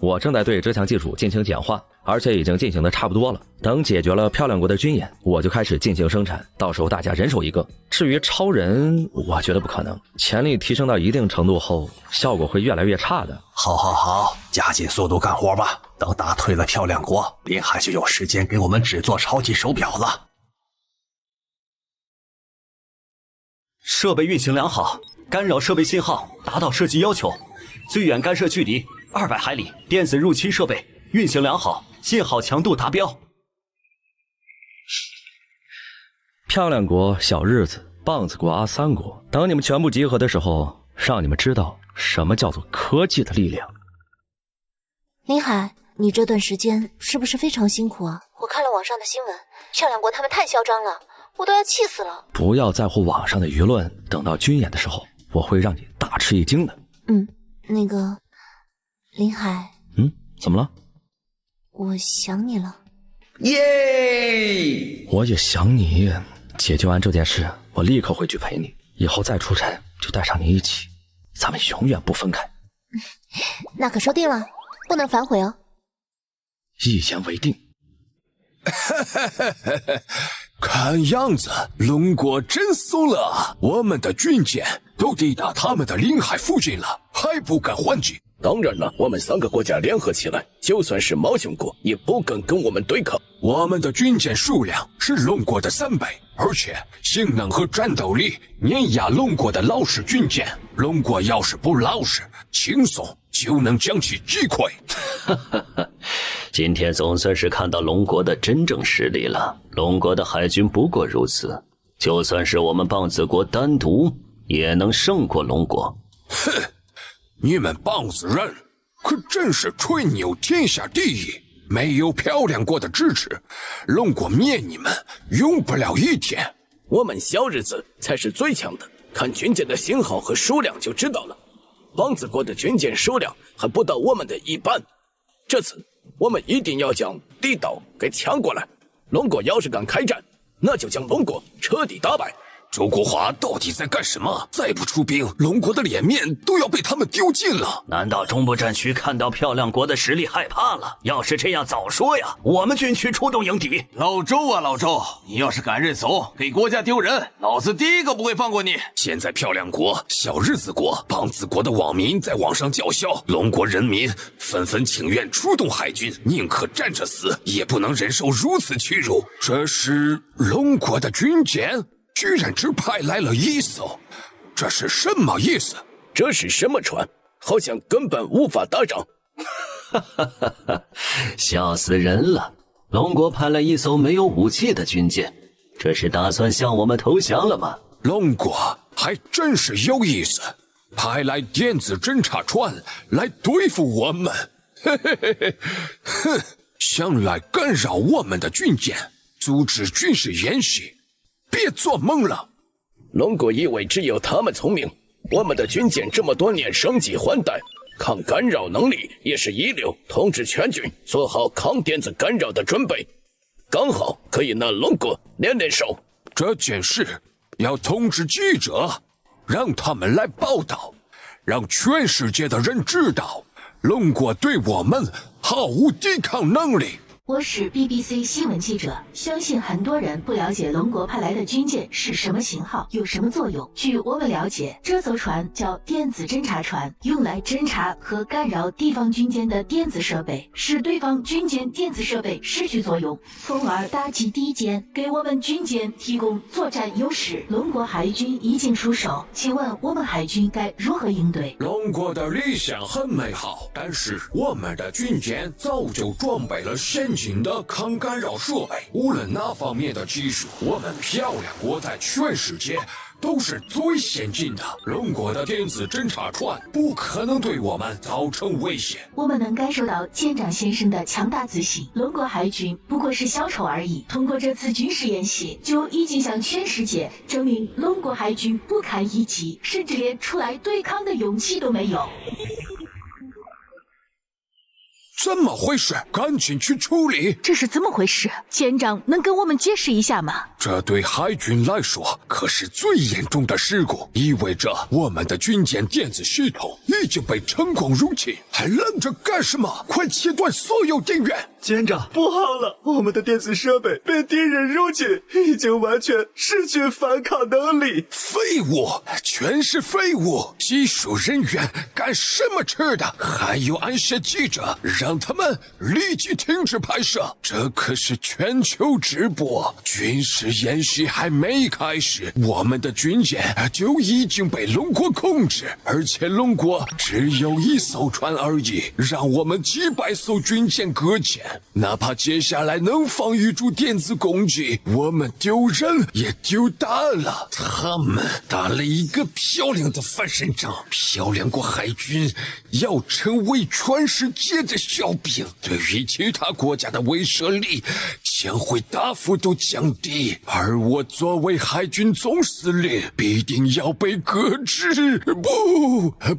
我正在对这项技术进行简化，而且已经进行的差不多了。等解决了漂亮国的军演，我就开始进行生产，到时候大家人手一个。至于超人，我觉得不可能，潜力提升到一定程度后，效果会越来越差的。好，加紧速度干活吧。等打退了漂亮国，临海就有时间给我们制作超级手表了。设备运行良好，干扰设备信号达到设计要求，最远干涉距离200海里，电子入侵设备运行良好，信号强度达标。漂亮国、小日子、棒子国、阿三国，等你们全部集合的时候，让你们知道什么叫做科技的力量。林海，你这段时间是不是非常辛苦啊？我看了网上的新闻，漂亮国他们太嚣张了，我都要气死了。不要在乎网上的舆论，等到军演的时候，我会让你大吃一惊的。那个林海，怎么了？我想你了。耶！我也想你。解决完这件事，我立刻回去陪你。以后再出差就带上你一起，咱们永远不分开。那可说定了，不能反悔哦。一言为定。看样子龙国真怂了，我们的军舰都抵达他们的领海附近了，还不敢还击。当然了，我们3个国家联合起来，就算是毛熊国也不敢跟我们对抗。我们的军舰数量是龙国的3倍，而且性能和战斗力碾压龙国的老式军舰。龙国要是不老实，轻松就能将其击溃。今天总算是看到龙国的真正实力了。龙国的海军不过如此，就算是我们棒子国单独也能胜过龙国。哼，你们棒子人可真是吹牛天下第一，没有漂亮国的支持，龙国灭你们用不了1天。我们小日子才是最强的，看军舰的型号和数量就知道了。棒子国的军舰数量还不到我们的一半，这次我们一定要将敌岛给抢过来。龙国要是敢开战，那就将龙国彻底打败。周国华到底在干什么？再不出兵，龙国的脸面都要被他们丢尽了。难道中部战区看到漂亮国的实力害怕了？要是这样，早说呀！我们军区出动迎敌。老周啊，老周，你要是敢认怂，给国家丢人，老子第一个不会放过你。现在漂亮国、小日子国、棒子国的网民在网上叫嚣，龙国人民纷纷请愿出动海军，宁可站着死，也不能忍受如此屈辱。这时，龙国的军舰居然只派来了1艘，这是什么意思？这是什么船？好像根本无法打仗。笑死人了！龙国派来1艘没有武器的军舰，这是打算向我们投降了吗？龙国还真是有意思，派来电子侦察船来对付我们。嘿嘿嘿嘿，哼，想来干扰我们的军舰，组织军事演习。别做梦了！龙国以为只有他们聪明，我们的军舰这么多年升级换代，抗干扰能力也是一流，通知全军做好抗电子干扰的准备，刚好可以拿龙国练练手。这件事要通知记者，让他们来报道，让全世界的人知道，龙国对我们毫无抵抗能力。我是 BBC 新闻记者，相信很多人不了解龙国派来的军舰是什么型号，有什么作用。据我们了解，这艘船叫电子侦察船，用来侦察和干扰敌方军舰的电子设备，使对方军舰电子设备失去作用，从而打击敌舰，给我们军舰提供作战优势。龙国海军已经出手，请问我们海军该如何应对？龙国的理想很美好，但是我们的军舰早就装备了先进的抗干扰设备，无论哪方面的技术，我们漂亮国在全世界都是最先进的。龙国的电子侦察船不可能对我们造成威胁。我们能感受到舰长先生的强大自信。龙国海军不过是小丑而已，通过这次军事演习，就已经向全世界证明龙国海军不堪一击，甚至连出来对抗的勇气都没有。怎么回事？赶紧去处理！这是怎么回事？舰长能跟我们解释一下吗？这对海军来说可是最严重的事故，意味着我们的军舰电子系统已经被成功入侵，还愣着干什么？快切断所有电源！舰长，不好了，我们的电子设备被敌人入侵，已经完全失去反抗能力。废物，全是废物！技术人员干什么吃的？还有安些记者，让他们立即停止拍摄。这可是全球直播，军事演习还没开始，我们的军舰就已经被龙国控制，而且龙国只有1艘船而已，让我们几百艘军舰搁浅。哪怕接下来能防御住电子攻击，我们丢人也丢大了。他们打了一个漂亮的翻身仗，漂亮国海军要成为全世界的小兵，对于其他国家的威慑力将会大幅度降低，而我作为海军总司令，必定要被革职。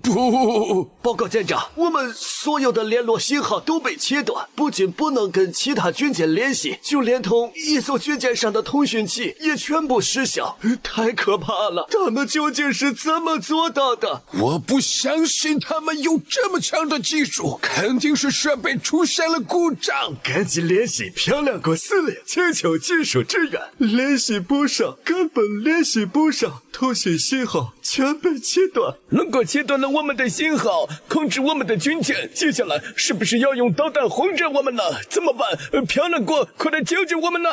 不，报告舰长，我们所有的联络信号都被切断，不仅不能跟其他军舰联系，就连同1艘军舰上的通讯器也全部失效，太可怕了！他们究竟是怎么做到的？我不相信他们有这么强的技术，肯定是设备出现了故障。赶紧联系漂亮国司令，请求技术支援。联系不上，根本联系不上，通信信号全被切断。龙国切断了我们的信号，控制我们的军舰，接下来是不是要用导弹轰炸我们呢？怎么办？漂亮国，快来救救我们呐！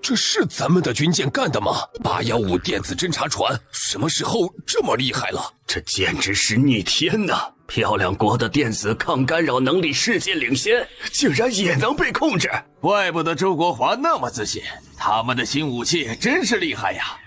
这是咱们的军舰干的吗？815电子侦察船什么时候这么厉害了？这简直是逆天呐！漂亮国的电子抗干扰能力世界领先，竟然也能被控制，怪不得周国华那么自信，他们的新武器真是厉害呀！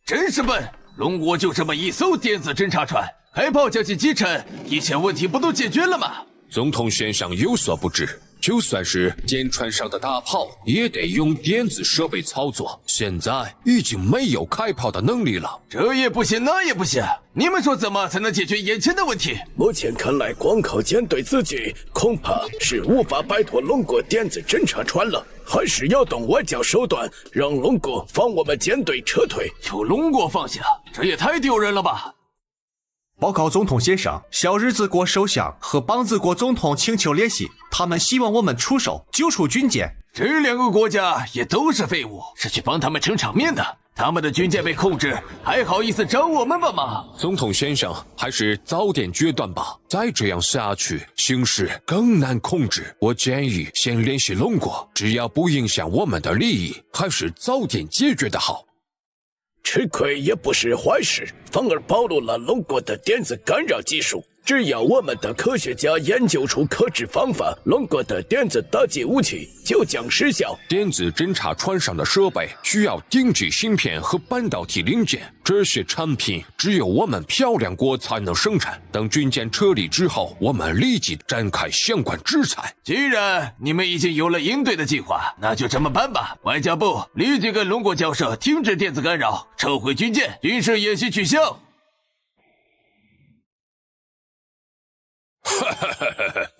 真是笨，龙国就这么1艘电子侦察船，开炮将进击沉，以前问题不都解决了吗？总统先生有所不知，就算是舰船上的大炮，也得用电子设备操作。现在已经没有开炮的能力了，这也不行，那也不行。你们说怎么才能解决眼前的问题？目前看来，光靠舰队自己恐怕是无法摆脱龙国电子侦察船了，还是要动外交手段，让龙国放我们舰队撤退。就龙国放下，这也太丢人了吧！报告总统先生，小日子国首相和邦子国总统请求联系，他们希望我们出手救出军舰。这两个国家也都是废物，是去帮他们撑场面的。他们的军舰被控制，还好意思找我们帮忙？总统先生，还是早点决断吧。再这样下去，形势更难控制。我建议先联系龙国，只要不影响我们的利益，还是早点解决的好。吃亏也不是坏事，反而暴露了龙国的电子干扰技术。只要我们的科学家研究出克制方法，龙国的电子打击武器就将失效。电子侦察船上的设备需要定制芯片和半导体零件，这些产品只有我们漂亮国才能生产。等军舰撤离之后，我们立即展开相关制裁。既然你们已经有了应对的计划，那就这么办吧。外交部立即跟龙国交涉，停止电子干扰，撤回军舰，军事演习取消。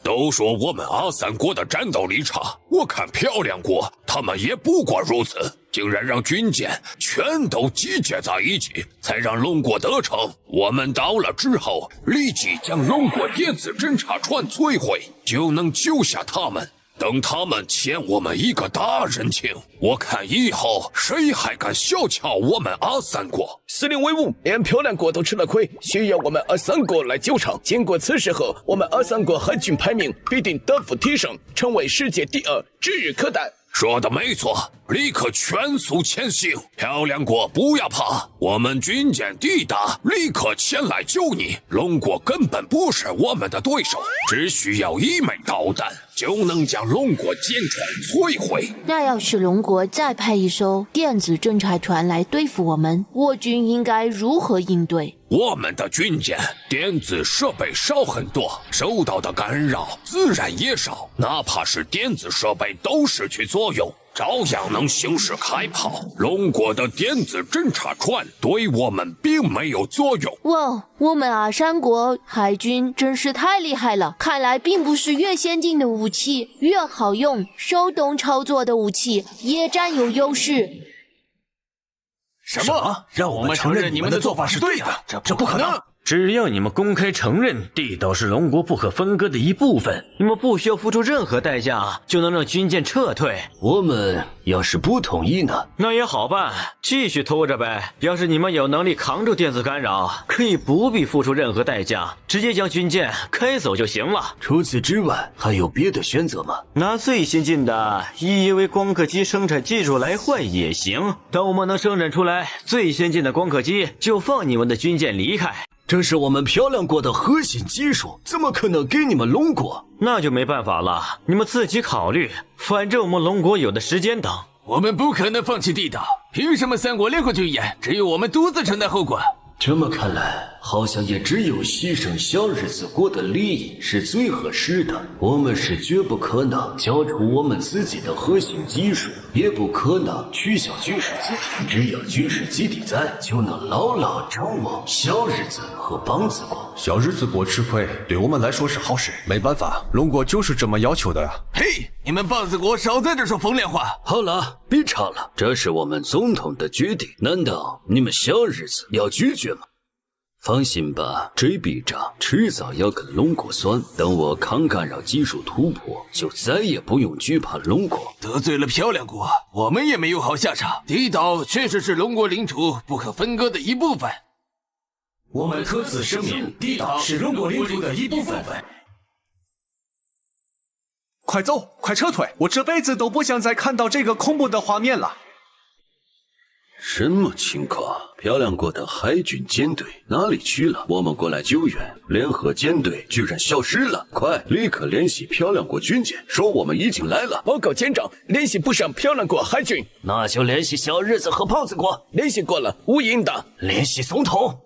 都说我们阿三国的战斗力差，我看漂亮国他们也不过如此，竟然让军舰全都集结在一起，才让龙国得逞。我们到了之后，立即将龙国电子侦察船摧毁，就能救下他们。等他们欠我们一个大人情，我看以后谁还敢小瞧我们阿三国？司令威武，连漂亮国都吃了亏，需要我们阿三国来救场。经过此事后，我们阿三国海军排名必定大幅提升，成为世界第2，指日可待。说的没错，立刻全速前行。漂亮国不要怕，我们军舰抵达，立刻前来救你。龙国根本不是我们的对手，只需要1枚导弹就能将龙国舰船摧毁。那要是龙国再派一艘电子侦察船来对付我们，我军应该如何应对？我们的军舰电子设备少很多，受到的干扰自然也少，哪怕是电子设备都失去作用，照样能行使开炮。龙国的电子侦察船对我们并没有作用。哇，我们阿三国海军真是太厉害了！看来并不是越先进的武器越好用，手动操作的武器也占有优势。什么？让我们承认你们的做法是对的？这不可能！只要你们公开承认地岛是龙国不可分割的一部分，你们不需要付出任何代价就能让军舰撤退。我们要是不同意呢？那也好办，继续拖着呗。要是你们有能力扛住电子干扰，可以不必付出任何代价，直接将军舰开走就行了。除此之外，还有别的选择吗？拿最先进的EEV光刻机生产技术来换也行。等我们能生产出来最先进的光刻机，就放你们的军舰离开。这是我们漂亮国的核心技术，怎么可能给你们龙国？那就没办法了，你们自己考虑。反正我们龙国有的时间等。我们不可能放弃地岛，凭什么3国联合军演只有我们独自承担后果？这么看来，好像也只有牺牲小日子国的利益是最合适的。我们是绝不可能交出我们自己的核心技术，也不可能取消军事基地。只要军事基地在，就能牢牢掌握小日子和邦子国。小日子国吃亏，对我们来说是好事。没办法，龙国就是这么要求的呀。嘿，你们邦子国少在这说风凉话。好了，别吵了，这是我们总统的决定。难道你们小日子要拒绝吗？放心吧，这笔账迟早要跟龙国算。等我抗干扰技术突破，就再也不用惧怕龙国。得罪了漂亮国，我们也没有好下场。地岛确实是龙国领土不可分割的一部分。我们特此声明，地岛是龙国领土的一部分。快走，快撤退！我这辈子都不想再看到这个恐怖的画面了。什么情况？漂亮国的海军舰队哪里去了？我们过来救援，联合舰队居然消失了！快，立刻联系漂亮国军舰，说我们已经来了。报告舰长，联系不上漂亮国海军。那就联系小日子和胖子国。联系过了，无应的。联系总统。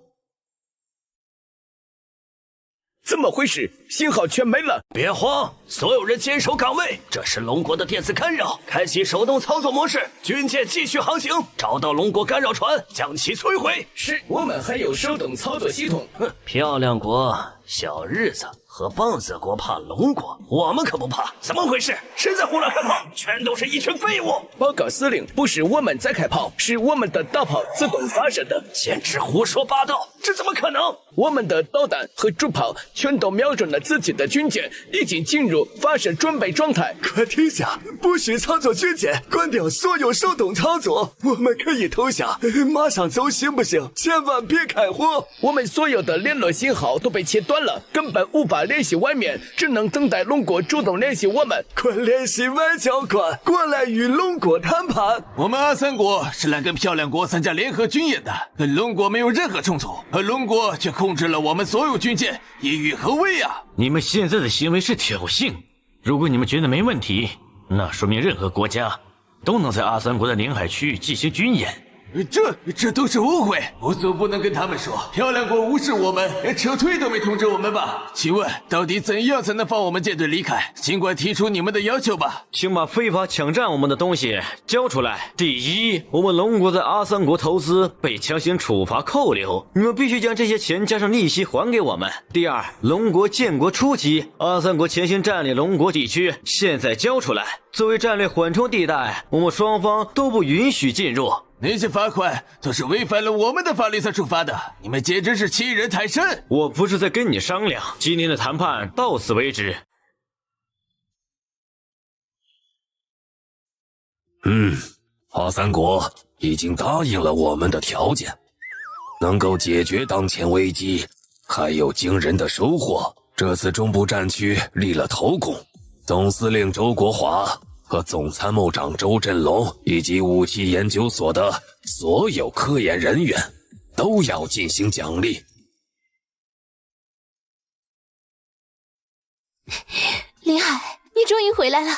怎么回事？信号全没了！别慌，所有人坚守岗位，这是龙国的电子干扰，开启手动操作模式，军舰继续航行，找到龙国干扰船，将其摧毁。是，我们还有手动操作系统。漂亮国、小日子和棒子国怕龙国，我们可不怕。怎么回事？谁在胡乱开炮？全都是一群废物！报告司令，不是我们在开炮，是我们的大炮自动发射的。简直胡说八道！这怎么可能？我们的导弹和主炮全都瞄准了自己的军舰，已经进入发射准备状态。快停下！不许操作军舰，关掉所有手动操作。我们可以投降，马上走行不行？千万别开火！我们所有的联络信号都被切断了，根本无法联系外面，只能等待龙国主动联系我们。快联系外交官，过来与龙国谈判。我们阿三国是来跟漂亮国参加联合军演的，跟龙国没有任何冲突，而龙国却控制了我们所有军舰，意欲何为啊？你们现在的行为是挑衅。如果你们觉得没问题，那说明任何国家都能在阿三国的领海区域进行军演。这都是误会，我总不能跟他们说漂亮国无视我们，连撤退都没通知我们吧？请问到底怎样才能放我们舰队离开？尽管提出你们的要求吧。请把非法抢占我们的东西交出来。第一，我们龙国在阿三国投资被强行处罚扣留，你们必须将这些钱加上利息还给我们。第二，龙国建国初期，阿三国强行占领龙国地区，现在交出来。作为战略缓冲地带，我们双方都不允许进入。那些罚款都是违反了我们的法律才处罚的，你们简直是欺人太甚！我不是在跟你商量，今天的谈判到此为止。阿三国已经答应了我们的条件，能够解决当前危机，还有惊人的收获。这次中部战区立了头功，总司令周国华和总参谋长周振龙以及武器研究所的所有科研人员都要进行奖励。林海，你终于回来了。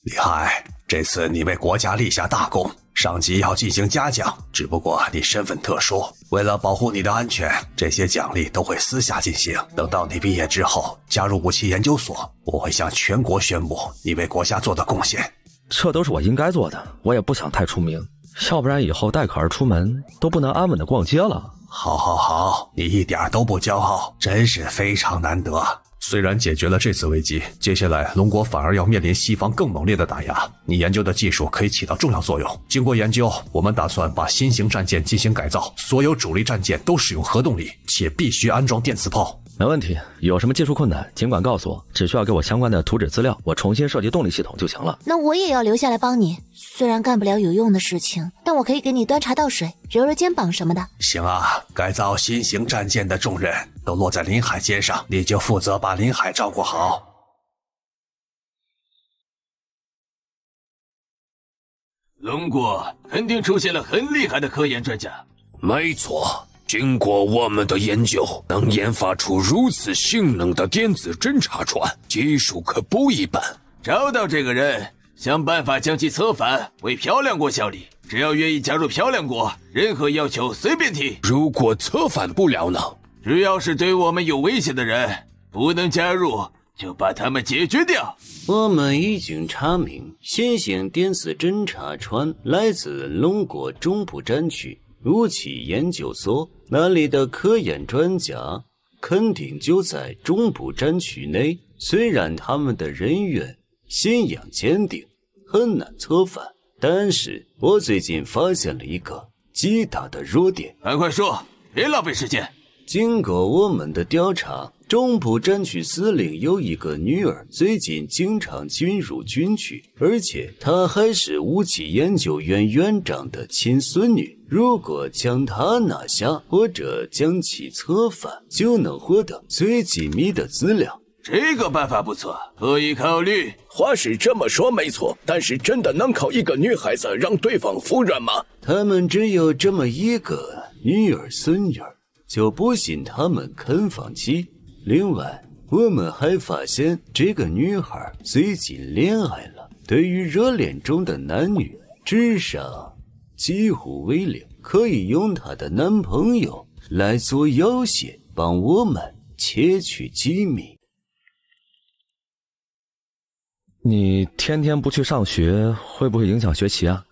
李海，这次你为国家立下大功，上级要进行嘉奖。只不过你身份特殊，为了保护你的安全，这些奖励都会私下进行。等到你毕业之后，加入武器研究所，我会向全国宣布你为国家做的贡献。这都是我应该做的，我也不想太出名，要不然以后带可儿出门都不能安稳的逛街了。好，你一点都不骄傲，真是非常难得。虽然解决了这次危机，接下来龙国反而要面临西方更猛烈的打压。你研究的技术可以起到重要作用。经过研究，我们打算把新型战舰进行改造，所有主力战舰都使用核动力，且必须安装电磁炮。没问题，有什么技术困难尽管告诉我，只需要给我相关的图纸资料，我重新设计动力系统就行了。那我也要留下来帮你，虽然干不了有用的事情，但我可以给你端茶倒水，揉揉肩膀什么的。行啊，改造新型战舰的重任都落在林海肩上，你就负责把林海照顾好。龙国肯定出现了很厉害的科研专家。没错，经过我们的研究，能研发出如此性能的电子侦察船，技术可不一般。找到这个人，想办法将其策反，为漂亮国效力。只要愿意加入漂亮国，任何要求随便提。如果策反不了呢？只要是对我们有威胁的人，不能加入，就把他们解决掉。我们已经查明，新型电子侦察船来自龙国中部战区武器研究所，那里的科研专家肯定就在中部战区内。虽然他们的人员信仰坚定，很难策反，但是我最近发现了一个极大的弱点。快说，别浪费时间。经过我们的调查，中部战区司令有一个女儿，最近经常进入军区，而且她还是武器研究院院长的亲孙女。如果将她拿下，或者将其策反，就能获得最机密的资料。这个办法不错，可以考虑。话是这么说没错，但是真的能靠一个女孩子让对方服软吗？他们只有这么一个女儿孙女，就不信他们肯放弃。另外，我们还发现这个女孩最近恋爱了。对于热恋中的男女，至少几乎为零，可以用她的男朋友来做要挟，帮我们窃取机密。你天天不去上学，会不会影响学习啊？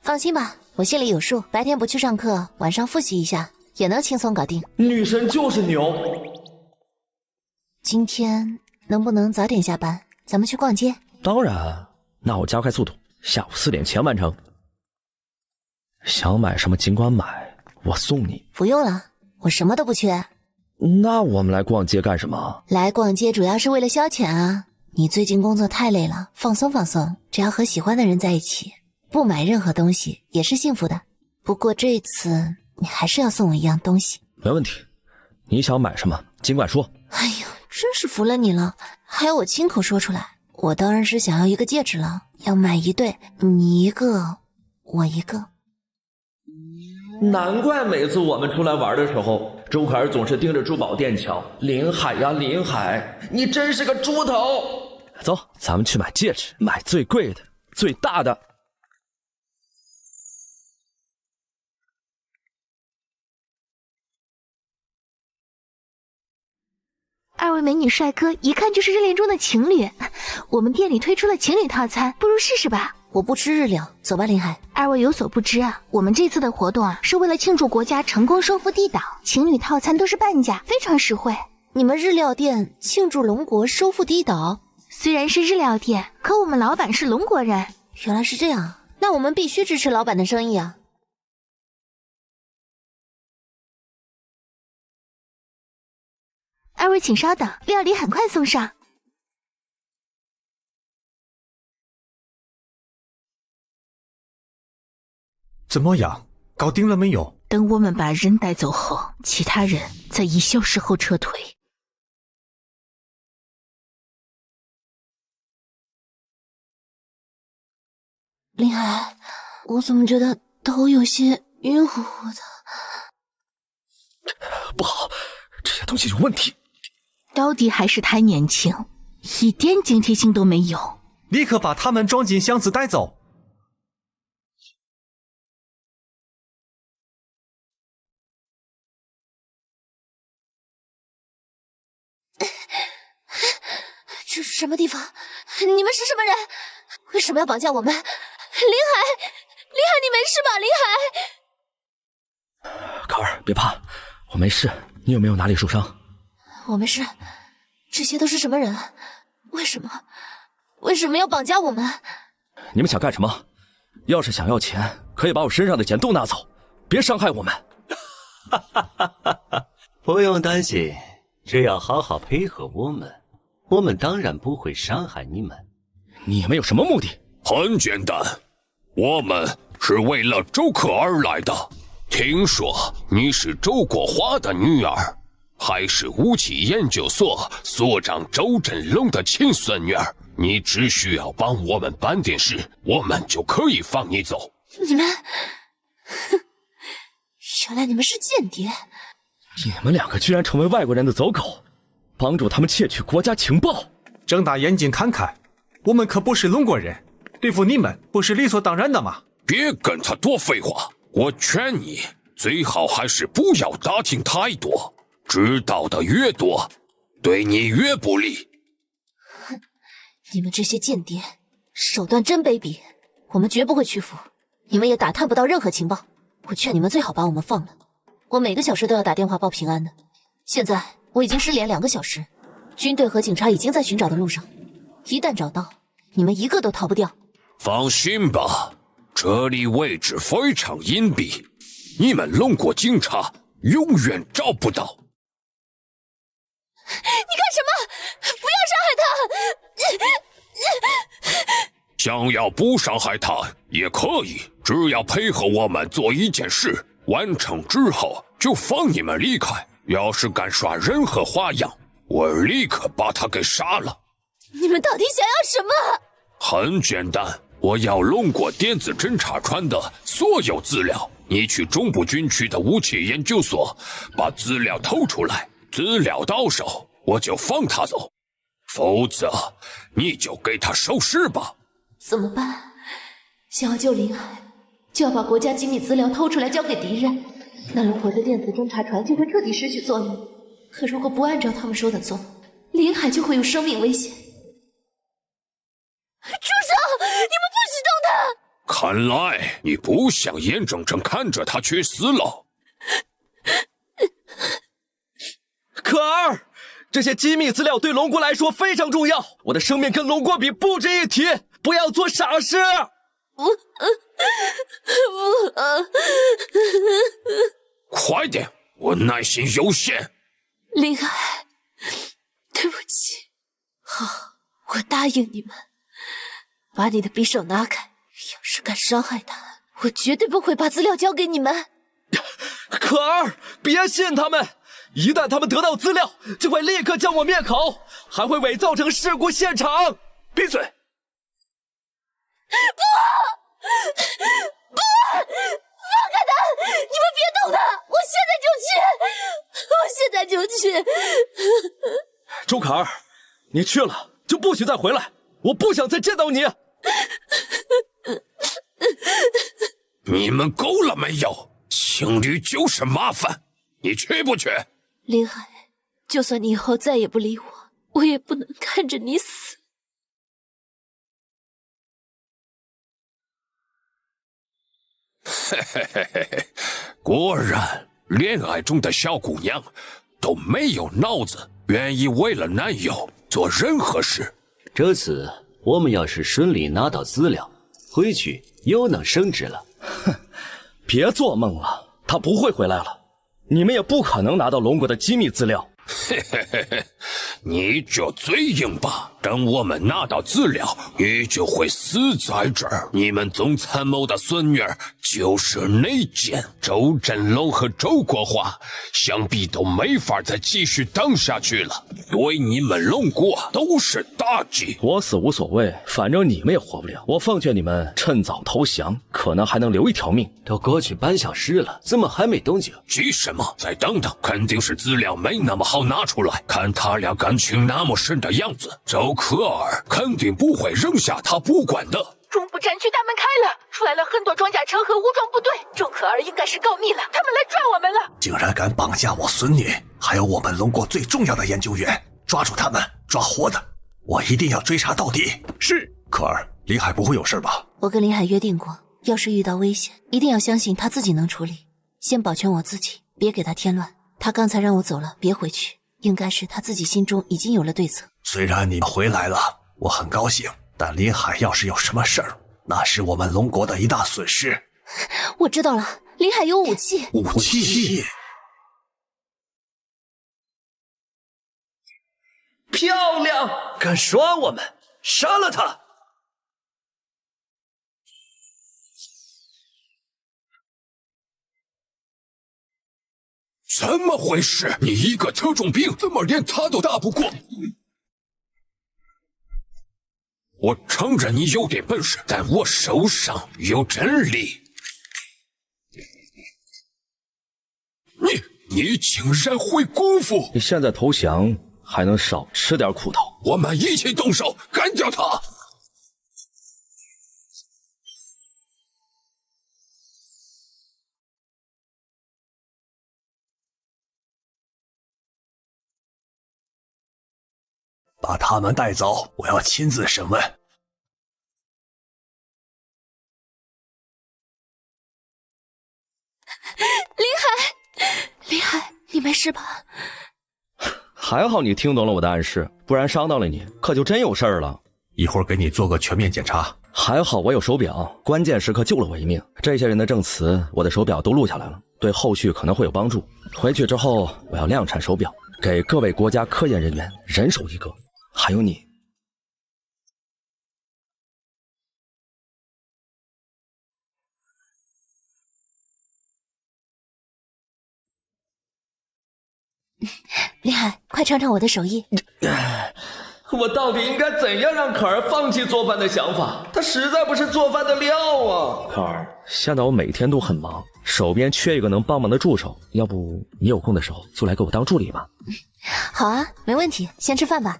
放心吧，我心里有数，白天不去上课，晚上复习一下，也能轻松搞定。女神就是牛。今天能不能早点下班？咱们去逛街。当然，那我加快速度，下午4点前完成。想买什么尽管买，我送你。不用了，我什么都不缺。那我们来逛街干什么？来逛街主要是为了消遣啊。你最近工作太累了，放松放松，只要和喜欢的人在一起，不买任何东西也是幸福的。不过这次你还是要送我一样东西。没问题，你想买什么尽管说。哎呦，真是服了你了，还要我亲口说出来。我当然是想要一个戒指了，要买一对，你一个，我一个。难怪每次我们出来玩的时候，周凯儿总是盯着珠宝店瞧。林海呀，林海，你真是个猪头！走，咱们去买戒指，买最贵的、最大的。2位美女帅哥一看就是热恋中的情侣，我们店里推出了情侣套餐，不如试试吧。我不吃日料，走吧，林海。2位有所不知啊，我们这次的活动啊，是为了庆祝国家成功收复地岛，情侣套餐都是半价，非常实惠。你们日料店庆祝龙国收复地岛？虽然是日料店，可我们老板是龙国人。原来是这样，那我们必须支持老板的生意啊。2位请稍等，料理很快送上。怎么样？搞定了没有？等我们把人带走后，其他人在1小时后撤退。林海，我怎么觉得头有些晕乎乎的？不好，这些东西有问题。到底还是太年轻，一点警惕性都没有。立刻把他们装进箱子带走。这是什么地方？你们是什么人？为什么要绑架我们？林海，你没事吧？林海，卡尔，别怕，我没事。你有没有哪里受伤？我没事。这些都是什么人？为什么要绑架我们？你们想干什么？要是想要钱，可以把我身上的钱都拿走，别伤害我们。不用担心，只要好好配合我们，我们当然不会伤害你们。你们有什么目的？很简单，我们是为了周可儿来的。听说你是周国华的女儿，还是武器研究所所长周振龙的亲孙女儿。你只需要帮我们办点事，我们就可以放你走。你们，原来你们是间谍！你们2个居然成为外国人的走狗，帮助他们窃取国家情报。睁大眼睛看看，我们可不是龙国人，对付你们不是理所当然的吗？别跟他多废话，我劝你最好还是不要打听太多，知道的越多，对你越不利。你们这些间谍，手段真卑鄙，我们绝不会屈服。你们也打探不到任何情报，我劝你们最好把我们放了。我每个小时都要打电话报平安的。现在我已经失联2个小时，军队和警察已经在寻找的路上，一旦找到，你们一个都逃不掉。放心吧，这里位置非常隐蔽，你们龙国警察永远找不到。你干什么？不要伤害他！想要不伤害他也可以，只要配合我们做一件事，完成之后就放你们离开。要是敢耍任何花样，我立刻把他给杀了。你们到底想要什么？很简单，我要龙国电子侦察船的所有资料。你去中部军区的武器研究所，把资料偷出来，资料到手，我就放他走。否则，你就给他收尸吧。怎么办？想要救林海，就要把国家机密资料偷出来交给敌人，那龙国的电子侦察船就会彻底失去作用。可如果不按照他们说的做，临海就会有生命危险。住手！你们不许动他！看来你不想眼睁睁看着他去死了。可儿，这些机密资料对龙国来说非常重要，我的生命跟龙国比不值一提，不要做傻事。快点，我耐心有限。林海，对不起。好，我答应你们，把你的匕首拿开。要是敢伤害他，我绝对不会把资料交给你们。可儿，别信他们，一旦他们得到资料，就会立刻将我灭口，还会伪造成事故现场。闭嘴！不，放开他！你们别动他！我现在就去！周可儿，你去了就不许再回来，我不想再见到你。你们够了没有？情侣就是麻烦，你去不去？林海，就算你以后再也不理我，我也不能看着你死。嘿嘿嘿嘿嘿，果然，恋爱中的小姑娘都没有脑子，愿意为了男友做任何事。这次我们要是顺利拿到资料，回去又能升职了。哼，别做梦了，他不会回来了，你们也不可能拿到龙国的机密资料。嘿嘿嘿嘿，你就嘴硬吧！等我们拿到资料，你就会死在这儿。你们总参谋的孙女儿就是内奸周振龙和周国华，想必都没法再继续当下去了，对你们龙国都是打击。我死无所谓，反正你们也活不了。我奉劝你们趁早投降，可能还能留一条命。都过去半小时了，怎么还没动静？急什么？再等等，肯定是资料没那么好拿出来。看他俩感情那么深的样子，周可儿肯定不会扔下他不管的。中部战区大门开了，出来了很多装甲车和武装部队。周可儿应该是告密了，他们来抓我们了。竟然敢绑架我孙女，还有我们龙国最重要的研究员，抓住他们，抓活的！我一定要追查到底。是，可儿，林海不会有事吧？我跟林海约定过，要是遇到危险，一定要相信他自己能处理，先保全我自己，别给他添乱。他刚才让我走了，别回去，应该是他自己心中已经有了对策。虽然你回来了，我很高兴，但林海要是有什么事儿，那是我们龙国的一大损失。我知道了，林海有武器。武器？漂亮！敢耍我们，杀了他！怎么回事？你一个特种兵，怎么连他都打不过？我承认你有点本事，但我手上有真理。你竟然会功夫！你现在投降，还能少吃点苦头。我们一起动手，干掉他！把他们带走，我要亲自审问。林海，你没事吧？还好你听懂了我的暗示，不然伤到了你，可就真有事儿了。一会儿给你做个全面检查。还好我有手表，关键时刻救了我一命。这些人的证词，我的手表都录下来了，对后续可能会有帮助。回去之后，我要量产手表，给各位国家科研人员人手一个。还有你。林海，快尝尝我的手艺。我到底应该怎样让可儿放弃做饭的想法？她实在不是做饭的料啊！可儿，现在我每天都很忙，手边缺一个能帮忙的助手，要不你有空的时候就来给我当助理吧？好啊，没问题，先吃饭吧。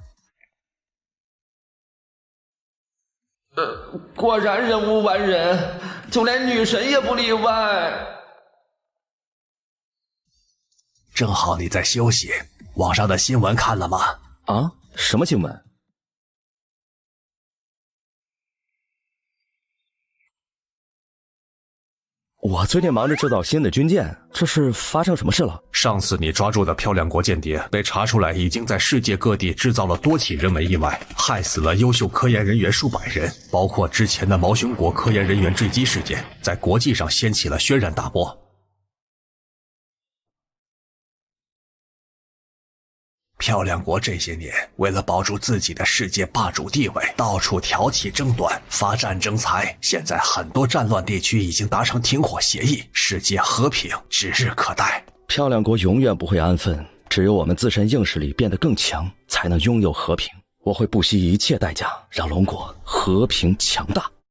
果然人无完人，就连女神也不例外。正好你在休息，网上的新闻看了吗？啊？什么新闻？我最近忙着制造新的军舰，这是发生什么事了？上次你抓住的漂亮国间谍被查出来，已经在世界各地制造了多起人为意外，害死了优秀科研人员数百人，包括之前的毛熊国科研人员坠机事件，在国际上掀起了轩然大波。漂亮国这些年为了保住自己的世界霸主地位，到处挑起争端，发战争财。现在很多战乱地区已经达成停火协议，世界和平指日可待。漂亮国永远不会安分，只有我们自身硬实力变得更强，才能拥有和平。我会不惜一切代价让龙国和平强大。